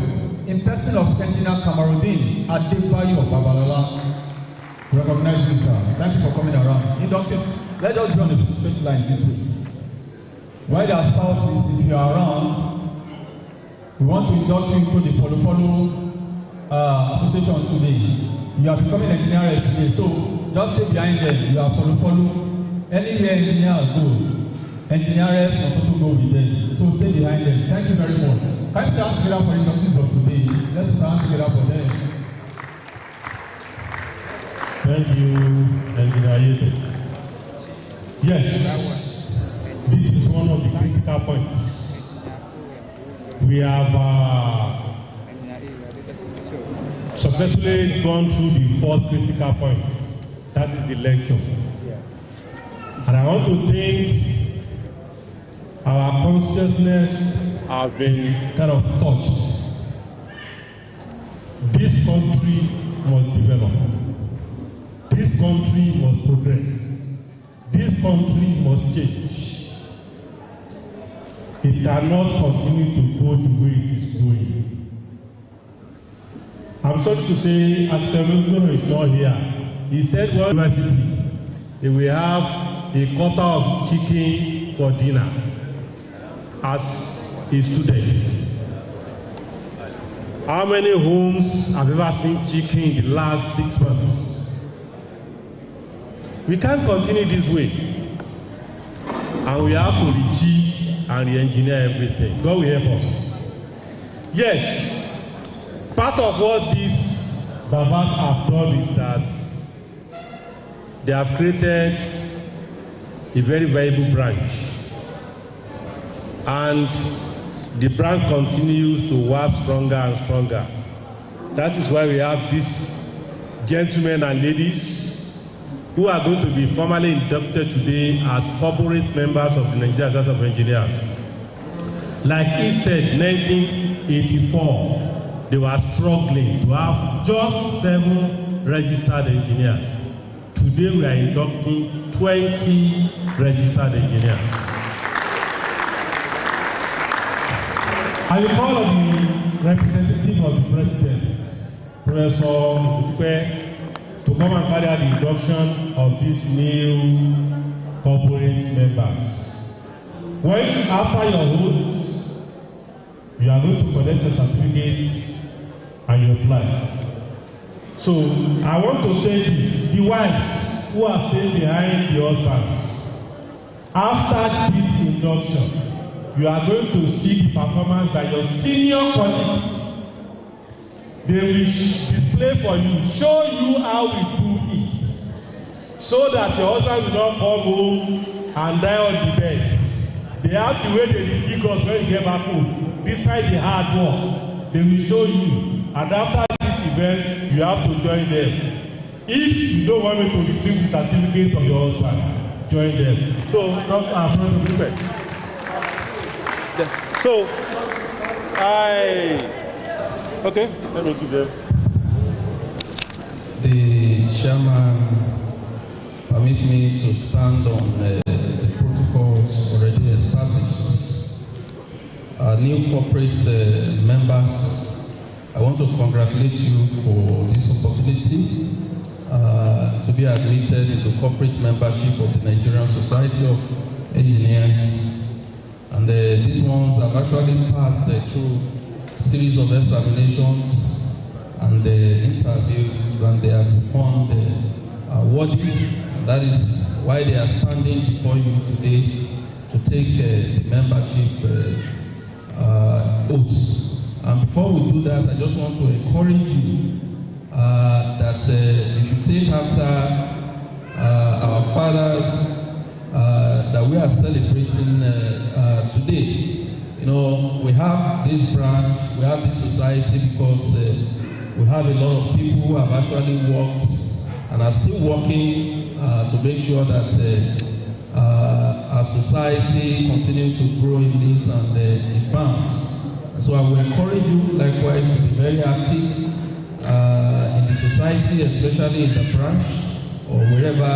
in person of Engineer Kamarudin Adebayo Babalola. Recognize you, sir. Thank you for coming around. Inductees, let us be on the straight line this way. While their spouses, if you are around, we want to induct you into the Polo Polo Association today. You are becoming engineers today, so just stay behind them. You are Polo Polo. Anywhere engineers go, engineers must also go with them. So stay behind them. Thank you very much. Can you dance together for inductees of today? Let's dance together for them. Thank you, Engineer. Yes. This is one of the critical points. We have successfully gone through the fourth critical point. That is the lecture. And I want to think our consciousness has been kind of touched. This country must develop. This country must progress. This country must change. It cannot continue to go the way it is going. I'm sorry to say, Academic is not here. He said, well, university, they will have a quarter of chicken for dinner as a student. How many homes have ever seen chicken in the last 6 months? We can't continue this way. And we have to rejig and re-engineer everything. God will help us. Yes, part of what these Babas have done is that they have created a very viable branch. And the branch continues to work stronger and stronger. That is why we have these gentlemen and ladies who are going to be formally inducted today as corporate members of the Nigerian Institute of Engineers. Like he said, 1984, they were struggling to have just 7 registered engineers. Today we are inducting 20 registered engineers. I will call on the representative of the president, Professor Ogundipe, to come and carry out the induction of these new corporate members. When after your votes, you are going to collect your certificates and you apply. So I want to say this, the wives who are staying behind the husbands, after this induction, you are going to see the performance by your senior colleagues. They will display for you, show you how we do it, so that your husband will not come home and die on the bed. They have the way they rejig us when you get back home. Despite the hard work, they will show you. And after this event, you have to join them. If you don't want me to retrieve the certificate of your husband, join them. So, Dr. Emmanuel. So, okay, let me give them. The chairman permit me to stand on the protocols already established. Our new corporate members, I want to congratulate you for this opportunity to be admitted into corporate membership of the Nigerian Society of Engineers. And these ones have actually passed through a series of examinations and interviews, and they have performed worthy. That is why they are standing before you today to take the membership oaths. And before we do that, I just want to encourage you that you should take after our fathers that we are celebrating today. You know, we have this branch, we have this society because we have a lot of people who have actually worked and are still working to make sure that our society continues to grow in leaps and in bounds. So I will encourage you likewise to be very active in the society, especially in the branch or wherever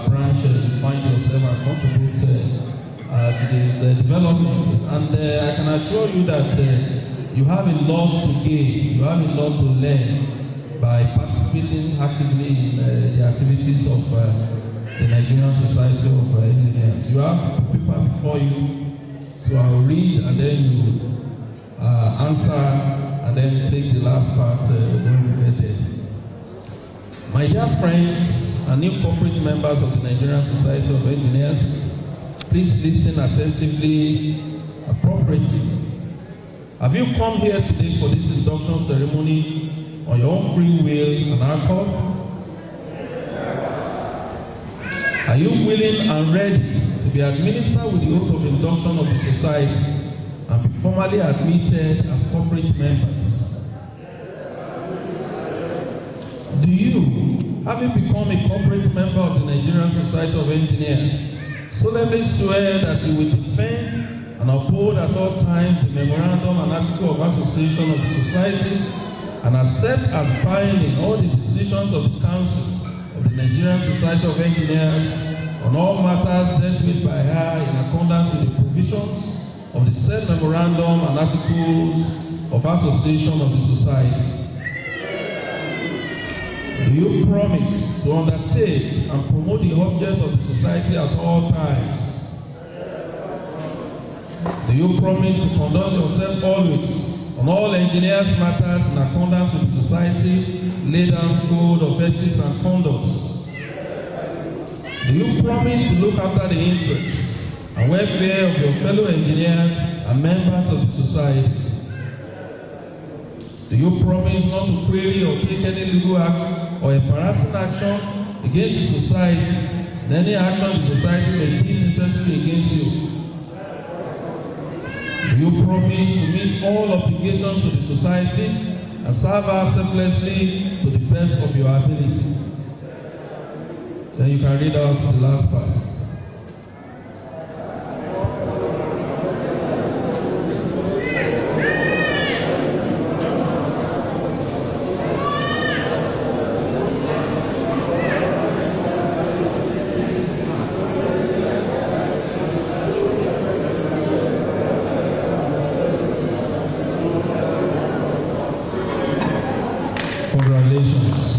branch you find yourself and contribute to this development. And I can assure you that you have a lot to gain, you have a lot to learn by participating actively in the activities of the Nigerian Society of Engineers. You have people before you, so I will read and then you answer and then take the last part when we get there. My dear friends and new corporate members of the Nigerian Society of Engineers, please listen attentively, appropriately. Have you come here today for this induction ceremony on your own free will and accord? Are you willing and ready to be administered with the oath of induction of the society and be formally admitted as corporate members? Do you, having become a corporate member of the Nigerian Society of Engineers, solemnly swear that you will defend and uphold at all times the memorandum and article of association of the society and accept as binding all the decisions of the Council of the Nigerian Society of Engineers on all matters dealt with by her in accordance with the provisions of the said memorandum and articles of association of the society? Do you promise to undertake and promote the objects of the society at all times? Do you promise to conduct yourself always on all engineers' matters in accordance with the society laid down code of ethics and conduct? Do you promise to look after the interests and welfare of your fellow engineers and members of the society? Do you promise not to query or take any legal action or embarrassing action against the society and any action the society may deem necessary against you? Do you promise to meet all obligations to the society and serve her selflessly to the best of your ability? Then you can read out the last part. Congratulations.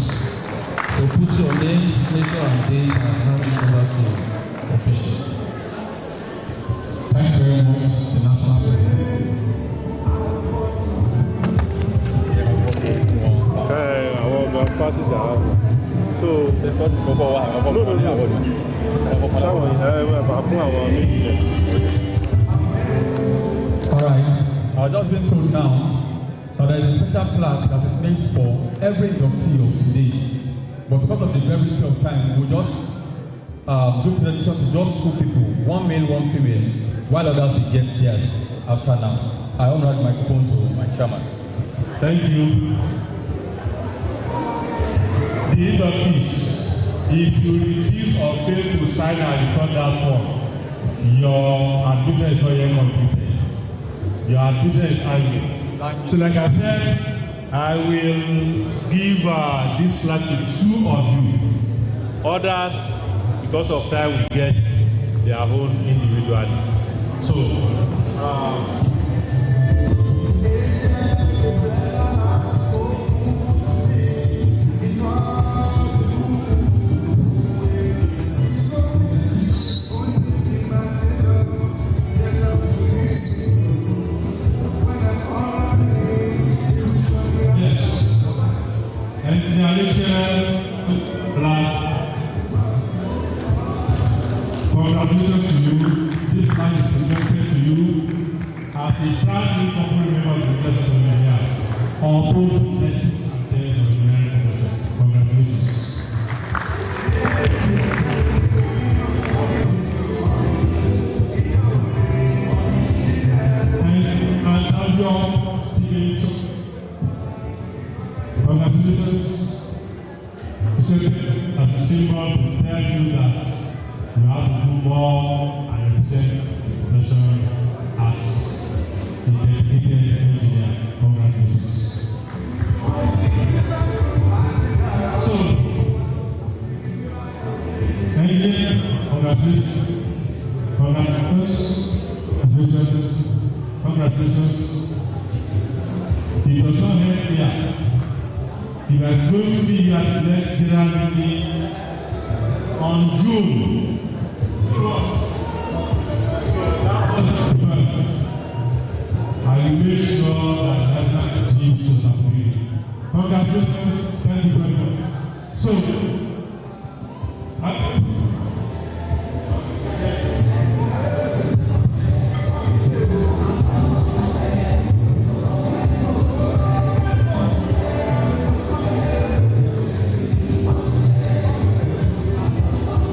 So put your name, signature, and date and hand it over to the official. Thank you very much, the National President. Alright, I've just been told now that there is a special plaque that is made for every inductee of today. But because of the brevity of time, we'll just do presentation to just two people, one male, one female, while others will get theirs after now. I honor the microphone to my chairman. Thank you. The inductees, if you refuse or fail to sign and return that form, your admission is not yet completed. Your attention is angry. So like I said, I will give this flag to 2 of you. Others, because of time, will get their own individually. So, congratulations to you. This flag is presented to you as a proud new corporate member of the University of Nigeria. All both ladies and days of the United. Congratulations. And now your signature. Congratulations. As a symbol to tell you that you have to do more and represent the nation as a dedicated engineer. Congratulations. So, engineer, congratulations. Congratulations. Congratulations. He does not end here. He was going to see you at the next general meeting on June. I will make sure that national team shows up for you. Congratulations, thank you very much. So,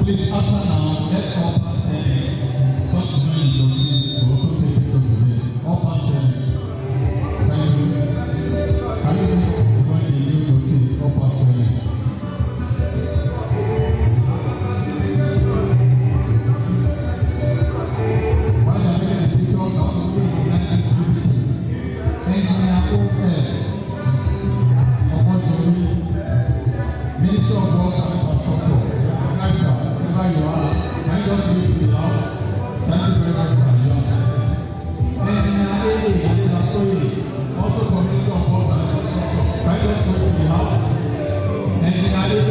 please, after now, let's all pass standing. Come to join the notice to also take pictures with me. All pass standing. Thank you. I will join the new notice. All pass standing. While you are making the pictures, I want to recognize this people. Engineer Open, Omojobi, Minister of Works and Infrastructure. Nice, sir. Wherever you are, can you just leave the house? Thank you very much, sir. Engineer Emmanuel, also from Minister of Works and Infrastructure. Can you just leave the house? Engineer Emmanuel,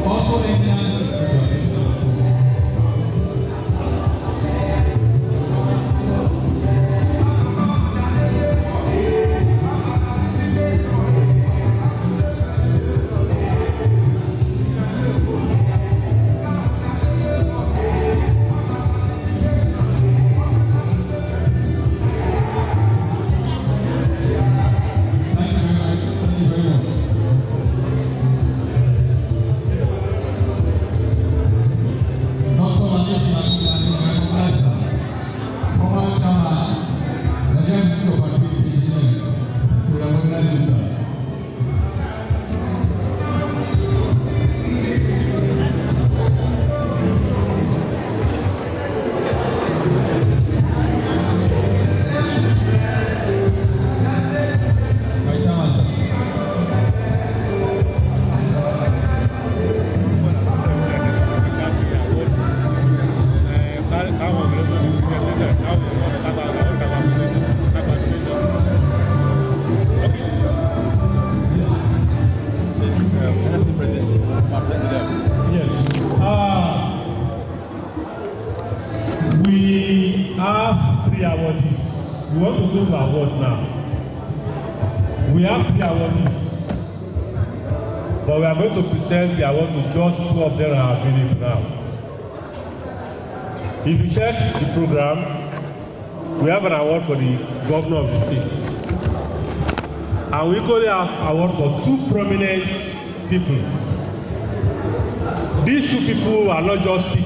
also engineer. We have 3 awardees. We want to go to award now. We have 3 awardees, but we are going to present the award to just 2 of them are available now. If you check the program, we have an award for the governor of the state, and we equally have award for 2 prominent people. These 2 people are not just picked.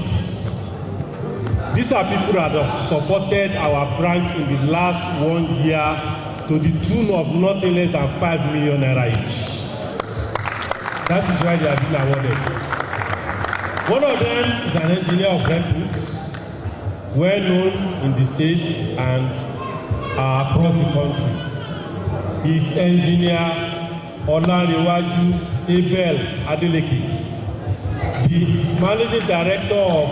These are people that have supported our branch in the last 1 year to the tune of nothing less than 5 million naira each. That is why they have been awarded. One of them is an engineer of repute, well known in the States and across the country. He is engineer Olanrewaju Abel Adeleke, the managing director of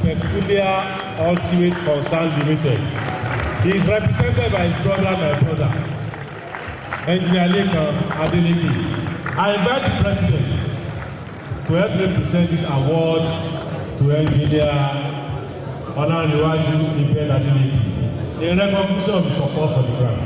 Peculiar Ultimate Concern Limited. He is represented by his brother, my brother, Engineer Lekan Adeleke. I invite the president to help me present this award to Engineer Olanrewaju Abel Adeleke in recognition of the support for the grant.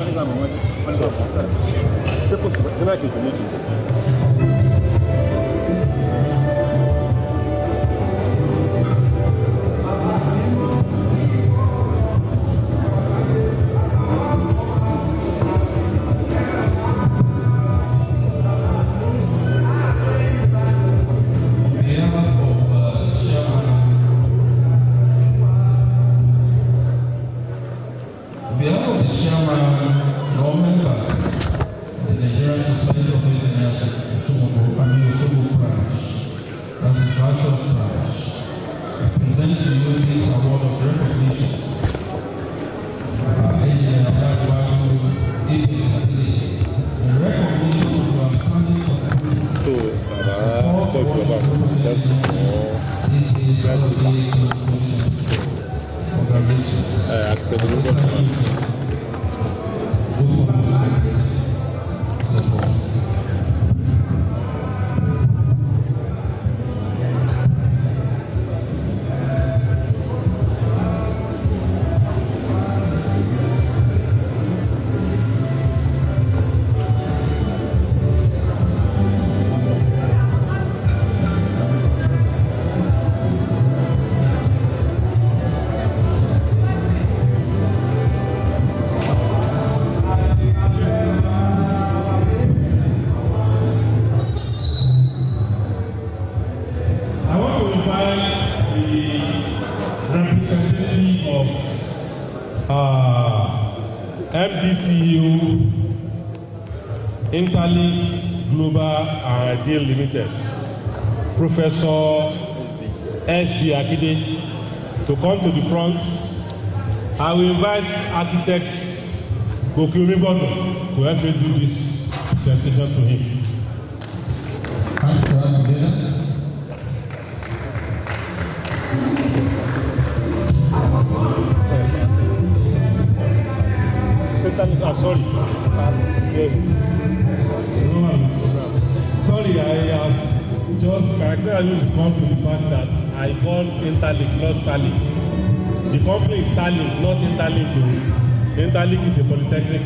Interlink Global and Deal Limited, Professor SB Akide, to come to the front. I will invite architect Gokiomi Bono to help me do this presentation to him. Sorry. Sorry, I have just characterized the come to the fact that I call Interlink, not Starlink. The company is Starlink, not Interlink. Interlink is a polytechnic.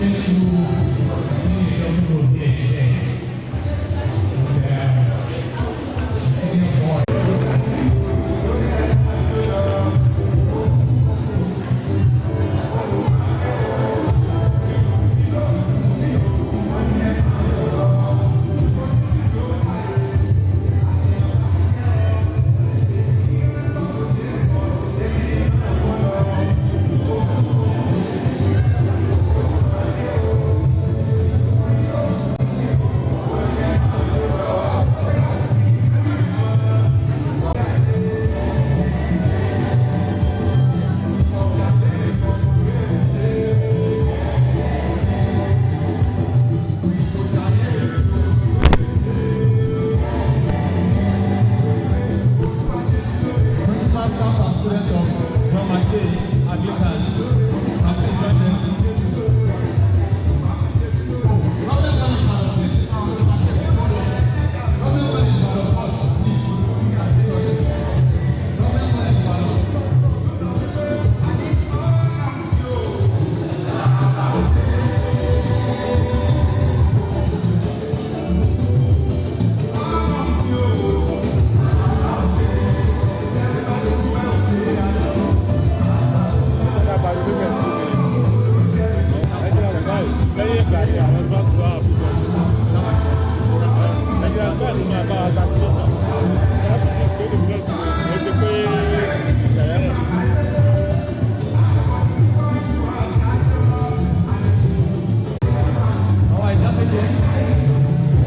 Thank you.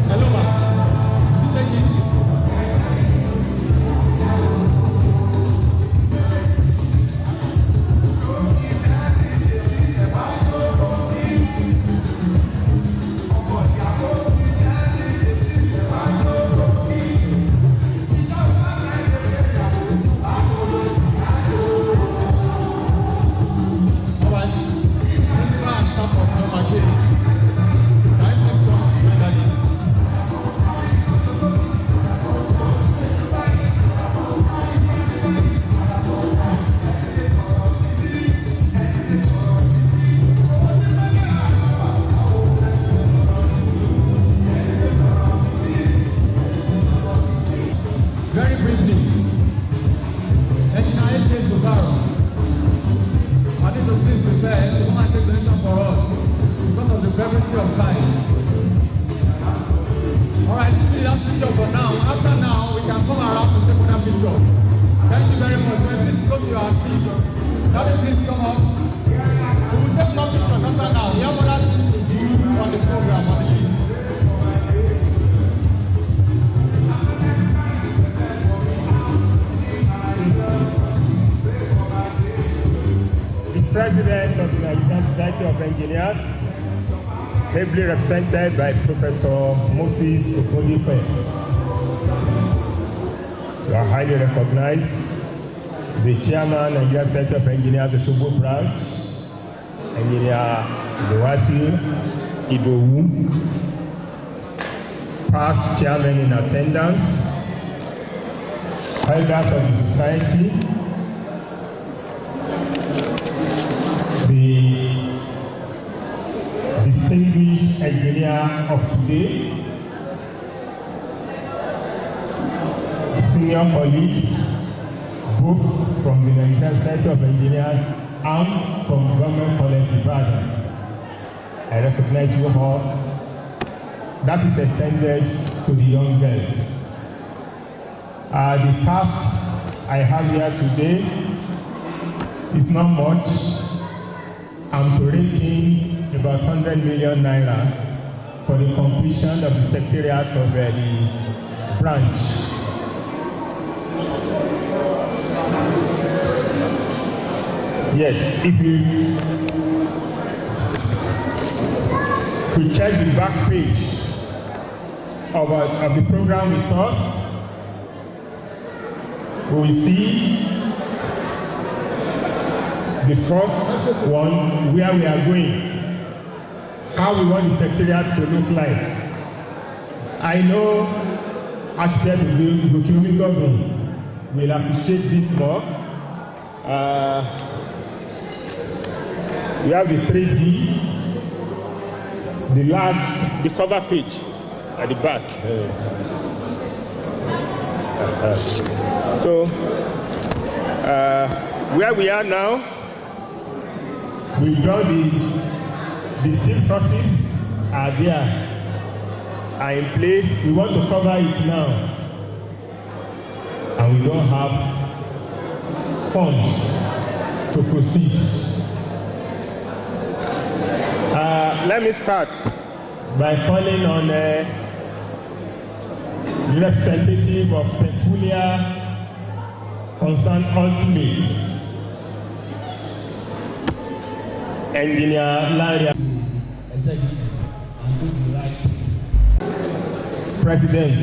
Hello, ma. Thank you. Very briefly, NSE Osogbo. I need to please prepare to come and take the nation for us because of the brevity of time. Alright, this is the last picture for now. After now, we can come around to take another picture. Thank you very much. Please go to your seats. Daddy, please come up. We will take more pictures after now. We have other things to do on the program, on the list. President of the Nigerian Society of Engineers, ably represented by Professor Moses Okodipe. You are highly recognized. The Chairman, Nigerian Society of Engineers, Osogbo branch, Engineer Iwasi Idowu, past chairman in attendance, elders of the society, the distinguished engineer of today, senior colleagues, both from the Nigerian Society of Engineers and from the Government College Ibadan. I recognize you all. That is extended to the young girls. The task I have here today is not much. I'm to rake in about 100 million naira for the completion of the secretariat of the branch. Yes, if you check the back page of the program with us, we will see the first one, where we are going, how we want the secretariat to look like. I know architect Igokiyomi Governor will appreciate this more. We have the 3D, the cover page at the back. So, where we are now, we've got the steel trusses are there, are in place. We want to cover it now, and we don't have funds to proceed. Let me start by calling on the representative of Peculiar Concern Ultimates, Engineer Larry. President,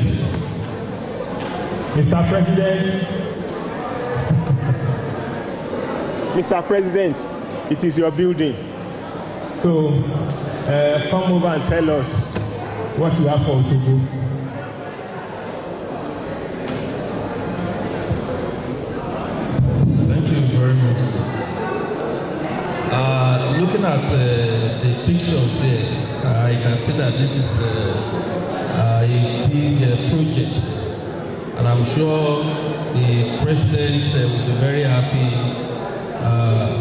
Mr. President, Mr. President, it is your building. So come over and tell us what you have for Osogbo. Thank you very much. Looking at the pictures here, I can see that this is a big project, and I'm sure the president will be very happy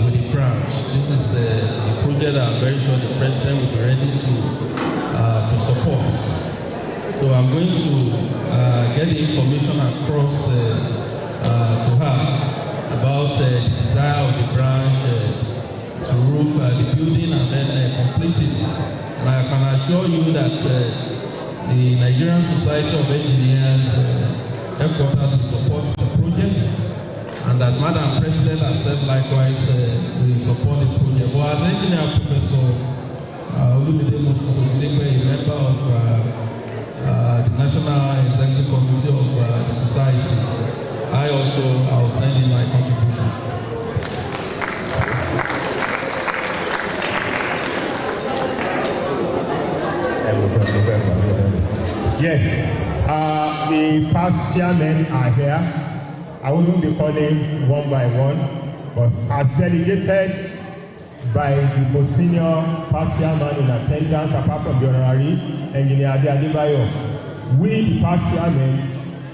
with the branch. This is a project that I'm very sure the president will be ready to support. So I'm going to get the information across to her about the desire of the branch to roof the building and then complete it And I can assure you that the Nigerian Society of Engineers headquarters will support the project, and that Madam President has said likewise will support the project. Well, as Engineer Professor Olumide Moses Ogunlegbe, a member of the National Executive Committee of the Society, I will send in my contribution. Yes, the past chairmen are here. I wouldn't be calling one by one, but as delegated by the most senior past chairman in attendance, apart from the honorary Engineer Adebayo, we, the past chairmen,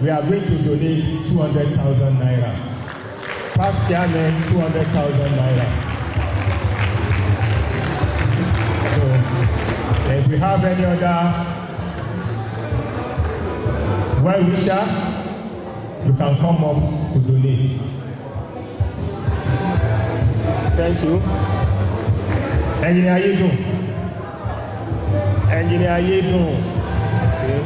we are going to donate 200,000 naira. Past chairman, 200,000 naira. So, if we have any other well-wisher, you can come up to donate. Thank you. Engineer Yedo. Engineer Yedo. Okay.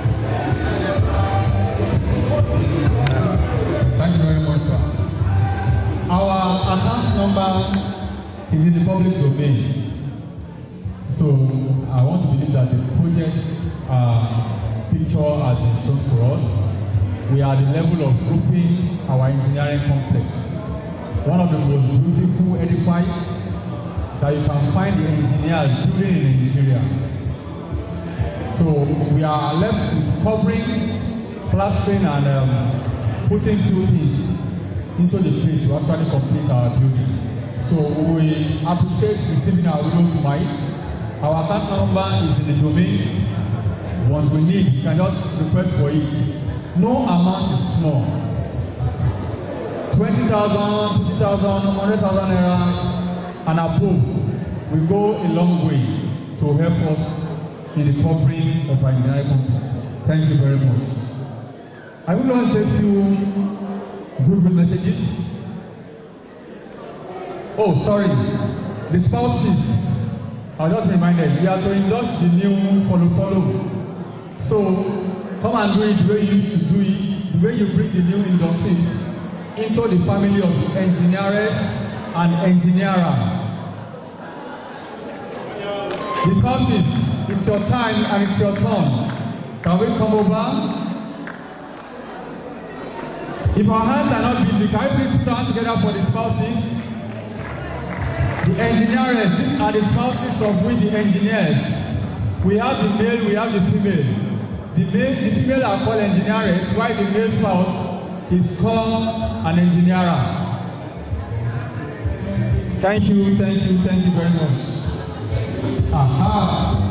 Thank you very much, sir. Our account number is in the public domain. So I want to believe that the project's picture has been shown for us. We are at the level of grouping our engineering complex. One of the most beautiful edifices that you can find the engineers building in Nigeria. So we are left with covering, plastering, and putting few things into the place to actually complete our building. So we appreciate receiving our widow's mites. Our account number is in the domain. Once we need, you can just request for it. No amount is small. 20,000, 50,000, 100,000 naira and above will go a long way to help us in the covering of our engineering complex. Thank you very much. I would like to say a few good messages. Oh, sorry. The spouses, I was just reminded, we are to induct the new follow. So, come and do it the way you used to do it, the way you bring the new inductees into the family of engineers and engineera. The spouses, it's your time and it's your turn. Can we come over? If our hands are not busy, can we please stand together for the spouses? The engineers, these are the spouses of we, the engineers. We have the male, we have the female. The female are called engineers, while the male spouse is called an engineera. Thank you very much. Aha.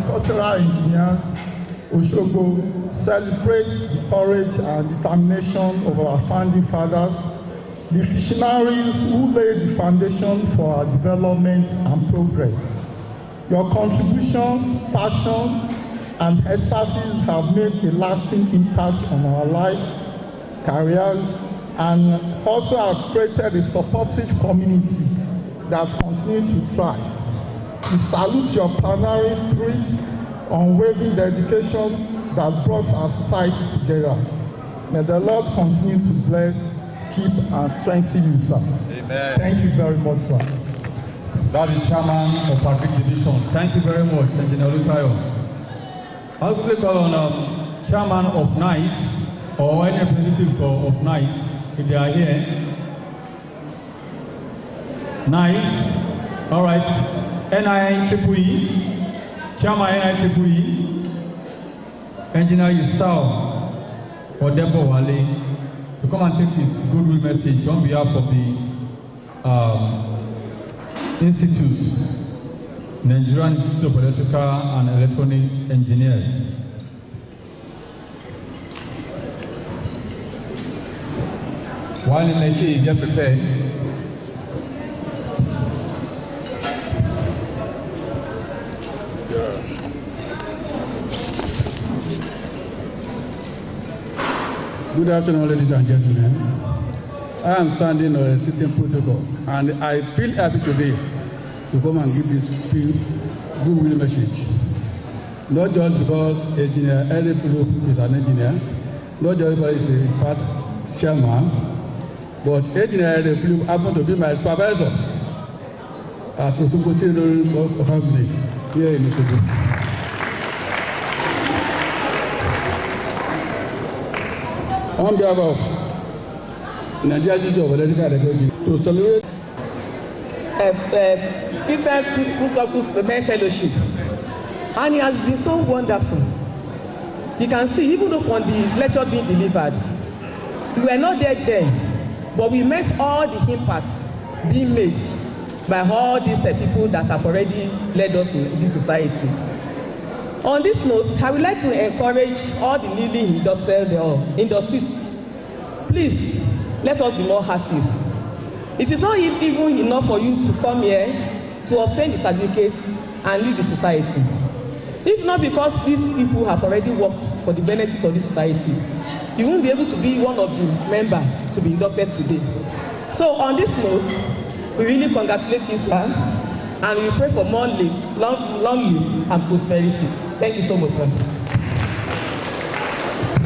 agricultural engineers, Osogbo, celebrates the courage and determination of our founding fathers, the visionaries who laid the foundation for our development and progress. Your contributions, passion, and expertise have made a lasting impact on our lives, careers, and also have created a supportive community that continues to thrive. We salute your pioneering spirit, unwavering dedication that brought our society together. May the Lord continue to bless, keep, and strengthen you, sir. Amen. Thank you very much, sir. That is Chairman of Agric Division. Thank you very much, Engineer Olutayo. I'll quickly call on Chairman of NICE or any representative of NICE if they are here. NICE, all right. NIEEE, Chairman NIEEE, Engineer Yusau Odebo Wale, to come and take this goodwill message on behalf of the Institute, Nigerian Institute of Electrical and Electronics Engineers. While in Lekki, get prepared. Good afternoon, ladies and gentlemen. I am standing on a sitting protocol, and I feel happy today to come and give this goodwill message. Not just because Engineer Emmanuel is an engineer, not just because he's a part chairman, but Engineer Emmanuel happened to be my supervisor at Osogbo Tailoring Company here in Osogbo. On behalf of Nigeria Institute of Electrical and Electronics, to celebrate Christian Principles Fellowship, and it has been so wonderful. You can see, even though from the lecture being delivered, we were not there then, but we met all the impacts being made by all these people that have already led us in this society. On this note, I would like to encourage all the newly inductees. Please, let us be more active. It is not even enough for you to come here to obtain the certificates and leave the society. If not because these people have already worked for the benefit of this society, you won't be able to be one of the members to be inducted today. So on this note, we really congratulate you, sir. And we pray for more long life and prosperity. Thank you so much, sir.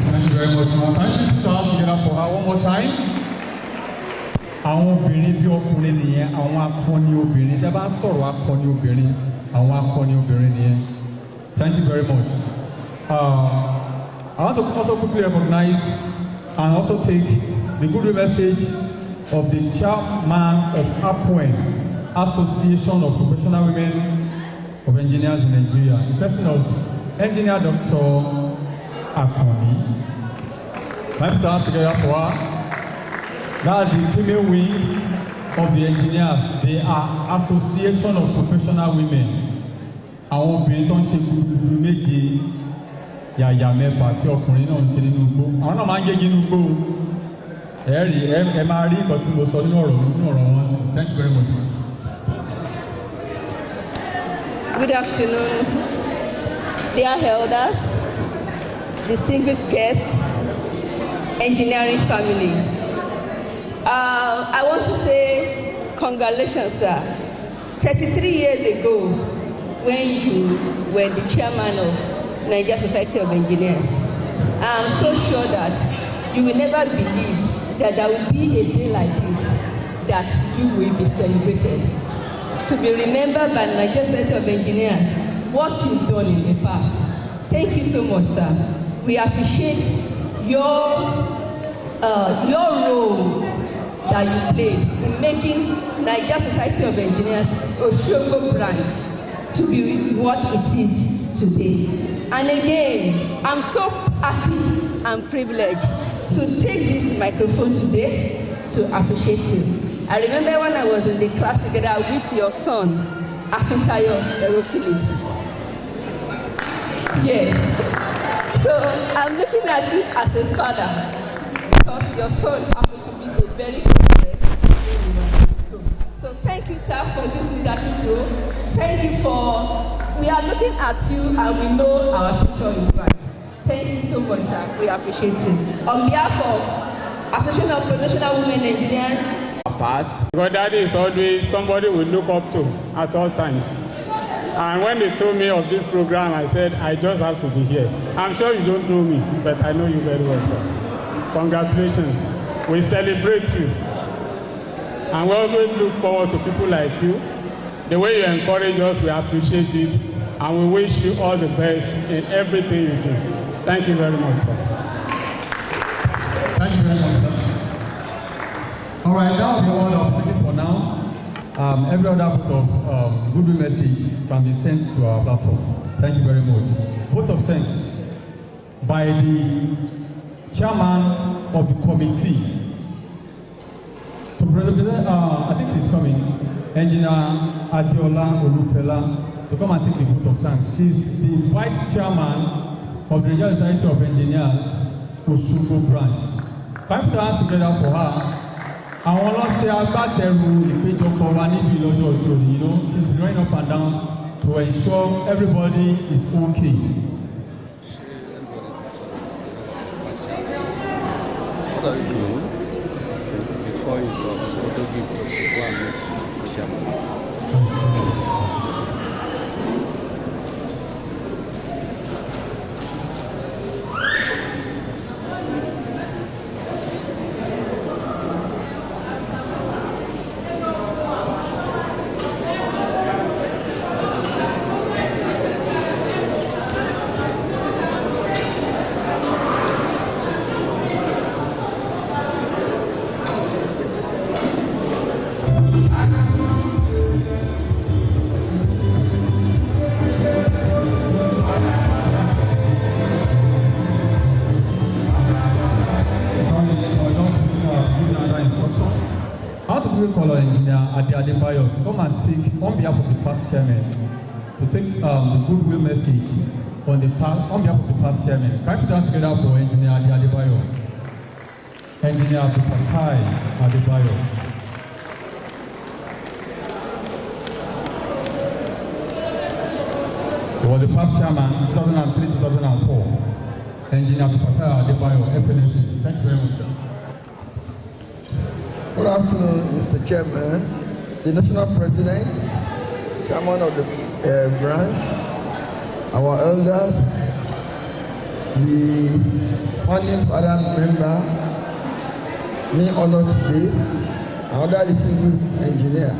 Thank you very much, ma'am. Can you put our hands together for her one more time? Àwọn obìnrin bí ọkùnrin nìyẹn, àwọn akọni obìnrin. Tẹ́ bá sọ̀rọ̀ akọni obìnrin, àwọn akọni obìnrin nìyẹn. Thank you very much. I want to also quickly recognize and also take the good message of the chairman of APWEN, Association of Professional Women of Engineers in Nigeria, the person of Engineer Dr. Akoni. Can you put our hands together for her? That's the female wing of the engineers. They are Association of Professional Women. Àwọn obìnrin tó ń ṣe gbùgbùrù méje yàyà mẹ́fà tí ọkùnrin náà ń ṣe nínú igbó. Àwọn náà máa ń gégi nínú igbó. Ẹ máa rí nǹkan tí mo sọ nínú ọ̀rọ̀ wọn sí. Thank you very much. Good afternoon, dear elders, distinguished guests, engineering families. I want to say congratulations, sir. 33 years ago, when you were the chairman of Nigeria Society of Engineers, I'm so sure that you will never believe that there will be a day like this that you will be celebrated. To be remembered by Nigeria Society of Engineers, what you've done in the past. Thank you so much, sir. We appreciate your role that you played in making Nigeria Society of Engineers Osogbo branch to be what it is today. And again, I'm so happy and privileged to take this microphone today to appreciate you. I remember when I was in the class together with your son, Akintayo Phillips. Yes. So I'm looking at you as a father because your son happened to be a very good friend when we were in school. So thank you, sir, for this leadership role. Thank you we are looking at you and we know our future is bright. Thank you so much, sir. We appreciate it. On behalf of Association of Professional Women Engineers. Because Daddy is always somebody we look up to at all times. And when they told me of this program, I said, I just have to be here. I'm sure you don't know me, but I know you very well, sir. Congratulations. We celebrate you. And we always look forward to people like you. The way you encourage us, we appreciate it. And we wish you all the best in everything you do. Thank you very much, sir. Thank you very much, sir. All right, that will be all I'll take it for now. Every other bit of goodwill message can be sent to our platform. Thank you very much. Vote of thanks by the chairman of the committee. To represent, I think she's coming, Engineer Adiola Olupela, to come and take the vote of thanks. She's the vice chairman of the Nigerian Society of Engineers, Osogbo branch. 5 hands together for her. Àwọn ọlọ́ṣẹ́ agbátẹrù ìpéjọpọ̀ wa níbi lọ́jọ́ òjò yìí ló is running up and down to ensure everybody is okay. What are you doing? Before you talk, so to give one minute to share. Adebayo to come and speak on behalf of the past chairman to take the goodwill message on behalf of the past chairman. Can you put us together for Engineer Adebayo? Engineer FSTAJOY Adebayo. He was the past chairman 2003-2004. Engineer FSTAJOY Adebayo, FNSE. Thank you very much, sir. Good afternoon, Mr. Chairman, the National President, Chairman of the branch, our elders, the founding father member, me honored today, and other distinguished engineer.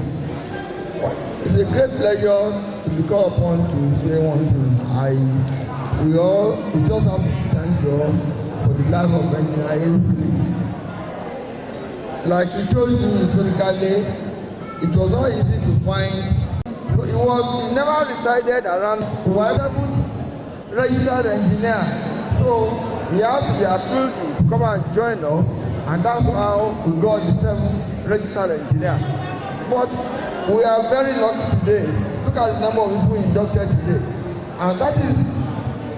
It's a great pleasure to be called upon to say one thing. We just have to thank God for the life of engineer. Like he told you historically, it was not easy to find. So he never resided around. He was a registered engineer. So he had to be approved to come and join us, and that's how we got the 7 registered engineers. But we are very lucky today. Look at the number of people inducted today. And that is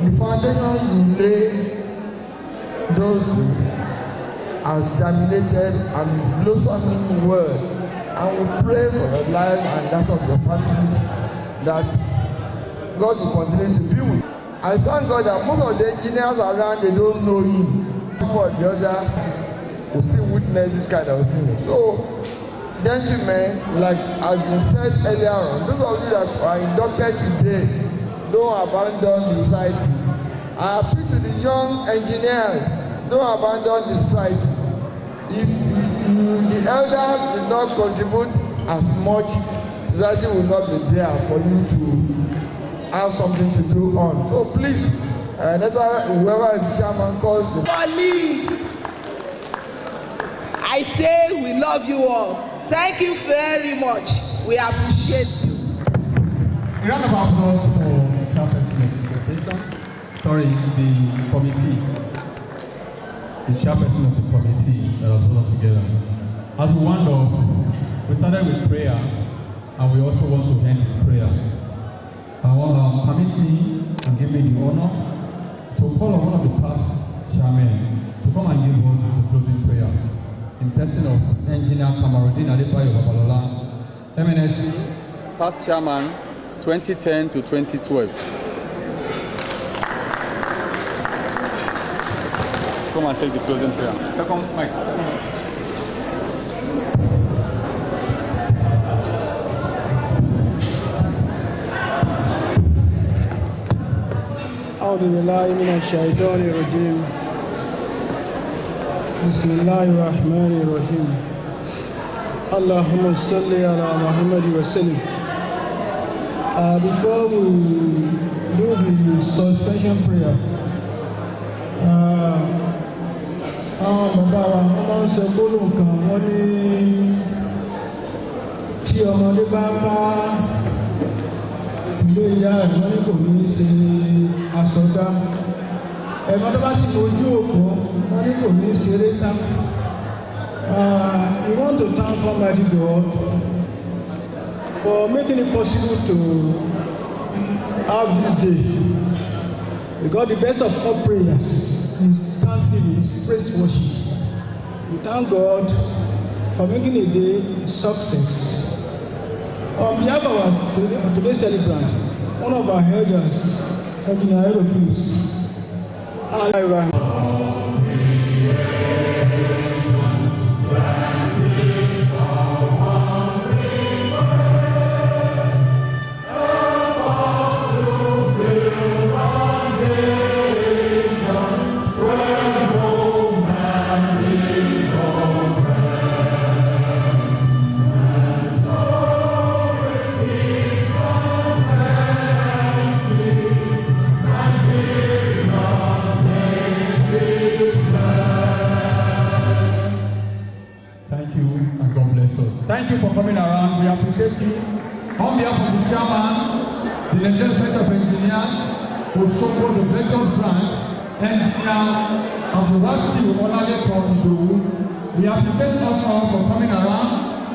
the foundation you lay those has germinated and blossoming well, and we pray for your life and that of your family, that God will continue to be with you. I thank God that most of the engineers around, they don't know him. For the other will still witness this kind of thing. So, gentlemen, like has been said earlier on, those of you that are inducted today, don't abandon the society. I appeal to the young engineers, don't abandon the society. If the elders did not contribute as much, society will not be there for you to have something to do on. So please, whoever is the chairman calls the colleagues, I say we love you all. Thank you very much. We appreciate you. A round of applause for Chairperson of the Association. Sorry, the committee. The chairperson of the committee that has brought us together. As we wound up, we started with prayer, and we also want to end with prayer. Permit me and give me the honor to call on one of the past chairmen to come and give us the closing prayer in person of Engineer Kamarudin Adebayo Babalola, FNSE past chairman 2010 to 2012. Come and take the closing prayer. Second mic. أعوذ بالله من الشيطان الرجيم بسم الله الرحمن الرحيم اللهم صل على محمد وسلم. Before we do the suspension prayer, àwọn bàbá wa wọ́n máa ń sọ gbólóhùn kan wọ́n ní tí ọmọdé bá bá ilé ìyá rẹ̀ wọ́n ní kò ní í ṣe àsọdá ẹ̀gbọ́n tó bá sì fojú òkú wọ́n ní kò ní í ṣeré sá. We want to thank Almighty God for making it possible to have this day, because the best of all prayers is thanksgiving, is praise worship. We thank God for making a day a success. On behalf of our today's celebrant, one of our elders, Engr Emmanuel, Thank you for coming around. We appreciate you. On behalf of the chairman, the Nigerian Center of Engineers, Osogbo, the Ventures branch, Engineer Abdulwasiu Olalekan Idowu, we appreciate us all for coming around.